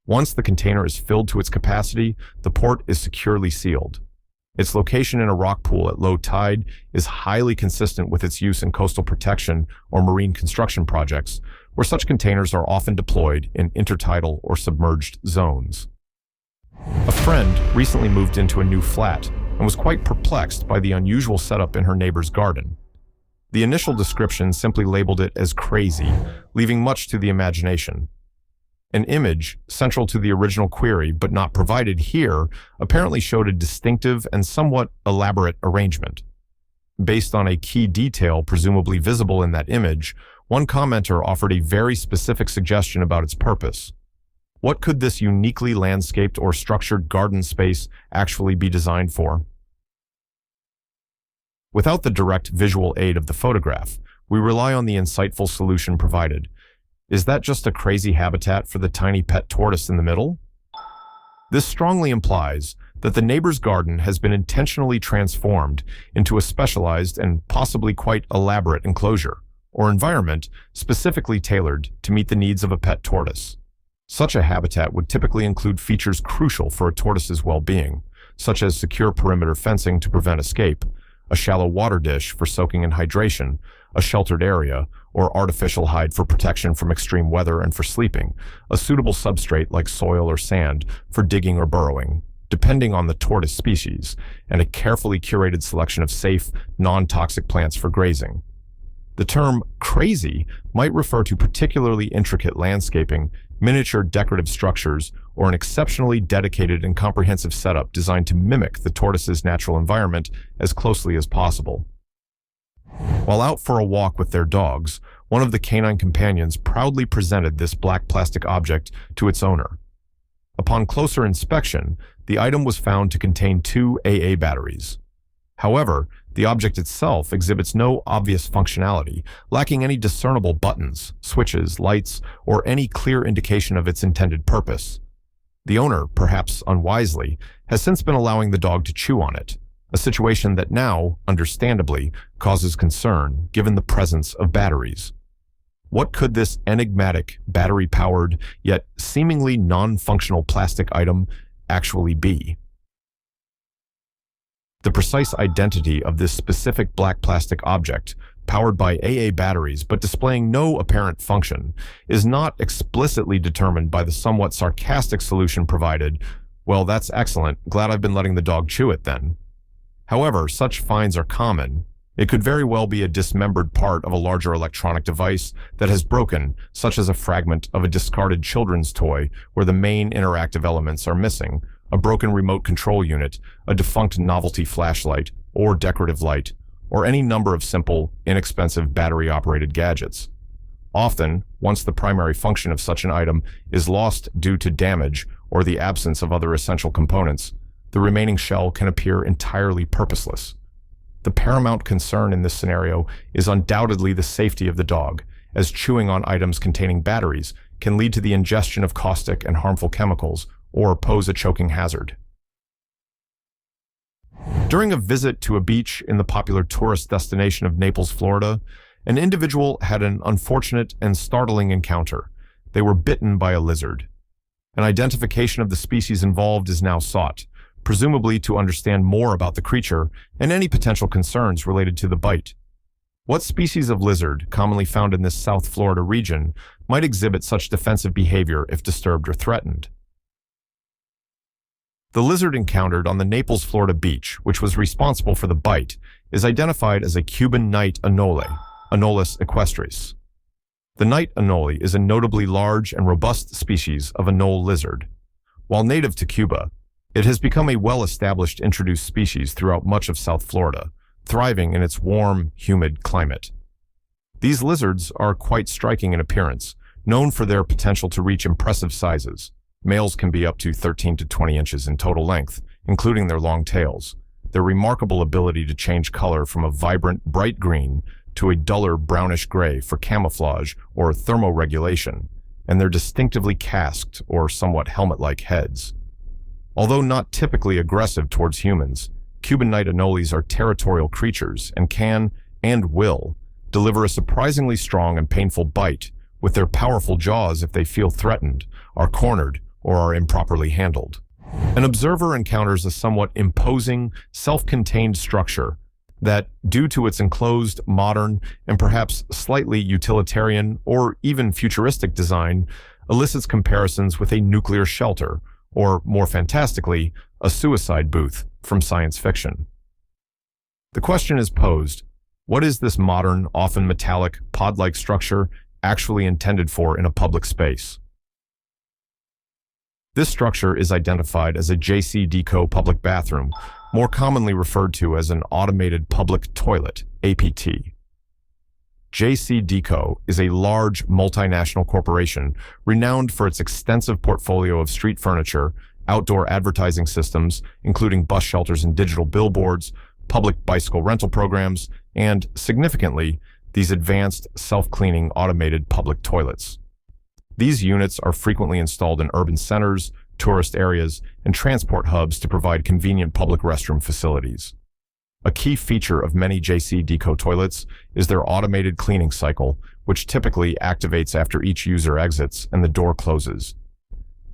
Once the container is filled to its capacity, the port is securely sealed. Its location in a rock pool at low tide is highly consistent with its use in coastal protection or marine construction projects, where such containers are often deployed in intertidal or submerged zones. A friend recently moved into a new flat and was quite perplexed by the unusual setup in her neighbor's garden. The initial description simply labeled it as crazy, leaving much to the imagination. An image, central to the original query but not provided here, apparently showed a distinctive and somewhat elaborate arrangement. Based on a key detail presumably visible in that image, one commenter offered a very specific suggestion about its purpose. What could this uniquely landscaped or structured garden space actually be designed for? Without the direct visual aid of the photograph, we rely on the insightful solution provided. Is that just a crazy habitat for the tiny pet tortoise in the middle? This strongly implies that the neighbor's garden has been intentionally transformed into a specialized and possibly quite elaborate enclosure or environment specifically tailored to meet the needs of a pet tortoise. Such a habitat would typically include features crucial for a tortoise's well-being, such as secure perimeter fencing to prevent escape, a shallow water dish for soaking and hydration, a sheltered area, or artificial hide for protection from extreme weather and for sleeping, a suitable substrate like soil or sand for digging or burrowing, depending on the tortoise species, and a carefully curated selection of safe, non-toxic plants for grazing. The term crazy might refer to particularly intricate landscaping, miniature decorative structures, or an exceptionally dedicated and comprehensive setup designed to mimic the tortoise's natural environment as closely as possible. While out for a walk with their dogs, one of the canine companions proudly presented this black plastic object to its owner. Upon closer inspection, the item was found to contain 2 AA batteries. However, the object itself exhibits no obvious functionality, lacking any discernible buttons, switches, lights, or any clear indication of its intended purpose. The owner, perhaps unwisely, has since been allowing the dog to chew on it, a situation that now, understandably, causes concern given the presence of batteries. What could this enigmatic, battery-powered, yet seemingly non-functional plastic item actually be? The precise identity of this specific black plastic object, powered by AA batteries but displaying no apparent function, is not explicitly determined by the somewhat sarcastic solution provided, "Well, that's excellent, glad I've been letting the dog chew it then." However, such finds are common. It could very well be a dismembered part of a larger electronic device that has broken, such as a fragment of a discarded children's toy where the main interactive elements are missing, a broken remote control unit, a defunct novelty flashlight or decorative light, or any number of simple, inexpensive battery-operated gadgets. Often, once the primary function of such an item is lost due to damage or the absence of other essential components, the remaining shell can appear entirely purposeless. The paramount concern in this scenario is undoubtedly the safety of the dog, as chewing on items containing batteries can lead to the ingestion of caustic and harmful chemicals or pose a choking hazard. During a visit to a beach in the popular tourist destination of Naples, Florida, an individual had an unfortunate and startling encounter. They were bitten by a lizard. An identification of the species involved is now sought, presumably to understand more about the creature and any potential concerns related to the bite. What species of lizard, commonly found in this South Florida region, might exhibit such defensive behavior if disturbed or threatened? The lizard encountered on the Naples, Florida beach, which was responsible for the bite, is identified as a Cuban night anole, Anolis equestris. The night anole is a notably large and robust species of anole lizard. While native to Cuba, it has become a well-established introduced species throughout much of South Florida, thriving in its warm, humid climate. These lizards are quite striking in appearance, known for their potential to reach impressive sizes. Males can be up to 13 to 20 inches in total length, including their long tails. Their remarkable ability to change color from a vibrant, bright green to a duller brownish gray for camouflage or thermoregulation, and their distinctively casqued or somewhat helmet-like heads. Although not typically aggressive towards humans, Cuban night anoles are territorial creatures and can, and will, deliver a surprisingly strong and painful bite with their powerful jaws if they feel threatened, are cornered, or are improperly handled. An observer encounters a somewhat imposing, self-contained structure that, due to its enclosed, modern, and perhaps slightly utilitarian or even futuristic design, elicits comparisons with a nuclear shelter, or more fantastically, a suicide booth from science fiction. The question is posed, what is this modern, often metallic, pod-like structure actually intended for in a public space? This structure is identified as a JCDecaux public bathroom, more commonly referred to as an automated public toilet, APT. JCDecaux is a large multinational corporation renowned for its extensive portfolio of street furniture, outdoor advertising systems, including bus shelters and digital billboards, public bicycle rental programs, and, significantly, these advanced, self-cleaning automated public toilets. These units are frequently installed in urban centers, tourist areas, and transport hubs to provide convenient public restroom facilities. A key feature of many JCDecaux toilets is their automated cleaning cycle, which typically activates after each user exits and the door closes.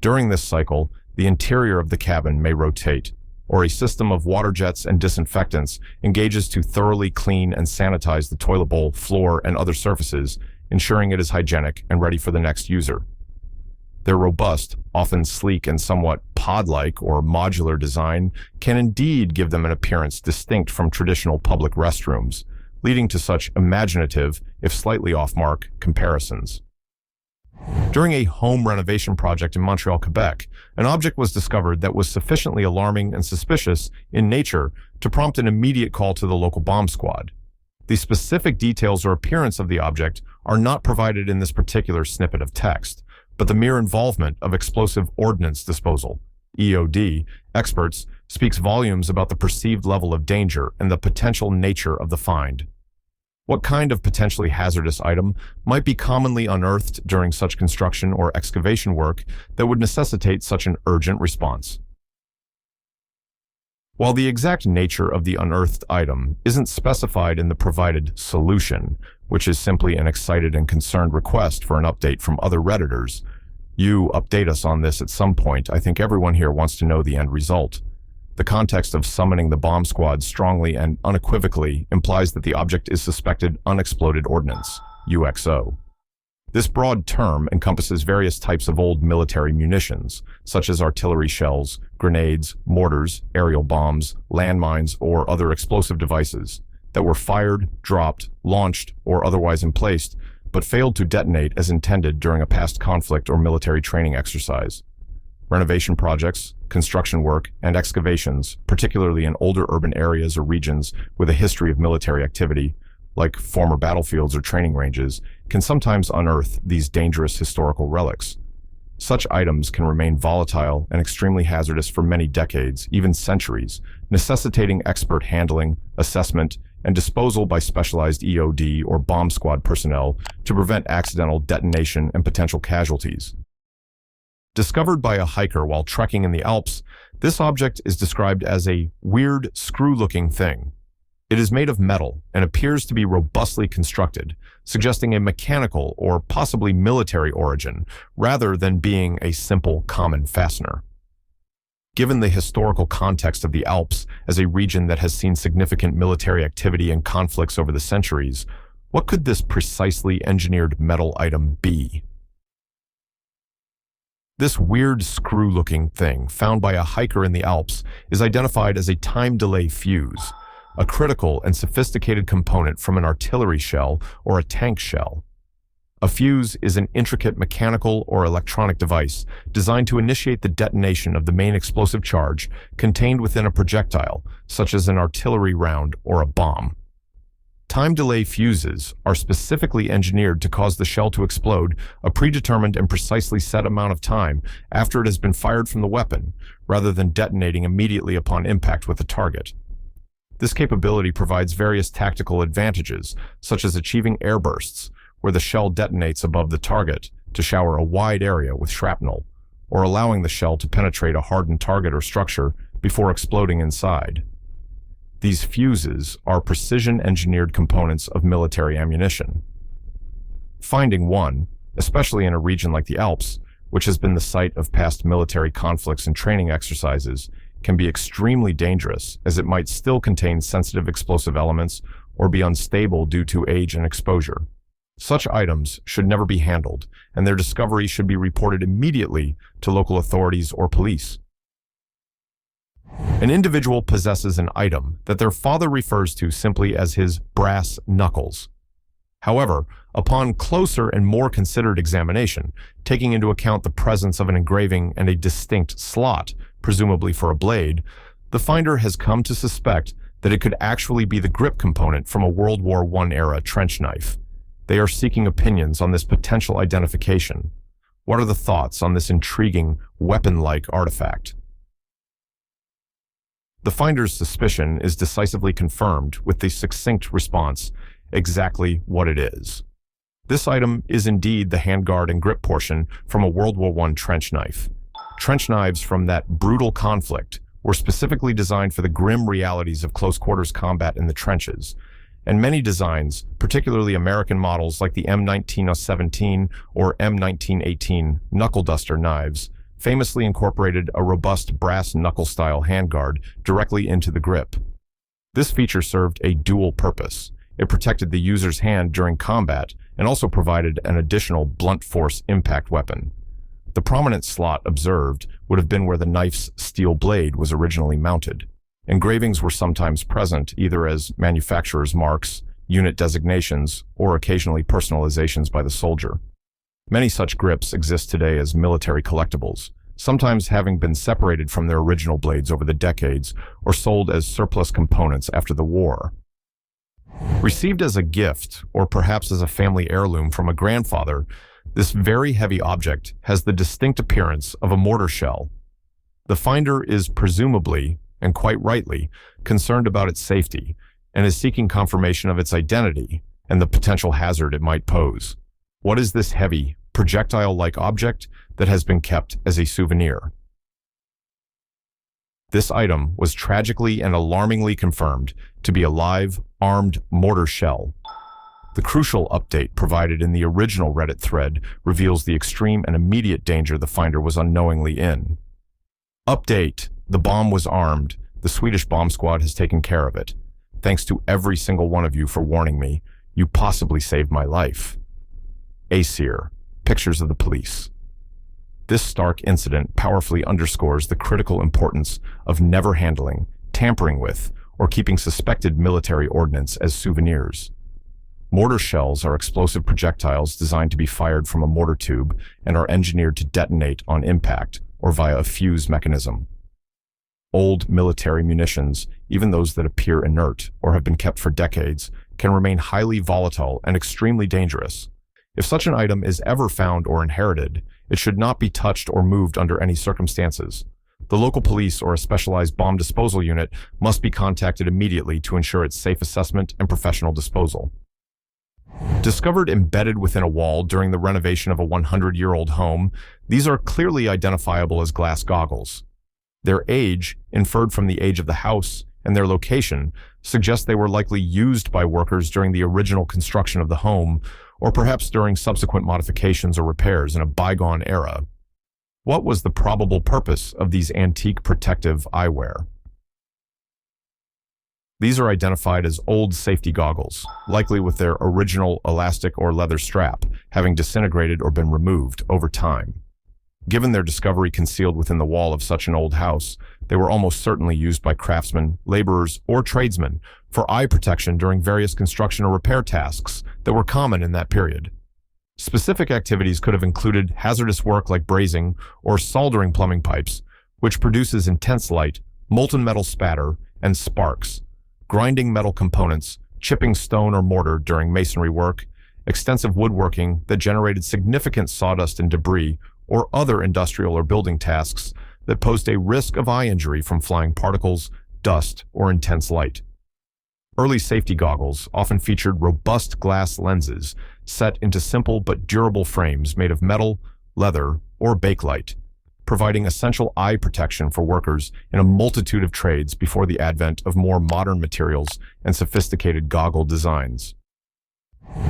During this cycle, the interior of the cabin may rotate, or a system of water jets and disinfectants engages to thoroughly clean and sanitize the toilet bowl, floor, and other surfaces, ensuring it is hygienic and ready for the next user. Their robust, often sleek and somewhat pod-like or modular design can indeed give them an appearance distinct from traditional public restrooms, leading to such imaginative, if slightly off-mark, comparisons. During a home renovation project in Montreal, Quebec, an object was discovered that was sufficiently alarming and suspicious in nature to prompt an immediate call to the local bomb squad. The specific details or appearance of the object are not provided in this particular snippet of text, but the mere involvement of explosive ordnance disposal, EOD, experts speaks volumes about the perceived level of danger and the potential nature of the find. What kind of potentially hazardous item might be commonly unearthed during such construction or excavation work that would necessitate such an urgent response? While the exact nature of the unearthed item isn't specified in the provided solution, which is simply an excited and concerned request for an update from other Redditors, you update us on this at some point. I think everyone here wants to know the end result. The context of summoning the bomb squad strongly and unequivocally implies that the object is suspected unexploded ordnance, UXO. This broad term encompasses various types of old military munitions, such as artillery shells, grenades, mortars, aerial bombs, landmines, or other explosive devices that were fired, dropped, launched, or otherwise emplaced, but failed to detonate as intended during a past conflict or military training exercise. Renovation projects, construction work, and excavations, particularly in older urban areas or regions with a history of military activity, like former battlefields or training ranges, can sometimes unearth these dangerous historical relics. Such items can remain volatile and extremely hazardous for many decades, even centuries, necessitating expert handling, assessment, and disposal by specialized EOD or bomb squad personnel to prevent accidental detonation and potential casualties. Discovered by a hiker while trekking in the Alps, this object is described as a weird, screw-looking thing. It is made of metal and appears to be robustly constructed, suggesting a mechanical or possibly military origin, rather than being a simple common fastener. Given the historical context of the Alps as a region that has seen significant military activity and conflicts over the centuries, what could this precisely engineered metal item be? This weird screw-looking thing, found by a hiker in the Alps, is identified as a time delay fuse, a critical and sophisticated component from an artillery shell or a tank shell. A fuse is an intricate mechanical or electronic device designed to initiate the detonation of the main explosive charge contained within a projectile, such as an artillery round or a bomb. Time delay fuses are specifically engineered to cause the shell to explode a predetermined and precisely set amount of time after it has been fired from the weapon, rather than detonating immediately upon impact with the target. This capability provides various tactical advantages, such as achieving airbursts, where the shell detonates above the target to shower a wide area with shrapnel, or allowing the shell to penetrate a hardened target or structure before exploding inside. These fuses are precision-engineered components of military ammunition. Finding one, especially in a region like the Alps, which has been the site of past military conflicts and training exercises, can be extremely dangerous, as it might still contain sensitive explosive elements or be unstable due to age and exposure. Such items should never be handled, and their discovery should be reported immediately to local authorities or police. An individual possesses an item that their father refers to simply as his brass knuckles. However, upon closer and more considered examination, taking into account the presence of an engraving and a distinct slot, presumably for a blade, the finder has come to suspect that it could actually be the grip component from a World War I era trench knife. They are seeking opinions on this potential identification. What are the thoughts on this intriguing, weapon-like artifact? The finder's suspicion is decisively confirmed with the succinct response, exactly what it is. This item is indeed the handguard and grip portion from a World War I trench knife. Trench knives from that brutal conflict were specifically designed for the grim realities of close-quarters combat in the trenches, and many designs, particularly American models like the M1917 or M1918 knuckle duster knives, famously incorporated a robust brass knuckle-style handguard directly into the grip. This feature served a dual purpose. It protected the user's hand during combat and also provided an additional blunt force impact weapon. The prominent slot observed would have been where the knife's steel blade was originally mounted. Engravings were sometimes present either as manufacturer's marks, unit designations, or occasionally personalizations by the soldier. Many such grips exist today as military collectibles, sometimes having been separated from their original blades over the decades or sold as surplus components after the war. Received as a gift, or perhaps as a family heirloom from a grandfather, this very heavy object has the distinct appearance of a mortar shell. The finder is presumably, and quite rightly, concerned about its safety and is seeking confirmation of its identity and the potential hazard it might pose. What is this heavy, projectile-like object that has been kept as a souvenir? This item was tragically and alarmingly confirmed to be a live, armed mortar shell. The crucial update provided in the original Reddit thread reveals the extreme and immediate danger the finder was unknowingly in. Update: the bomb was armed. The Swedish bomb squad has taken care of it. Thanks to every single one of you for warning me. You possibly saved my life. Ashore, pictures of the police. This stark incident powerfully underscores the critical importance of never handling, tampering with, or keeping suspected military ordnance as souvenirs. Mortar shells are explosive projectiles designed to be fired from a mortar tube and are engineered to detonate on impact or via a fuse mechanism. old military munitions, even those that appear inert or have been kept for decades, can remain highly volatile and extremely dangerous. If such an item is ever found or inherited, it should not be touched or moved under any circumstances. The local police or a specialized bomb disposal unit must be contacted immediately to ensure its safe assessment and professional disposal. Discovered embedded within a wall during the renovation of a 100-year-old home, these are clearly identifiable as glass goggles. Their age, inferred from the age of the house, and their location suggest they were likely used by workers during the original construction of the home, or perhaps during subsequent modifications or repairs in a bygone era. What was the probable purpose of these antique protective eyewear? These are identified as old safety goggles, likely with their original elastic or leather strap having disintegrated or been removed over time. Given their discovery concealed within the wall of such an old house, they were almost certainly used by craftsmen, laborers, or tradesmen for eye protection during various construction or repair tasks that were common in that period. Specific activities could have included hazardous work like brazing or soldering plumbing pipes, which produces intense light, molten metal spatter, and sparks, grinding metal components, chipping stone or mortar during masonry work, extensive woodworking that generated significant sawdust and debris, or other industrial or building tasks that posed a risk of eye injury from flying particles, dust, or intense light. Early safety goggles often featured robust glass lenses set into simple but durable frames made of metal, leather, or bakelite, providing essential eye protection for workers in a multitude of trades before the advent of more modern materials and sophisticated goggle designs.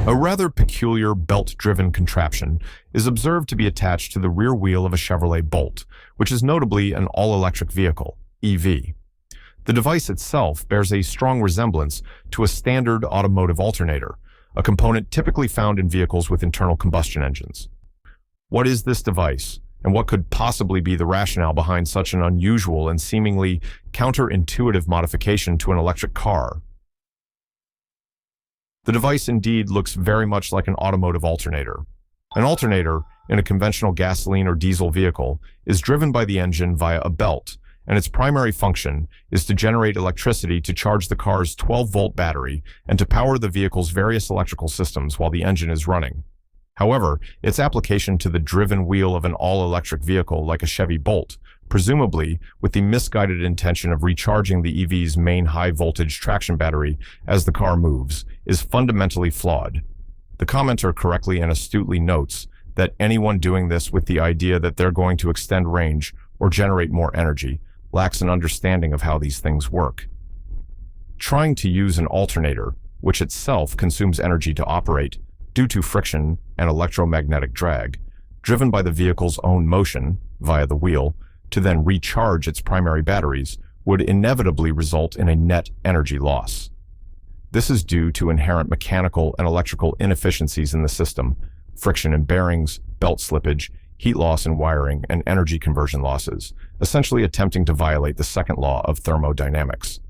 A rather peculiar belt-driven contraption is observed to be attached to the rear wheel of a Chevrolet Bolt, which is notably an all-electric vehicle, EV. The device itself bears a strong resemblance to a standard automotive alternator, a component typically found in vehicles with internal combustion engines. What is this device, and what could possibly be the rationale behind such an unusual and seemingly counterintuitive modification to an electric car? The device indeed looks very much like an automotive alternator. An alternator, in a conventional gasoline or diesel vehicle, is driven by the engine via a belt, and its primary function is to generate electricity to charge the car's 12-volt battery and to power the vehicle's various electrical systems while the engine is running. However, its application to the driven wheel of an all-electric vehicle like a Chevy Bolt, presumably with the misguided intention of recharging the EV's main high-voltage traction battery as the car moves, is fundamentally flawed. The commenter correctly and astutely notes that anyone doing this with the idea that they're going to extend range or generate more energy lacks an understanding of how these things work. Trying to use an alternator, which itself consumes energy to operate due to friction and electromagnetic drag, driven by the vehicle's own motion via the wheel, to then recharge its primary batteries, would inevitably result in a net energy loss. This is due to inherent mechanical and electrical inefficiencies in the system, friction in bearings, belt slippage, heat loss in wiring, and energy conversion losses, essentially attempting to violate the second law of thermodynamics.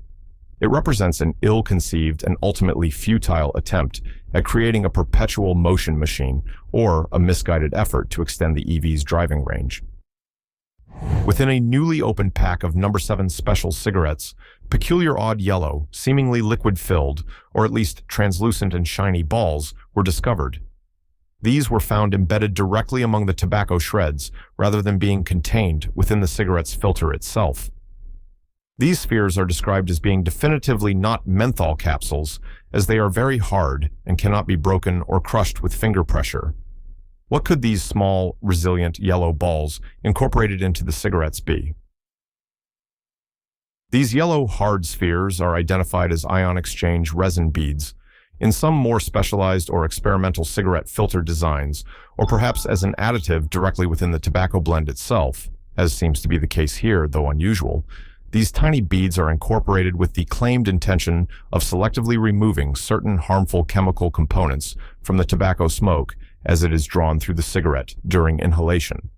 It represents an ill-conceived and ultimately futile attempt at creating a perpetual motion machine or a misguided effort to extend the EV's driving range. Within a newly opened pack of No. 7 Special cigarettes, peculiar odd yellow, seemingly liquid-filled, or at least translucent and shiny balls were discovered. These were found embedded directly among the tobacco shreds rather than being contained within the cigarette's filter itself. These spheres are described as being definitively not menthol capsules, as they are very hard and cannot be broken or crushed with finger pressure. What could these small, resilient yellow balls incorporated into the cigarettes be? These yellow hard spheres are identified as ion exchange resin beads, in some more specialized or experimental cigarette filter designs, or perhaps as an additive directly within the tobacco blend itself, as seems to be the case here, though unusual. These tiny beads are incorporated with the claimed intention of selectively removing certain harmful chemical components from the tobacco smoke as it is drawn through the cigarette during inhalation.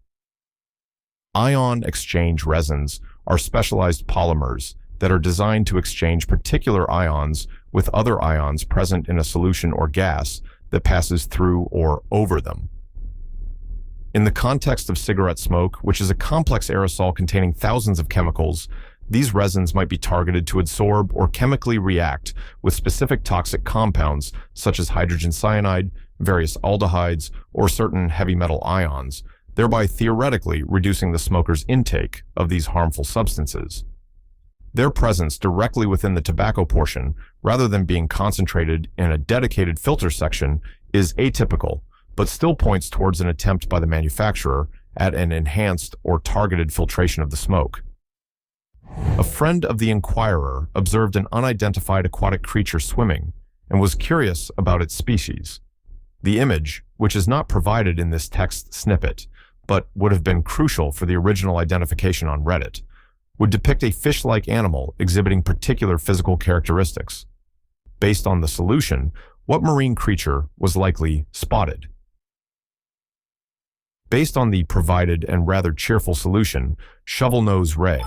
Ion exchange resins are specialized polymers that are designed to exchange particular ions with other ions present in a solution or gas that passes through or over them. In the context of cigarette smoke, which is a complex aerosol containing thousands of chemicals, These resins might be targeted to absorb or chemically react with specific toxic compounds such as hydrogen cyanide, various aldehydes, or certain heavy metal ions, thereby theoretically reducing the smoker's intake of these harmful substances. Their presence directly within the tobacco portion, rather than being concentrated in a dedicated filter section, is atypical, but still points towards an attempt by the manufacturer at an enhanced or targeted filtration of the smoke. A friend of the Inquirer observed an unidentified aquatic creature swimming and was curious about its species. The image, which is not provided in this text snippet, but would have been crucial for the original identification on Reddit, would depict a fish-like animal exhibiting particular physical characteristics. Based on the solution, what marine creature was likely spotted? Based on the provided and rather cheerful solution, shovel-nose ray,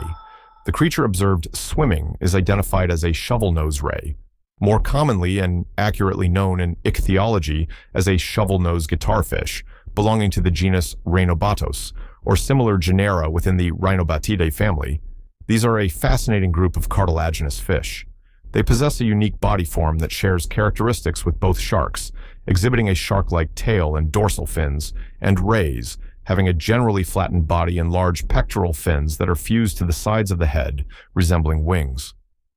the creature observed swimming is identified as a shovel-nose ray, more commonly and accurately known in ichthyology as a shovel-nose guitarfish, belonging to the genus Rhinobatos, or similar genera within the Rhinobatidae family. These are a fascinating group of cartilaginous fish. They possess a unique body form that shares characteristics with both sharks, exhibiting a shark-like tail and dorsal fins, and rays, having a generally flattened body and large pectoral fins that are fused to the sides of the head, resembling wings.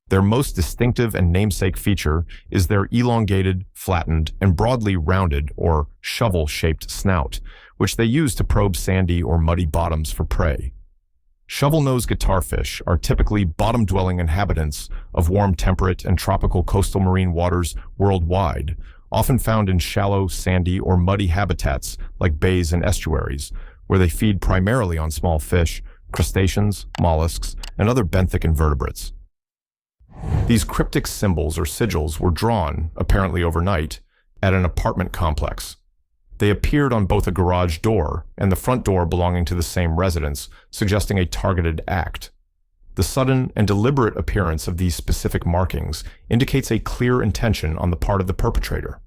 Their most distinctive and namesake feature is their elongated, flattened, and broadly rounded or shovel-shaped snout, which they use to probe sandy or muddy bottoms for prey. Shovel-nosed guitarfish are typically bottom-dwelling inhabitants of warm temperate and tropical coastal marine waters worldwide, often found in shallow, sandy, or muddy habitats like bays and estuaries, where they feed primarily on small fish, crustaceans, mollusks, and other benthic invertebrates. These cryptic symbols or sigils were drawn, apparently overnight, at an apartment complex. They appeared on both a garage door and the front door belonging to the same residence, suggesting a targeted act. The sudden and deliberate appearance of these specific markings indicates a clear intention on the part of the perpetrator.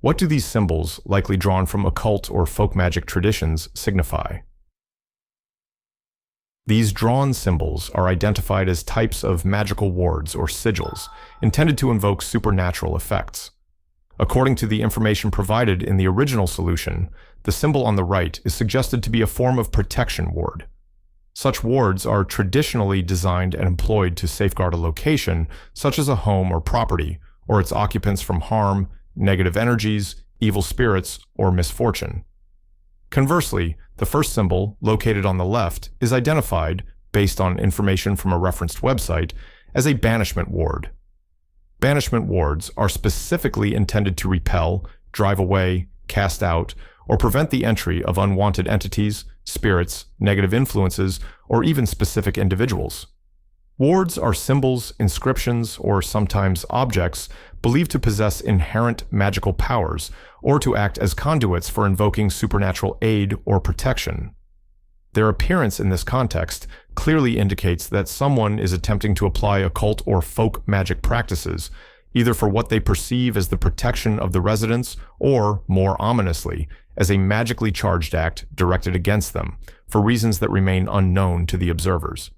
What do these symbols, likely drawn from occult or folk magic traditions, signify? These drawn symbols are identified as types of magical wards or sigils, intended to invoke supernatural effects. According to the information provided in the original solution, the symbol on the right is suggested to be a form of protection ward. Such wards are traditionally designed and employed to safeguard a location, such as a home or property, or its occupants from harm, negative energies, evil spirits, or misfortune. Conversely, the first symbol, located on the left, is identified, based on information from a referenced website, as a banishment ward. Banishment wards are specifically intended to repel, drive away, cast out, or prevent the entry of unwanted entities, spirits, negative influences, or even specific individuals. Wards are symbols, inscriptions, or sometimes objects believed to possess inherent magical powers or to act as conduits for invoking supernatural aid or protection. Their appearance in this context clearly indicates that someone is attempting to apply occult or folk magic practices, either for what they perceive as the protection of the residents or, more ominously, as a magically charged act directed against them, for reasons that remain unknown to the observers.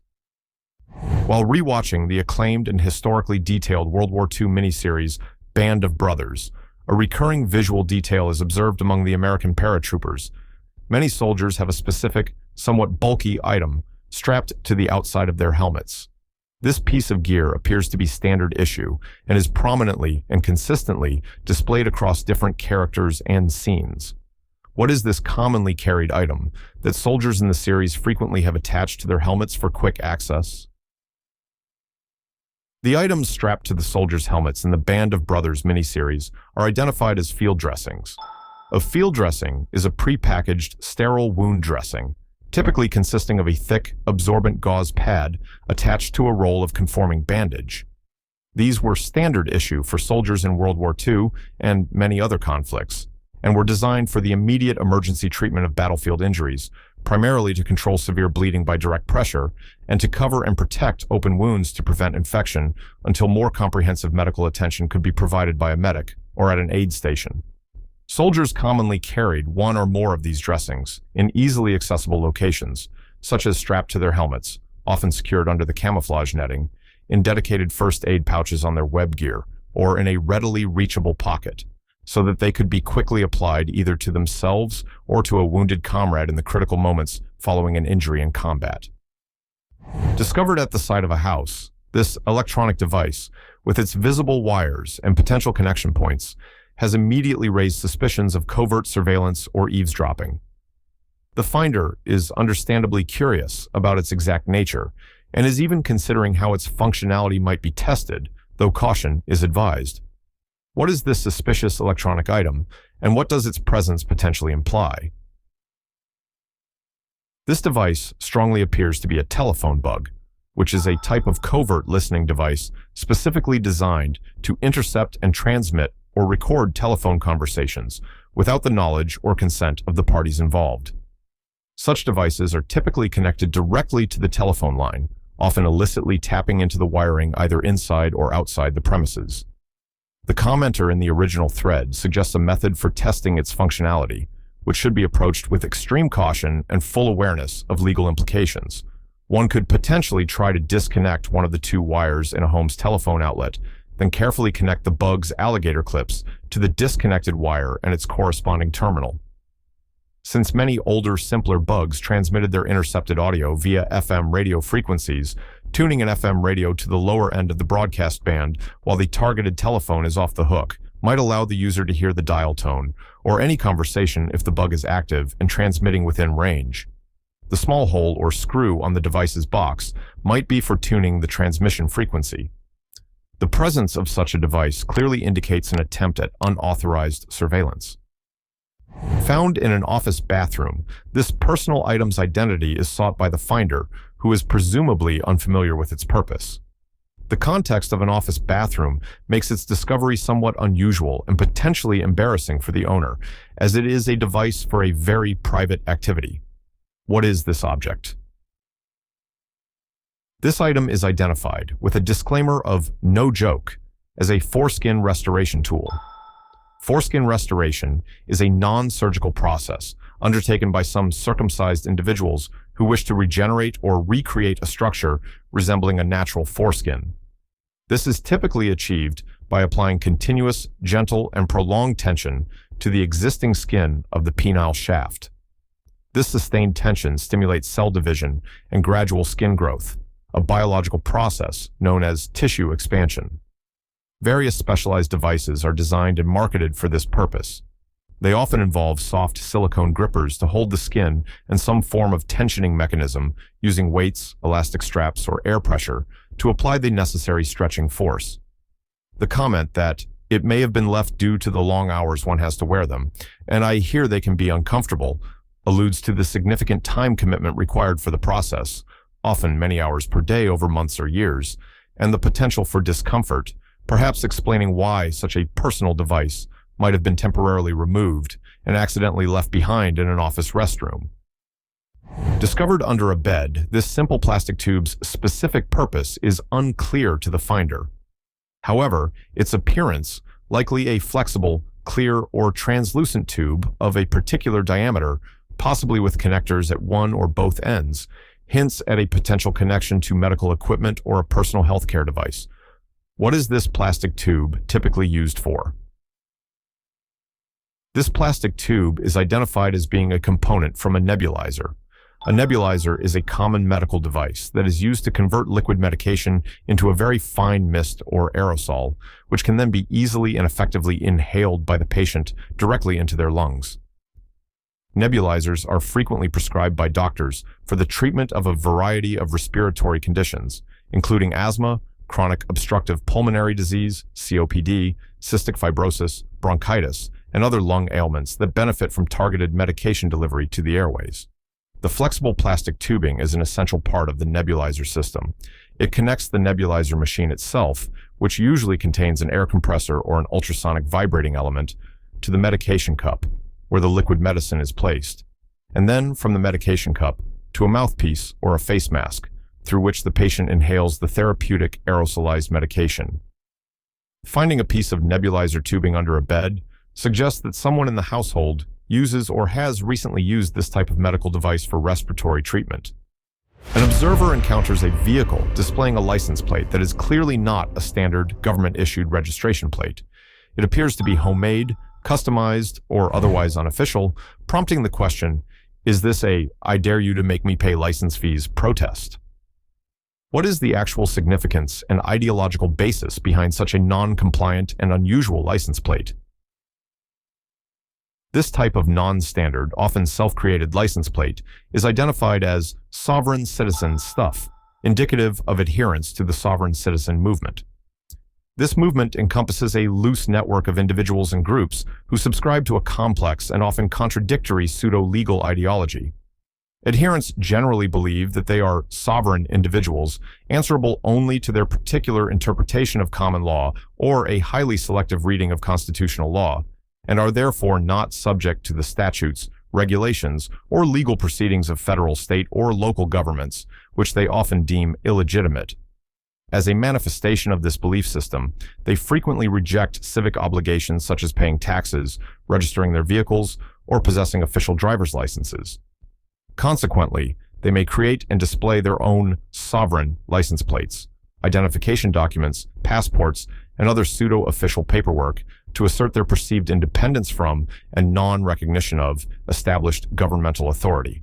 While rewatching the acclaimed and historically detailed World War II miniseries Band of Brothers, a recurring visual detail is observed among the American paratroopers. Many soldiers have a specific, somewhat bulky item strapped to the outside of their helmets. This piece of gear appears to be standard issue and is prominently and consistently displayed across different characters and scenes. What is this commonly carried item that soldiers in the series frequently have attached to their helmets for quick access? The items strapped to the soldiers' helmets in the Band of Brothers miniseries are identified as field dressings. A field dressing is a pre-packaged, sterile wound dressing, typically consisting of a thick, absorbent gauze pad attached to a roll of conforming bandage. These were standard issue for soldiers in World War II and many other conflicts, and were designed for the immediate emergency treatment of battlefield injuries, primarily to control severe bleeding by direct pressure, and to cover and protect open wounds to prevent infection until more comprehensive medical attention could be provided by a medic or at an aid station. Soldiers commonly carried one or more of these dressings in easily accessible locations, such as strapped to their helmets, often secured under the camouflage netting, in dedicated first aid pouches on their web gear, or in a readily reachable pocket, so that they could be quickly applied either to themselves or to a wounded comrade in the critical moments following an injury in combat. Discovered at the side of a house, this electronic device, with its visible wires and potential connection points, has immediately raised suspicions of covert surveillance or eavesdropping. The finder is understandably curious about its exact nature, and is even considering how its functionality might be tested, though caution is advised. What is this suspicious electronic item, and what does its presence potentially imply? This device strongly appears to be a telephone bug, which is a type of covert listening device specifically designed to intercept and transmit or record telephone conversations without the knowledge or consent of the parties involved. Such devices are typically connected directly to the telephone line, often illicitly tapping into the wiring either inside or outside the premises. The commenter in the original thread suggests a method for testing its functionality, which should be approached with extreme caution and full awareness of legal implications. One could potentially try to disconnect one of the two wires in a home's telephone outlet, then carefully connect the bug's alligator clips to the disconnected wire and its corresponding terminal. Since many older, simpler bugs transmitted their intercepted audio via FM radio frequencies, tuning an FM radio to the lower end of the broadcast band while the targeted telephone is off the hook might allow the user to hear the dial tone, or any conversation if the bug is active and transmitting within range. The small hole or screw on the device's box might be for tuning the transmission frequency. The presence of such a device clearly indicates an attempt at unauthorized surveillance. Found in an office bathroom, this personal item's identity is sought by the finder, who is presumably unfamiliar with its purpose. The context of an office bathroom makes its discovery somewhat unusual and potentially embarrassing for the owner, as it is a device for a very private activity. What is this object? This item is identified with a disclaimer of "no joke" as a foreskin restoration tool. Foreskin restoration is a non-surgical process undertaken by some circumcised individuals who wish to regenerate or recreate a structure resembling a natural foreskin. This is typically achieved by applying continuous, gentle, and prolonged tension to the existing skin of the penile shaft. This sustained tension stimulates cell division and gradual skin growth, a biological process known as tissue expansion. Various specialized devices are designed and marketed for this purpose. They often involve soft silicone grippers to hold the skin and some form of tensioning mechanism using weights, elastic straps, or air pressure to apply the necessary stretching force. The comment that it may have been left due to the long hours one has to wear them, and I hear they can be uncomfortable, alludes to the significant time commitment required for the process, often many hours per day over months or years, and the potential for discomfort, perhaps explaining why such a personal device might have been temporarily removed and accidentally left behind in an office restroom. Discovered under a bed, this simple plastic tube's specific purpose is unclear to the finder. However, its appearance, likely a flexible, clear, or translucent tube of a particular diameter, possibly with connectors at one or both ends, hints at a potential connection to medical equipment or a personal healthcare device. What is this plastic tube typically used for? This plastic tube is identified as being a component from a nebulizer. A nebulizer is a common medical device that is used to convert liquid medication into a very fine mist or aerosol, which can then be easily and effectively inhaled by the patient directly into their lungs. Nebulizers are frequently prescribed by doctors for the treatment of a variety of respiratory conditions, including asthma, chronic obstructive pulmonary disease, COPD, cystic fibrosis, bronchitis, and other lung ailments that benefit from targeted medication delivery to the airways. The flexible plastic tubing is an essential part of the nebulizer system. It connects the nebulizer machine itself, which usually contains an air compressor or an ultrasonic vibrating element, to the medication cup, where the liquid medicine is placed, and then from the medication cup to a mouthpiece or a face mask, through which the patient inhales the therapeutic aerosolized medication. Finding a piece of nebulizer tubing under a bed suggests that someone in the household uses or has recently used this type of medical device for respiratory treatment. An observer encounters a vehicle displaying a license plate that is clearly not a standard government-issued registration plate. It appears to be homemade, customized, or otherwise unofficial, prompting the question, is this a "I dare you to make me pay license fees" protest? What is the actual significance and ideological basis behind such a non-compliant and unusual license plate? This type of non-standard, often self-created license plate is identified as sovereign citizen stuff, indicative of adherence to the sovereign citizen movement. This movement encompasses a loose network of individuals and groups who subscribe to a complex and often contradictory pseudo-legal ideology. Adherents generally believe that they are sovereign individuals, answerable only to their particular interpretation of common law or a highly selective reading of constitutional law, and are therefore not subject to the statutes, regulations, or legal proceedings of federal, state, or local governments, which they often deem illegitimate. As a manifestation of this belief system, they frequently reject civic obligations such as paying taxes, registering their vehicles, or possessing official driver's licenses. Consequently, they may create and display their own sovereign license plates, identification documents, passports, and other pseudo-official paperwork to assert their perceived independence from and non-recognition of established governmental authority.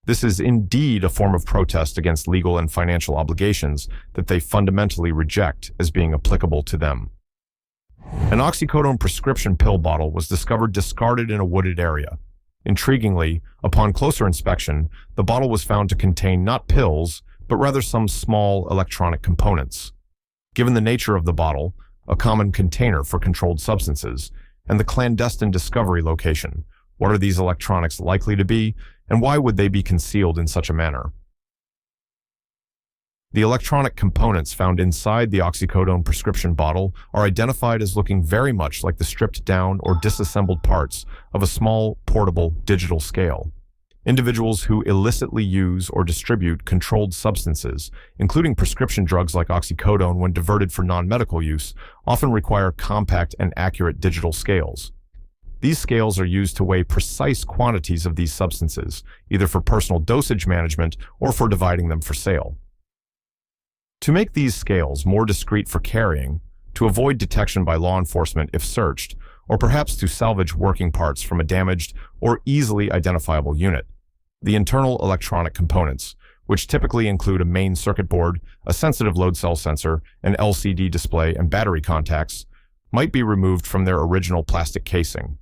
This is indeed a form of protest against legal and financial obligations that they fundamentally reject as being applicable to them. An oxycodone prescription pill bottle was discovered discarded in a wooded area. Intriguingly, upon closer inspection, the bottle was found to contain not pills, but rather some small electronic components. Given the nature of the bottle, a common container for controlled substances, and the clandestine discovery location, what are these electronics likely to be, and why would they be concealed in such a manner? The electronic components found inside the oxycodone prescription bottle are identified as looking very much like the stripped down or disassembled parts of a small, portable digital scale. Individuals who illicitly use or distribute controlled substances, including prescription drugs like oxycodone when diverted for non-medical use, often require compact and accurate digital scales. These scales are used to weigh precise quantities of these substances, either for personal dosage management or for dividing them for sale. To make these scales more discreet for carrying, to avoid detection by law enforcement if searched, or perhaps to salvage working parts from a damaged or easily identifiable unit, the internal electronic components, which typically include a main circuit board, a sensitive load cell sensor, an LCD display, and battery contacts, might be removed from their original plastic casing.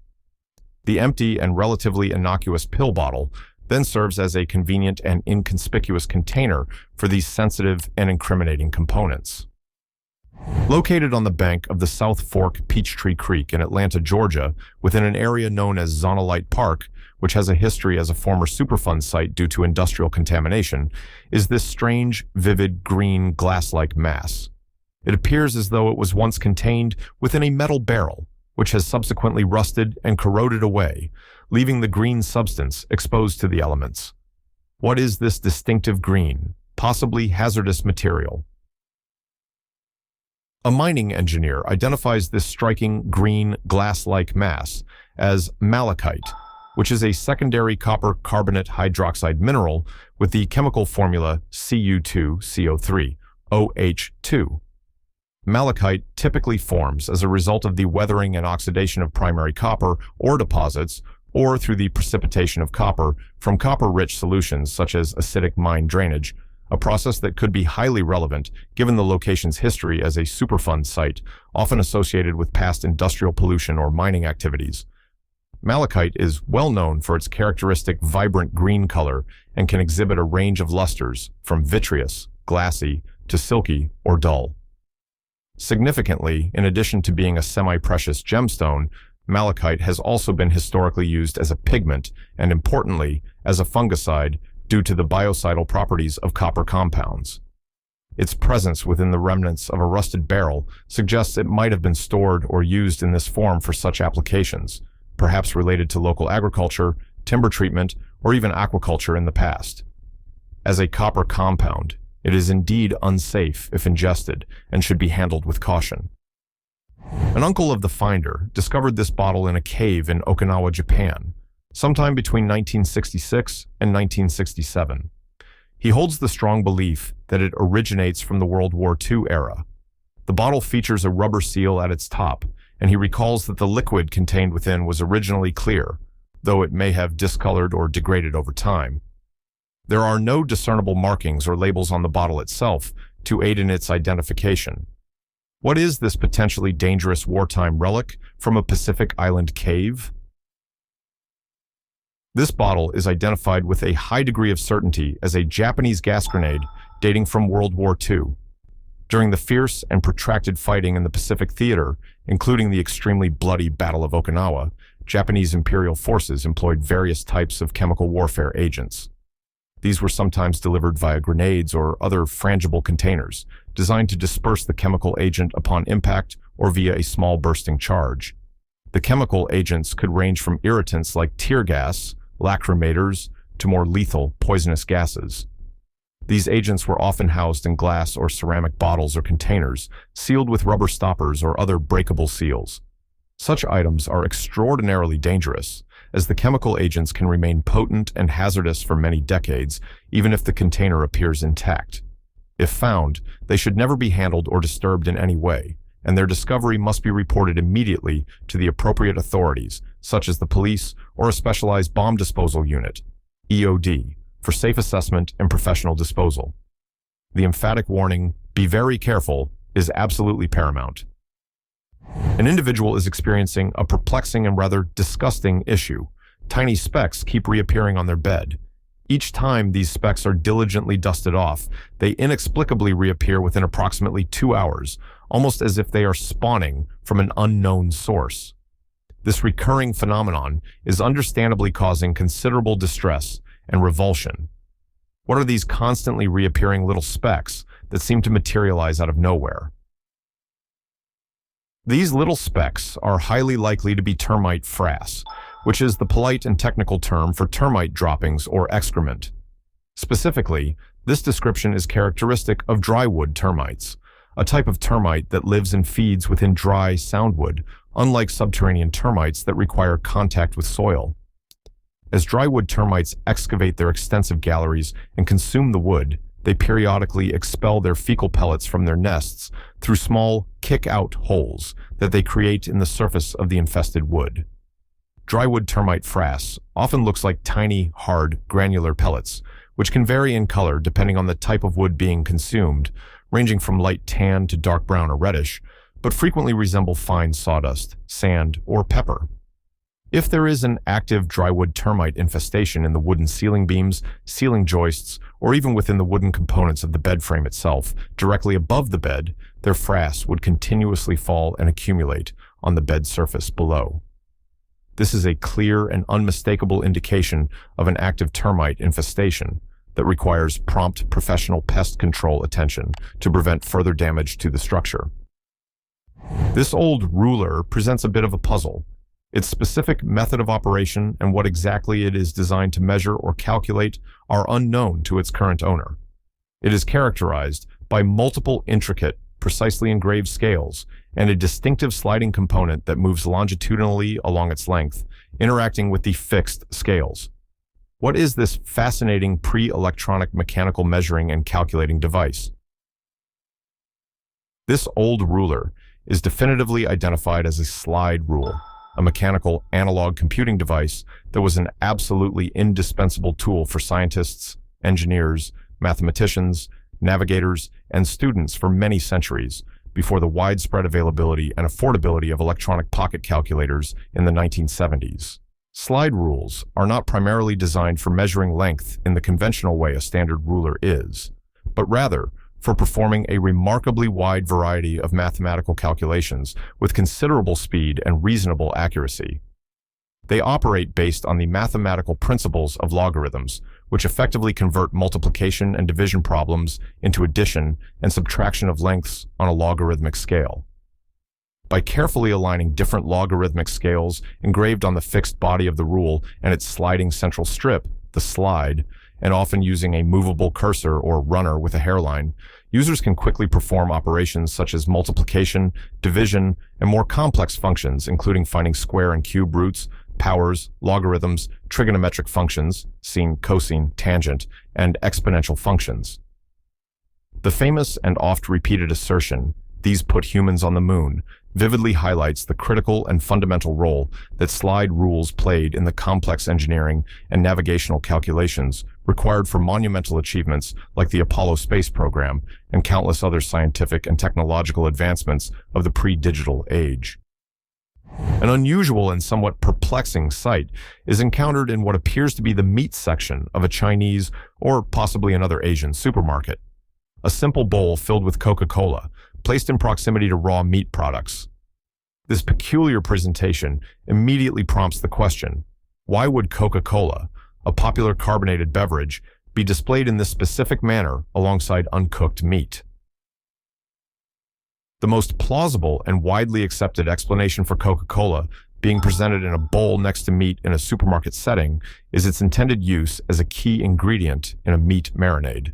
The empty and relatively innocuous pill bottle then serves as a convenient and inconspicuous container for these sensitive and incriminating components. Located on the bank of the South Fork Peachtree Creek in Atlanta, Georgia, within an area known as Zonalite Park, which has a history as a former Superfund site due to industrial contamination, is this strange, vivid, green, glass-like mass. It appears as though it was once contained within a metal barrel, which has subsequently rusted and corroded away, leaving the green substance exposed to the elements. What is this distinctive green, possibly hazardous material? A mining engineer identifies this striking green glass-like mass as malachite, which is a secondary copper carbonate hydroxide mineral with the chemical formula Cu2CO3, OH2. Malachite typically forms as a result of the weathering and oxidation of primary copper ore deposits or through the precipitation of copper from copper-rich solutions such as acidic mine drainage, a process that could be highly relevant given the location's history as a Superfund site, often associated with past industrial pollution or mining activities. Malachite is well known for its characteristic vibrant green color and can exhibit a range of lusters, from vitreous, glassy, to silky or dull. Significantly, in addition to being a semi-precious gemstone, malachite has also been historically used as a pigment and, importantly, as a fungicide due to the biocidal properties of copper compounds. Its presence within the remnants of a rusted barrel suggests it might have been stored or used in this form for such applications, perhaps related to local agriculture, timber treatment, or even aquaculture in the past. As a copper compound, it is indeed unsafe if ingested and should be handled with caution. An uncle of the finder discovered this bottle in a cave in Okinawa, Japan, sometime between 1966 and 1967. He holds the strong belief that it originates from the World War II era. The bottle features a rubber seal at its top, and he recalls that the liquid contained within was originally clear, though it may have discolored or degraded over time. There are no discernible markings or labels on the bottle itself to aid in its identification. What is this potentially dangerous wartime relic from a Pacific Island cave? This bottle is identified with a high degree of certainty as a Japanese gas grenade dating from World War II. During the fierce and protracted fighting in the Pacific Theater, including the extremely bloody Battle of Okinawa, Japanese imperial forces employed various types of chemical warfare agents. These were sometimes delivered via grenades or other frangible containers, designed to disperse the chemical agent upon impact or via a small bursting charge. The chemical agents could range from irritants like tear gas, lacrimators, to more lethal, poisonous gases. These agents were often housed in glass or ceramic bottles or containers, sealed with rubber stoppers or other breakable seals. Such items are extraordinarily dangerous, as the chemical agents can remain potent and hazardous for many decades, even if the container appears intact. If found, they should never be handled or disturbed in any way, and their discovery must be reported immediately to the appropriate authorities, such as the police or a specialized bomb disposal unit, EOD, for safe assessment and professional disposal. The emphatic warning, "Be very careful," is absolutely paramount. An individual is experiencing a perplexing and rather disgusting issue. Tiny specks keep reappearing on their bed. Each time these specks are diligently dusted off, they inexplicably reappear within approximately 2 hours, almost as if they are spawning from an unknown source. This recurring phenomenon is understandably causing considerable distress and revulsion. What are these constantly reappearing little specks that seem to materialize out of nowhere? These little specks are highly likely to be termite frass, which is the polite and technical term for termite droppings or excrement. Specifically, this description is characteristic of drywood termites, a type of termite that lives and feeds within dry soundwood, unlike subterranean termites that require contact with soil. As drywood termites excavate their extensive galleries and consume the wood, they periodically expel their fecal pellets from their nests through small kick-out holes that they create in the surface of the infested wood. Drywood termite frass often looks like tiny, hard, granular pellets, which can vary in color depending on the type of wood being consumed, ranging from light tan to dark brown or reddish, but frequently resemble fine sawdust, sand, or pepper. If there is an active drywood termite infestation in the wooden ceiling beams, ceiling joists, or even within the wooden components of the bed frame itself, directly above the bed, their frass would continuously fall and accumulate on the bed surface below. This is a clear and unmistakable indication of an active termite infestation that requires prompt professional pest control attention to prevent further damage to the structure. This old ruler presents a bit of a puzzle. Its specific method of operation and what exactly it is designed to measure or calculate are unknown to its current owner. It is characterized by multiple intricate, precisely engraved scales and a distinctive sliding component that moves longitudinally along its length, interacting with the fixed scales. What is this fascinating pre-electronic mechanical measuring and calculating device? This old ruler is definitively identified as a slide rule, a mechanical analog computing device that was an absolutely indispensable tool for scientists, engineers, mathematicians, navigators, and students for many centuries before the widespread availability and affordability of electronic pocket calculators in the 1970s. Slide rules are not primarily designed for measuring length in the conventional way a standard ruler is, but rather for performing a remarkably wide variety of mathematical calculations with considerable speed and reasonable accuracy. They operate based on the mathematical principles of logarithms, which effectively convert multiplication and division problems into addition and subtraction of lengths on a logarithmic scale. By carefully aligning different logarithmic scales engraved on the fixed body of the rule and its sliding central strip, the slide, and often using a movable cursor or runner with a hairline, users can quickly perform operations such as multiplication, division, and more complex functions, including finding square and cube roots, powers, logarithms, trigonometric functions, sine, cosine, tangent, and exponential functions. The famous and oft-repeated assertion, "These put humans on the moon," vividly highlights the critical and fundamental role that slide rules played in the complex engineering and navigational calculations required for monumental achievements like the Apollo space program and countless other scientific and technological advancements of the pre-digital age. An unusual and somewhat perplexing sight is encountered in what appears to be the meat section of a Chinese or possibly another Asian supermarket. A simple bowl filled with Coca-Cola, placed in proximity to raw meat products. This peculiar presentation immediately prompts the question, why would Coca-Cola, a popular carbonated beverage, be displayed in this specific manner alongside uncooked meat? The most plausible and widely accepted explanation for Coca-Cola being presented in a bowl next to meat in a supermarket setting is its intended use as a key ingredient in a meat marinade.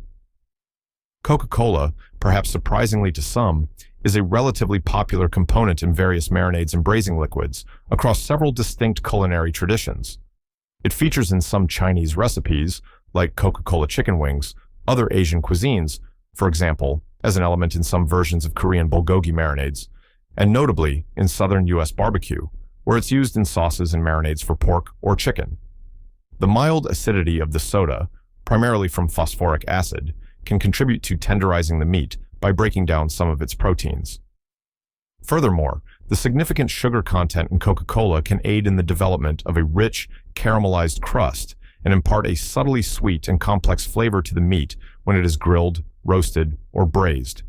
Coca-Cola, perhaps surprisingly to some, is a relatively popular component in various marinades and braising liquids across several distinct culinary traditions. It features in some Chinese recipes, like Coca-Cola chicken wings, other Asian cuisines, for example, as an element in some versions of Korean bulgogi marinades, and notably in southern U.S. barbecue, where it's used in sauces and marinades for pork or chicken. The mild acidity of the soda, primarily from phosphoric acid, can contribute to tenderizing the meat by breaking down some of its proteins. Furthermore, the significant sugar content in Coca-Cola can aid in the development of a rich, caramelized crust and impart a subtly sweet and complex flavor to the meat when it is grilled, roasted, or braised.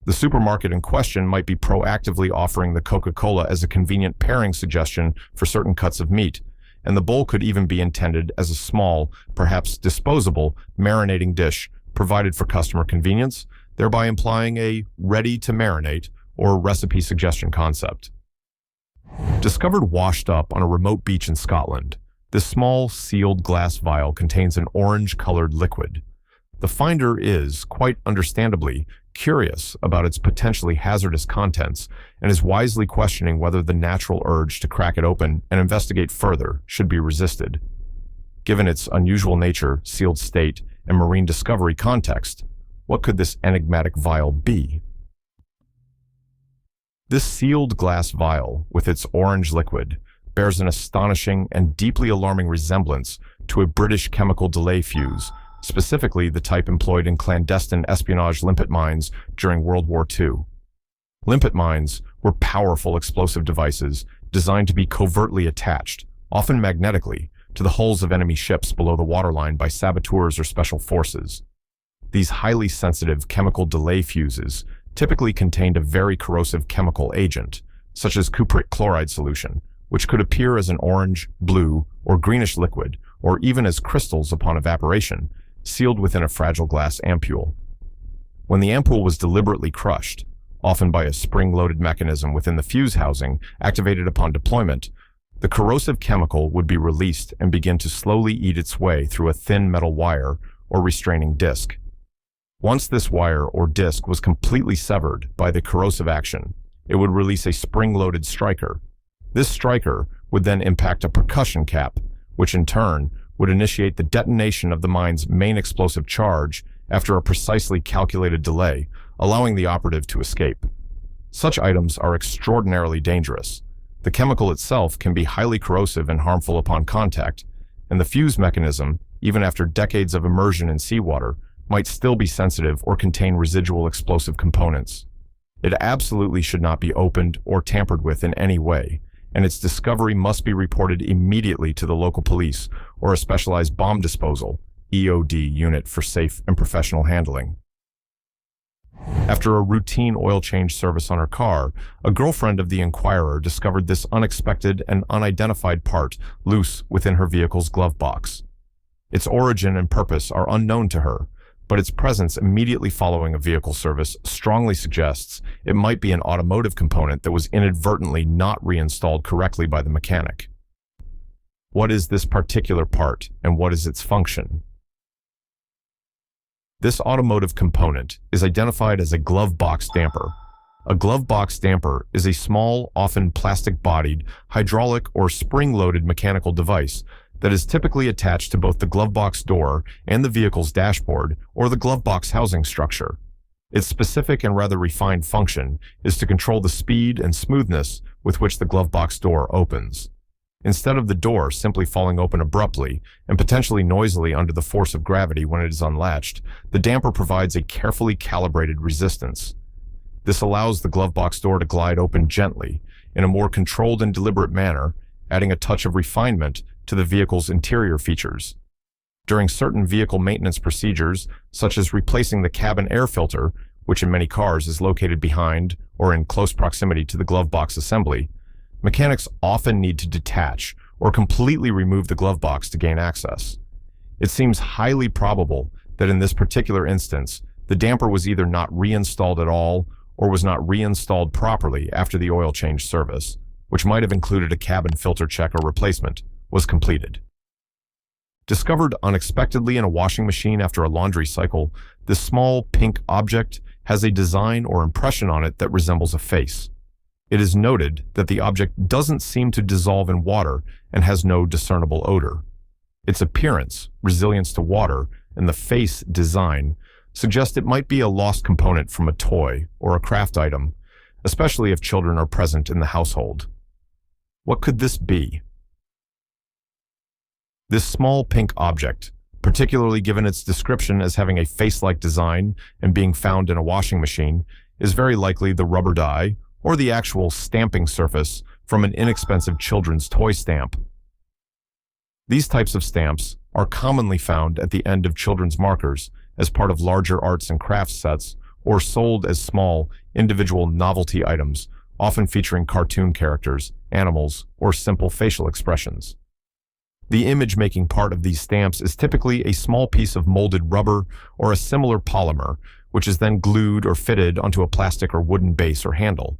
The supermarket in question might be proactively offering the Coca-Cola as a convenient pairing suggestion for certain cuts of meat, and the bowl could even be intended as a small, perhaps disposable, marinating dish provided for customer convenience, thereby implying a ready-to-marinate or recipe suggestion concept. Discovered washed up on a remote beach in Scotland, this small, sealed glass vial contains an orange-colored liquid. The finder is, quite understandably, curious about its potentially hazardous contents and is wisely questioning whether the natural urge to crack it open and investigate further should be resisted. Given its unusual nature, sealed state, and marine discovery context, what could this enigmatic vial be? This sealed glass vial, with its orange liquid, bears an astonishing and deeply alarming resemblance to a British chemical delay fuse, specifically the type employed in clandestine espionage limpet mines during World War II. Limpet mines were powerful explosive devices designed to be covertly attached, often magnetically, to the hulls of enemy ships below the waterline by saboteurs or special forces. These highly sensitive chemical delay fuses typically contained a very corrosive chemical agent, such as cupric chloride solution, which could appear as an orange, blue, or greenish liquid, or even as crystals upon evaporation, sealed within a fragile glass ampule. When the ampule was deliberately crushed, often by a spring-loaded mechanism within the fuse housing activated upon deployment, the corrosive chemical would be released and begin to slowly eat its way through a thin metal wire or restraining disc. Once this wire or disc was completely severed by the corrosive action, it would release a spring-loaded striker. This striker would then impact a percussion cap, which in turn would initiate the detonation of the mine's main explosive charge after a precisely calculated delay, allowing the operative to escape. Such items are extraordinarily dangerous. The chemical itself can be highly corrosive and harmful upon contact, and the fuse mechanism, even after decades of immersion in seawater, might still be sensitive or contain residual explosive components. It absolutely should not be opened or tampered with in any way, and its discovery must be reported immediately to the local police or a specialized bomb disposal (EOD) unit for safe and professional handling. After a routine oil change service on her car, a girlfriend of the Inquirer discovered this unexpected and unidentified part loose within her vehicle's glove box. Its origin and purpose are unknown to her, but its presence immediately following a vehicle service strongly suggests it might be an automotive component that was inadvertently not reinstalled correctly by the mechanic. What is this particular part, and what is its function? This automotive component is identified as a glove box damper, A glove box damper is a small, often plastic-bodied, hydraulic or spring-loaded mechanical device that is typically attached to both the glove box door and the vehicle's dashboard or the glove box housing structure. Its specific and rather refined function is to control the speed and smoothness with which the glove box door opens. Instead of the door simply falling open abruptly and potentially noisily under the force of gravity when it is unlatched, the damper provides a carefully calibrated resistance. This allows the glove box door to glide open gently, in a more controlled and deliberate manner, adding a touch of refinement to the vehicle's interior features. During certain vehicle maintenance procedures, such as replacing the cabin air filter, which in many cars is located behind or in close proximity to the glove box assembly, mechanics often need to detach or completely remove the glove box to gain access. It seems highly probable that in this particular instance, the damper was either not reinstalled at all or was not reinstalled properly after the oil change service, which might have included a cabin filter check or replacement, was completed. Discovered unexpectedly in a washing machine after a laundry cycle, this small pink object has a design or impression on it that resembles a face. It is noted that the object doesn't seem to dissolve in water and has no discernible odor. Its appearance, resilience to water, and the face design suggest it might be a lost component from a toy or a craft item, especially if children are present in the household. What could this be? This small pink object, particularly given its description as having a face-like design and being found in a washing machine, is very likely the rubber die or the actual stamping surface from an inexpensive children's toy stamp. These types of stamps are commonly found at the end of children's markers as part of larger arts and crafts sets or sold as small, individual novelty items, often featuring cartoon characters, animals, or simple facial expressions. The image-making part of these stamps is typically a small piece of molded rubber or a similar polymer, which is then glued or fitted onto a plastic or wooden base or handle.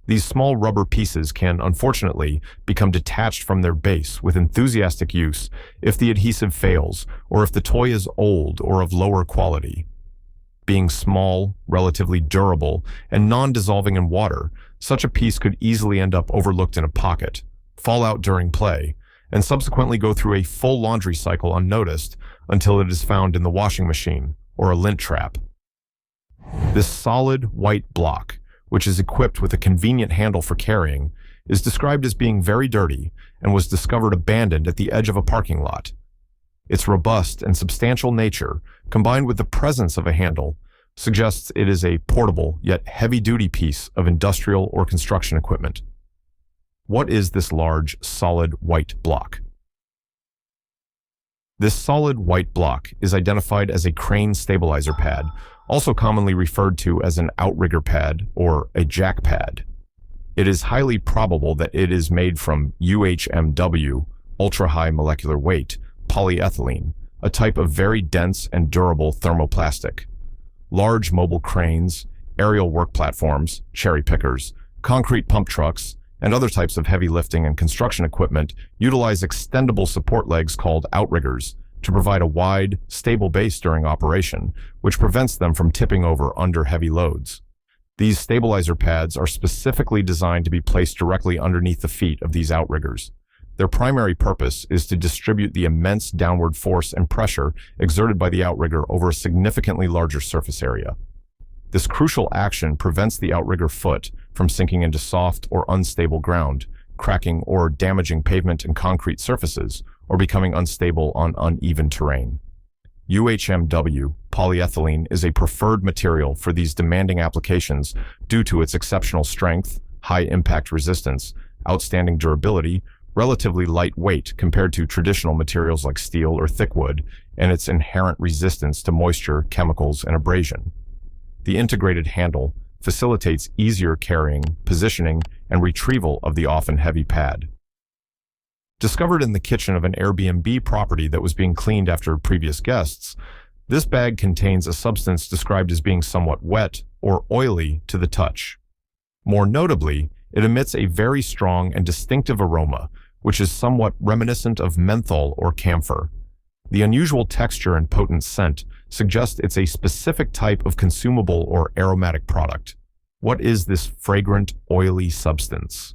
These small rubber pieces can, unfortunately, become detached from their base with enthusiastic use if the adhesive fails or if the toy is old or of lower quality. Being small, relatively durable, and non-dissolving in water, such a piece could easily end up overlooked in a pocket, fall out during play, and subsequently go through a full laundry cycle unnoticed until it is found in the washing machine or a lint trap. This solid white block, which is equipped with a convenient handle for carrying, is described as being very dirty and was discovered abandoned at the edge of a parking lot. Its robust and substantial nature, combined with the presence of a handle, suggests it is a portable yet heavy-duty piece of industrial or construction equipment. What is this large, solid white block? This solid white block is identified as a crane stabilizer pad, also commonly referred to as an outrigger pad or a jack pad. It is highly probable that it is made from UHMW, ultra-high molecular weight, polyethylene, a type of very dense and durable thermoplastic. Large mobile cranes, aerial work platforms, cherry pickers, concrete pump trucks, and other types of heavy lifting and construction equipment utilize extendable support legs called outriggers to provide a wide, stable base during operation, which prevents them from tipping over under heavy loads. These stabilizer pads are specifically designed to be placed directly underneath the feet of these outriggers. Their primary purpose is to distribute the immense downward force and pressure exerted by the outrigger over a significantly larger surface area. This crucial action prevents the outrigger foot from sinking into soft or unstable ground, cracking or damaging pavement and concrete surfaces, or becoming unstable on uneven terrain. UHMW polyethylene is a preferred material for these demanding applications due to its exceptional strength, high impact resistance, outstanding durability, relatively light weight compared to traditional materials like steel or thick wood, and its inherent resistance to moisture, chemicals, and abrasion. The integrated handle facilitates easier carrying, positioning, and retrieval of the often heavy pad. Discovered in the kitchen of an Airbnb property that was being cleaned after previous guests, this bag contains a substance described as being somewhat wet or oily to the touch. More notably, it emits a very strong and distinctive aroma, which is somewhat reminiscent of menthol or camphor. The unusual texture and potent scent suggest it's a specific type of consumable or aromatic product. What is this fragrant, oily substance?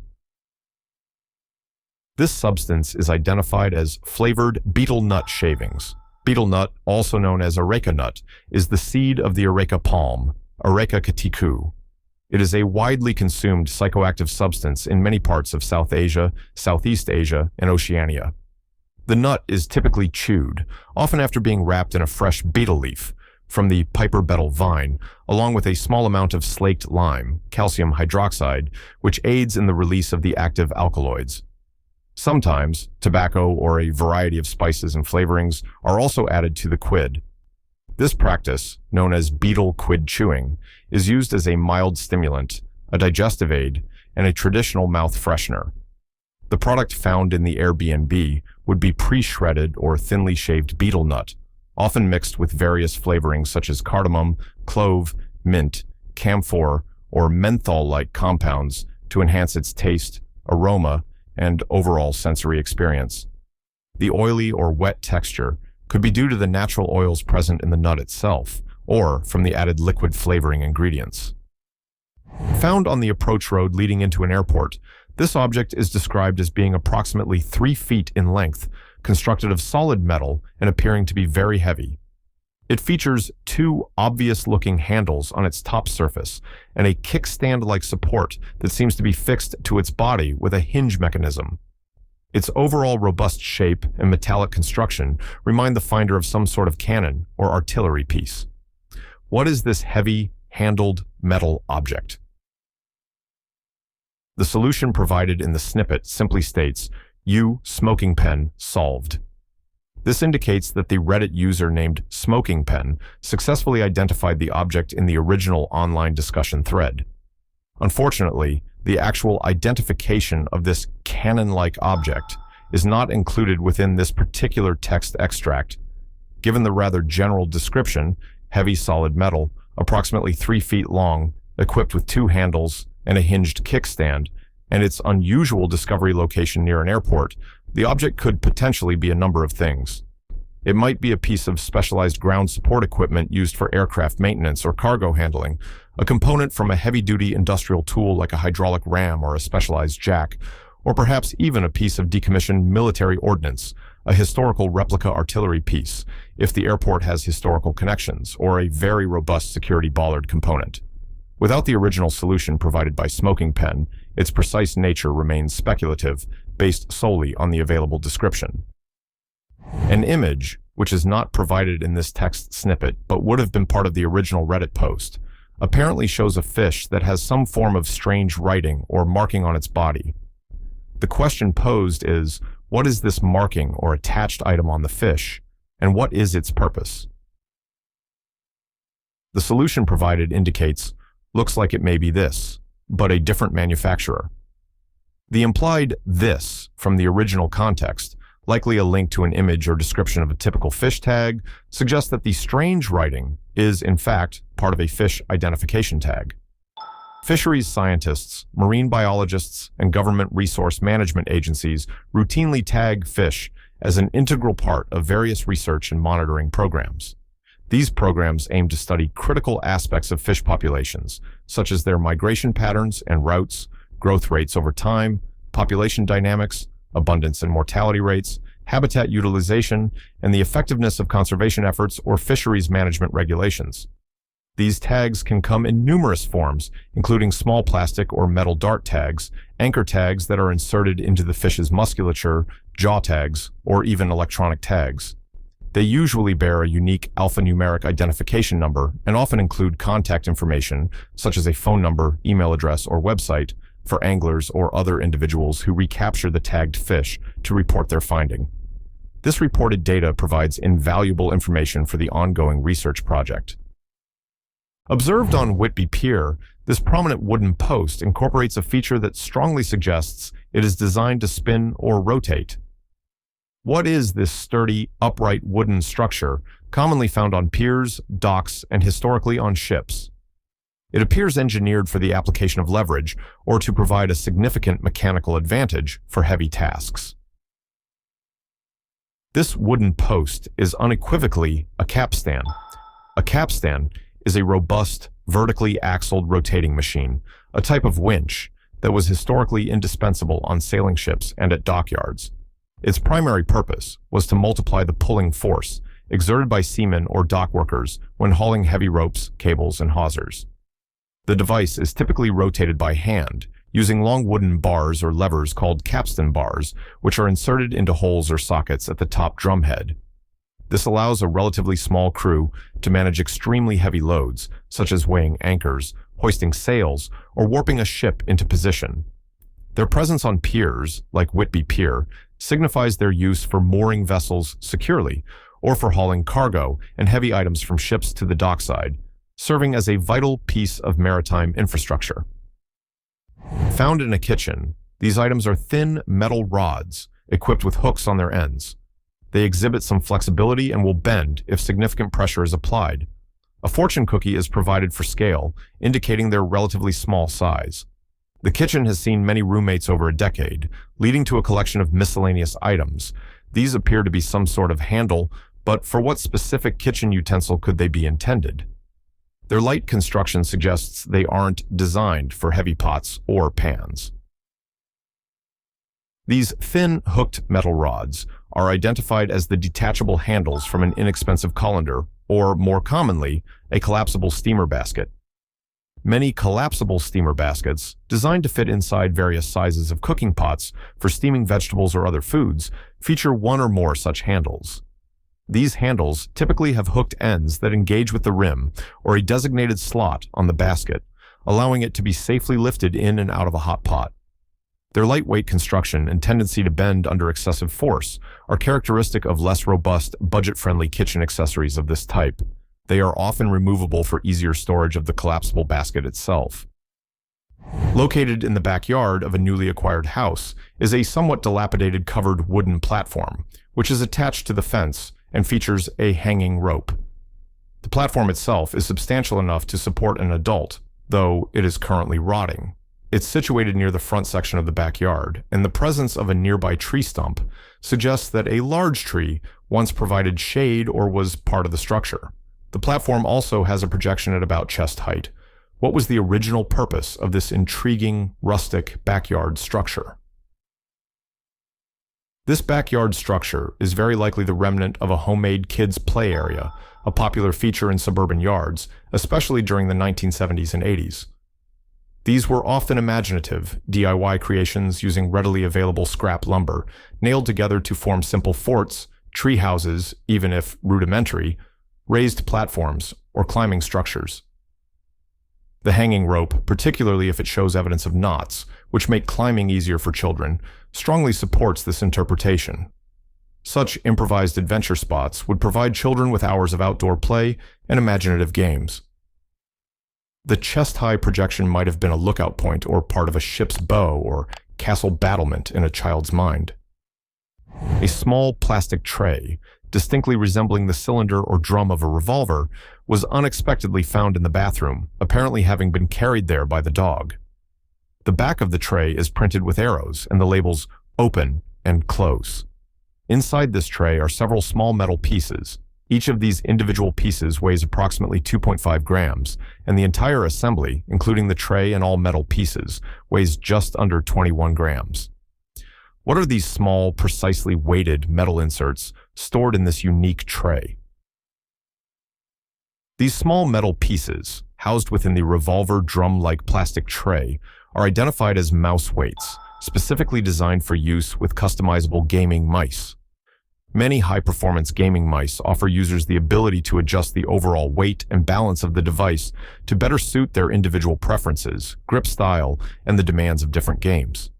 This substance is identified as flavored betel nut shavings. Betel nut, also known as areca nut, is the seed of the areca palm, Areca caticu. It is a widely consumed psychoactive substance in many parts of South Asia, Southeast Asia, and Oceania. The nut is typically chewed, often after being wrapped in a fresh betel leaf from the Piper betel vine, along with a small amount of slaked lime, calcium hydroxide, which aids in the release of the active alkaloids. Sometimes, tobacco or a variety of spices and flavorings are also added to the quid. This practice, known as betel quid chewing, is used as a mild stimulant, a digestive aid, and a traditional mouth freshener. The product found in the Airbnb would be pre-shredded or thinly shaved betel nut, often mixed with various flavorings such as cardamom, clove, mint, camphor, or menthol-like compounds to enhance its taste, aroma, and overall sensory experience. The oily or wet texture could be due to the natural oils present in the nut itself, or from the added liquid flavoring ingredients. Found on the approach road leading into an airport, this object is described as being approximately 3 feet in length, constructed of solid metal and appearing to be very heavy. It features 2 obvious-looking handles on its top surface and a kickstand-like support that seems to be fixed to its body with a hinge mechanism. Its overall robust shape and metallic construction remind the finder of some sort of cannon or artillery piece. What is this heavy, handled metal object? The solution provided in the snippet simply states, "You, smoking pen, solved." This indicates that the Reddit user named Smoking Pen successfully identified the object in the original online discussion thread. Unfortunately, the actual identification of this cannon-like object is not included within this particular text extract. Given the rather general description, heavy solid metal, approximately 3 feet long, equipped with 2 handles and a hinged kickstand, and its unusual discovery location near an airport, the object could potentially be a number of things. It might be a piece of specialized ground support equipment used for aircraft maintenance or cargo handling, a component from a heavy-duty industrial tool like a hydraulic ram or a specialized jack, or perhaps even a piece of decommissioned military ordnance, a historical replica artillery piece, if the airport has historical connections, or a very robust security bollard component. Without the original solution provided by Smoking Pen, its precise nature remains speculative, based solely on the available description. An image, which is not provided in this text snippet but would have been part of the original Reddit post, apparently shows a fish that has some form of strange writing or marking on its body. The question posed is, what is this marking or attached item on the fish, and what is its purpose? The solution provided indicates, looks like it may be this, but a different manufacturer. The implied "this" from the original context, likely a link to an image or description of a typical fish tag, suggests that the strange writing is, in fact, part of a fish identification tag. Fisheries scientists, marine biologists, and government resource management agencies routinely tag fish as an integral part of various research and monitoring programs. These programs aim to study critical aspects of fish populations, such as their migration patterns and routes, growth rates over time, population dynamics, abundance and mortality rates, habitat utilization, and the effectiveness of conservation efforts or fisheries management regulations. These tags can come in numerous forms, including small plastic or metal dart tags, anchor tags that are inserted into the fish's musculature, jaw tags, or even electronic tags. They usually bear a unique alphanumeric identification number and often include contact information, such as a phone number, email address, or website, for anglers or other individuals who recapture the tagged fish to report their finding. This reported data provides invaluable information for the ongoing research project. Observed on Whitby Pier, this prominent wooden post incorporates a feature that strongly suggests it is designed to spin or rotate. What is this sturdy, upright wooden structure commonly found on piers, docks, and historically on ships? It appears engineered for the application of leverage or to provide a significant mechanical advantage for heavy tasks. This wooden post is unequivocally a capstan. A capstan is a robust, vertically axled rotating machine, a type of winch that was historically indispensable on sailing ships and at dockyards. Its primary purpose was to multiply the pulling force exerted by seamen or dock workers when hauling heavy ropes, cables, and hawsers. The device is typically rotated by hand, using long wooden bars or levers called capstan bars, which are inserted into holes or sockets at the top drumhead. This allows a relatively small crew to manage extremely heavy loads, such as weighing anchors, hoisting sails, or warping a ship into position. Their presence on piers, like Whitby Pier, signifies their use for mooring vessels securely, or for hauling cargo and heavy items from ships to the dockside, serving as a vital piece of maritime infrastructure. Found in a kitchen, these items are thin metal rods equipped with hooks on their ends. They exhibit some flexibility and will bend if significant pressure is applied. A fortune cookie is provided for scale, indicating their relatively small size. The kitchen has seen many roommates over a decade, leading to a collection of miscellaneous items. These appear to be some sort of handle, but for what specific kitchen utensil could they be intended? Their light construction suggests they aren't designed for heavy pots or pans. These thin, hooked metal rods are identified as the detachable handles from an inexpensive colander, or more commonly, a collapsible steamer basket. Many collapsible steamer baskets, designed to fit inside various sizes of cooking pots for steaming vegetables or other foods, feature one or more such handles. These handles typically have hooked ends that engage with the rim or a designated slot on the basket, allowing it to be safely lifted in and out of a hot pot. Their lightweight construction and tendency to bend under excessive force are characteristic of less robust, budget-friendly kitchen accessories of this type. They are often removable for easier storage of the collapsible basket itself. Located in the backyard of a newly acquired house is a somewhat dilapidated covered wooden platform, which is attached to the fence and features a hanging rope. The platform itself is substantial enough to support an adult, though it is currently rotting. It's situated near the front section of the backyard, and the presence of a nearby tree stump suggests that a large tree once provided shade or was part of the structure. The platform also has a projection at about chest height. What was the original purpose of this intriguing, rustic backyard structure? This backyard structure is very likely the remnant of a homemade kids' play area, a popular feature in suburban yards, especially during the 1970s and 80s. These were often imaginative, DIY creations using readily available scrap lumber, nailed together to form simple forts, tree houses, even if rudimentary, raised platforms, or climbing structures. The hanging rope, particularly if it shows evidence of knots, which make climbing easier for children, strongly supports this interpretation. Such improvised adventure spots would provide children with hours of outdoor play and imaginative games. The chest-high projection might have been a lookout point or part of a ship's bow or castle battlement in a child's mind. A small plastic tray, distinctly resembling the cylinder or drum of a revolver, was unexpectedly found in the bathroom, apparently having been carried there by the dog. The back of the tray is printed with arrows and the labels "Open" and "Close." Inside this tray are several small metal pieces. Each of these individual pieces weighs approximately 2.5 grams, and the entire assembly, including the tray and all metal pieces, weighs just under 21 grams. What are these small, precisely weighted metal inserts stored in this unique tray? These small metal pieces, housed within the revolver drum-like plastic tray, are identified as mouse weights, specifically designed for use with customizable gaming mice. Many high-performance gaming mice offer users the ability to adjust the overall weight and balance of the device to better suit their individual preferences, grip style, and the demands of different games.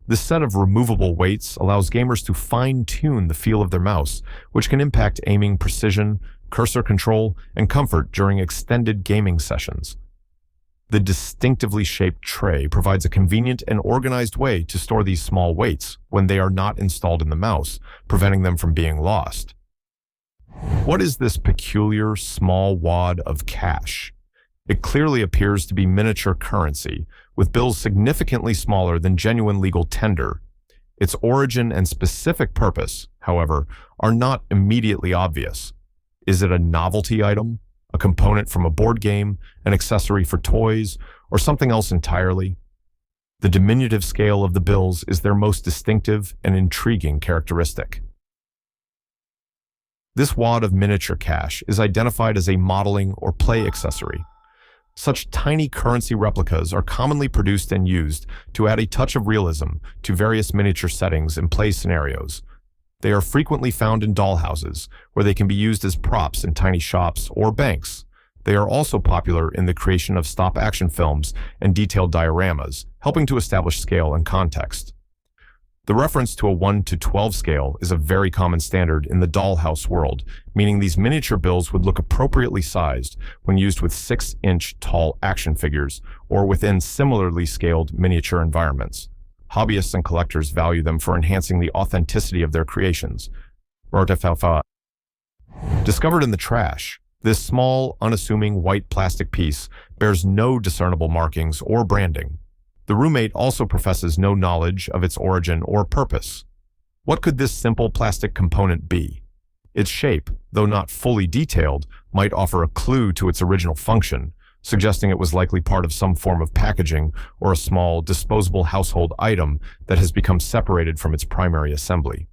This set of removable weights allows gamers to fine-tune the feel of their mouse, which can impact aiming precision, cursor control, and comfort during extended gaming sessions. The distinctively shaped tray provides a convenient and organized way to store these small weights when they are not installed in the mouse, preventing them from being lost. What is this peculiar small wad of cash? It clearly appears to be miniature currency, with bills significantly smaller than genuine legal tender. Its origin and specific purpose, however, are not immediately obvious. Is it a novelty item? a component from a board game, an accessory for toys, or something else entirely? The diminutive scale of the bills is their most distinctive and intriguing characteristic. This wad of miniature cash is identified as a modeling or play accessory. Such tiny currency replicas are commonly produced and used to add a touch of realism to various miniature settings and play scenarios. They are frequently found in dollhouses, where they can be used as props in tiny shops or banks. They are also popular in the creation of stop-action films and detailed dioramas, helping to establish scale and context. The reference to a 1:12 scale is a very common standard in the dollhouse world, meaning these miniature bills would look appropriately sized when used with 6-inch tall action figures or within similarly scaled miniature environments. Hobbyists and collectors value them for enhancing the authenticity of their creations. Discovered in the trash, this small, unassuming white plastic piece bears no discernible markings or branding. The roommate also professes no knowledge of its origin or purpose. What could this simple plastic component be? Its shape, though not fully detailed, might offer a clue to its original function, suggesting it was likely part of some form of packaging or a small, disposable household item that has become separated from its primary assembly.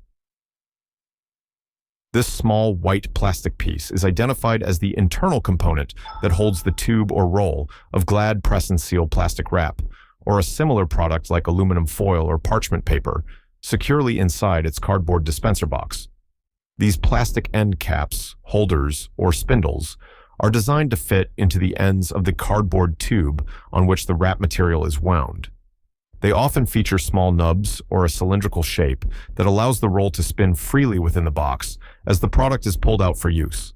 This small white plastic piece is identified as the internal component that holds the tube or roll of Glad press and seal plastic wrap, or a similar product like aluminum foil or parchment paper, securely inside its cardboard dispenser box. These plastic end caps, holders, or spindles are designed to fit into the ends of the cardboard tube on which the wrap material is wound. They often feature small nubs or a cylindrical shape that allows the roll to spin freely within the box as the product is pulled out for use.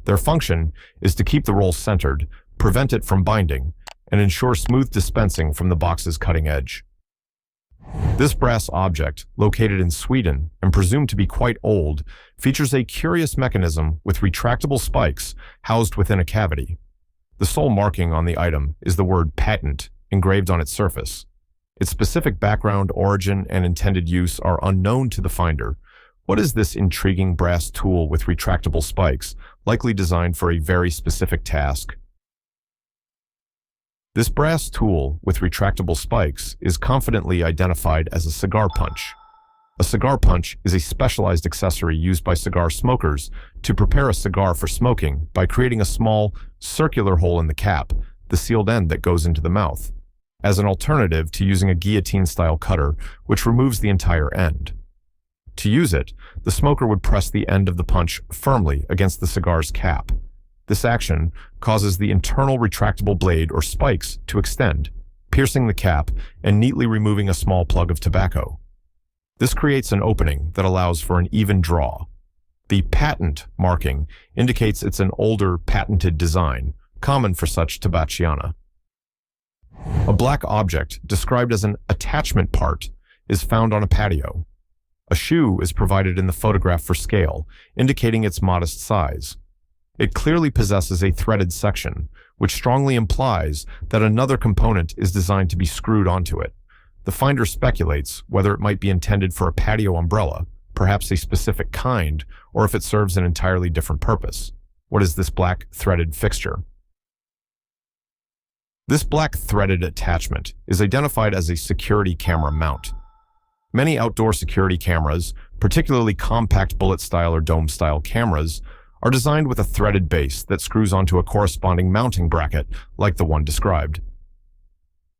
Their function is to keep the roll centered, prevent it from binding, and ensure smooth dispensing from the box's cutting edge. This brass object, located in Sweden and presumed to be quite old, features a curious mechanism with retractable spikes housed within a cavity. The sole marking on the item is the word patent engraved on its surface. Its specific background, origin, and intended use are unknown to the finder. What is this intriguing brass tool with retractable spikes, likely designed for a very specific task? This brass tool with retractable spikes is confidently identified as a cigar punch. A cigar punch is a specialized accessory used by cigar smokers to prepare a cigar for smoking by creating a small, circular hole in the cap, the sealed end that goes into the mouth, as an alternative to using a guillotine-style cutter, which removes the entire end. To use it, the smoker would press the end of the punch firmly against the cigar's cap. This action causes the internal retractable blade or spikes to extend, piercing the cap and neatly removing a small plug of tobacco. This creates an opening that allows for an even draw. The patent marking indicates it's an older, patented design, common for such tabacchiana. A black object, described as an attachment part, is found on a patio. A shoe is provided in the photograph for scale, indicating its modest size. It clearly possesses a threaded section, which strongly implies that another component is designed to be screwed onto it. The finder speculates whether it might be intended for a patio umbrella, perhaps a specific kind, or if it serves an entirely different purpose. What is this black threaded fixture? This black threaded attachment is identified as a security camera mount. Many outdoor security cameras, particularly compact bullet-style or dome-style cameras, are designed with a threaded base that screws onto a corresponding mounting bracket like the one described.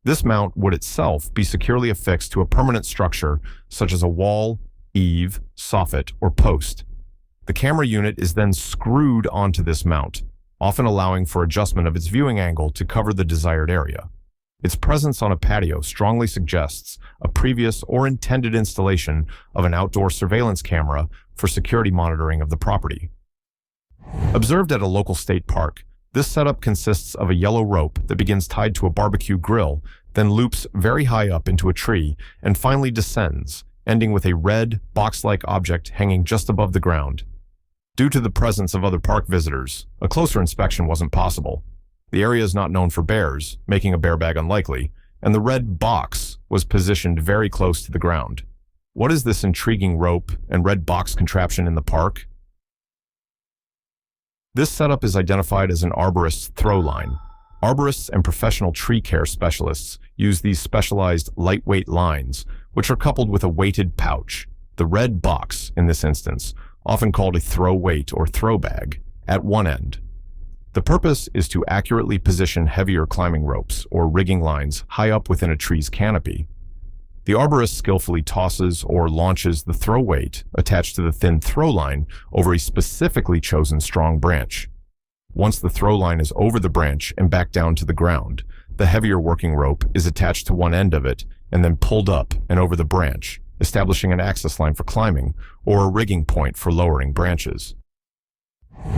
This mount would itself be securely affixed to a permanent structure such as a wall, eave, soffit, or post. The camera unit is then screwed onto this mount, often allowing for adjustment of its viewing angle to cover the desired area. Its presence on a patio strongly suggests a previous or intended installation of an outdoor surveillance camera for security monitoring of the property. Observed at a local state park, this setup consists of a yellow rope that begins tied to a barbecue grill, then loops very high up into a tree, and finally descends, ending with a red, box-like object hanging just above the ground. Due to the presence of other park visitors, a closer inspection wasn't possible. The area is not known for bears, making a bear bag unlikely, and the red box was positioned very close to the ground. What is this intriguing rope and red box contraption in the park? This setup is identified as an arborist's throw line. Arborists and professional tree care specialists use these specialized lightweight lines, which are coupled with a weighted pouch, the red box in this instance, often called a throw weight or throw bag, at one end. The purpose is to accurately position heavier climbing ropes or rigging lines high up within a tree's canopy. The arborist skillfully tosses or launches the throw weight attached to the thin throw line over a specifically chosen strong branch. Once the throw line is over the branch and back down to the ground, the heavier working rope is attached to one end of it and then pulled up and over the branch, establishing an access line for climbing or a rigging point for lowering branches.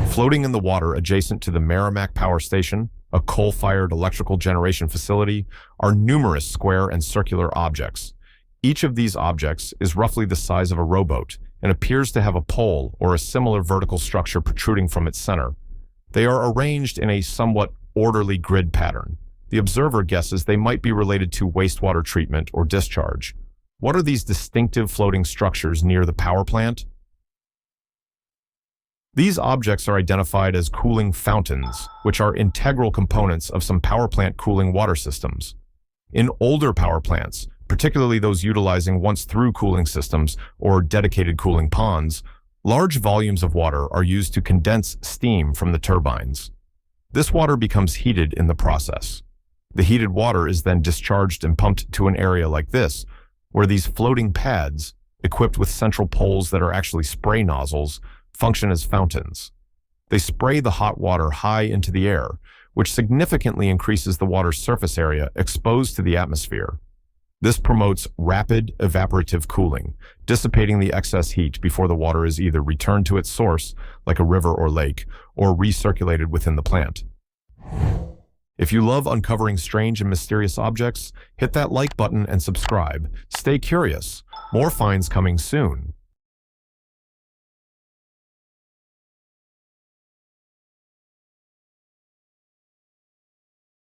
Floating in the water adjacent to the Merrimack Power Station, a coal-fired electrical generation facility, are numerous square and circular objects. Each of these objects is roughly the size of a rowboat and appears to have a pole or a similar vertical structure protruding from its center. They are arranged in a somewhat orderly grid pattern. The observer guesses they might be related to wastewater treatment or discharge. What are these distinctive floating structures near the power plant? These objects are identified as cooling fountains, which are integral components of some power plant cooling water systems. In older power plants, particularly those utilizing once-through cooling systems or dedicated cooling ponds, large volumes of water are used to condense steam from the turbines. This water becomes heated in the process. The heated water is then discharged and pumped to an area like this, where these floating pads, equipped with central poles that are actually spray nozzles, function as fountains. They spray the hot water high into the air, which significantly increases the water's surface area exposed to the atmosphere. This promotes rapid evaporative cooling, dissipating the excess heat before the water is either returned to its source, like a river or lake, or recirculated within the plant. If you love uncovering strange and mysterious objects, hit that like button and subscribe. Stay curious. More finds coming soon.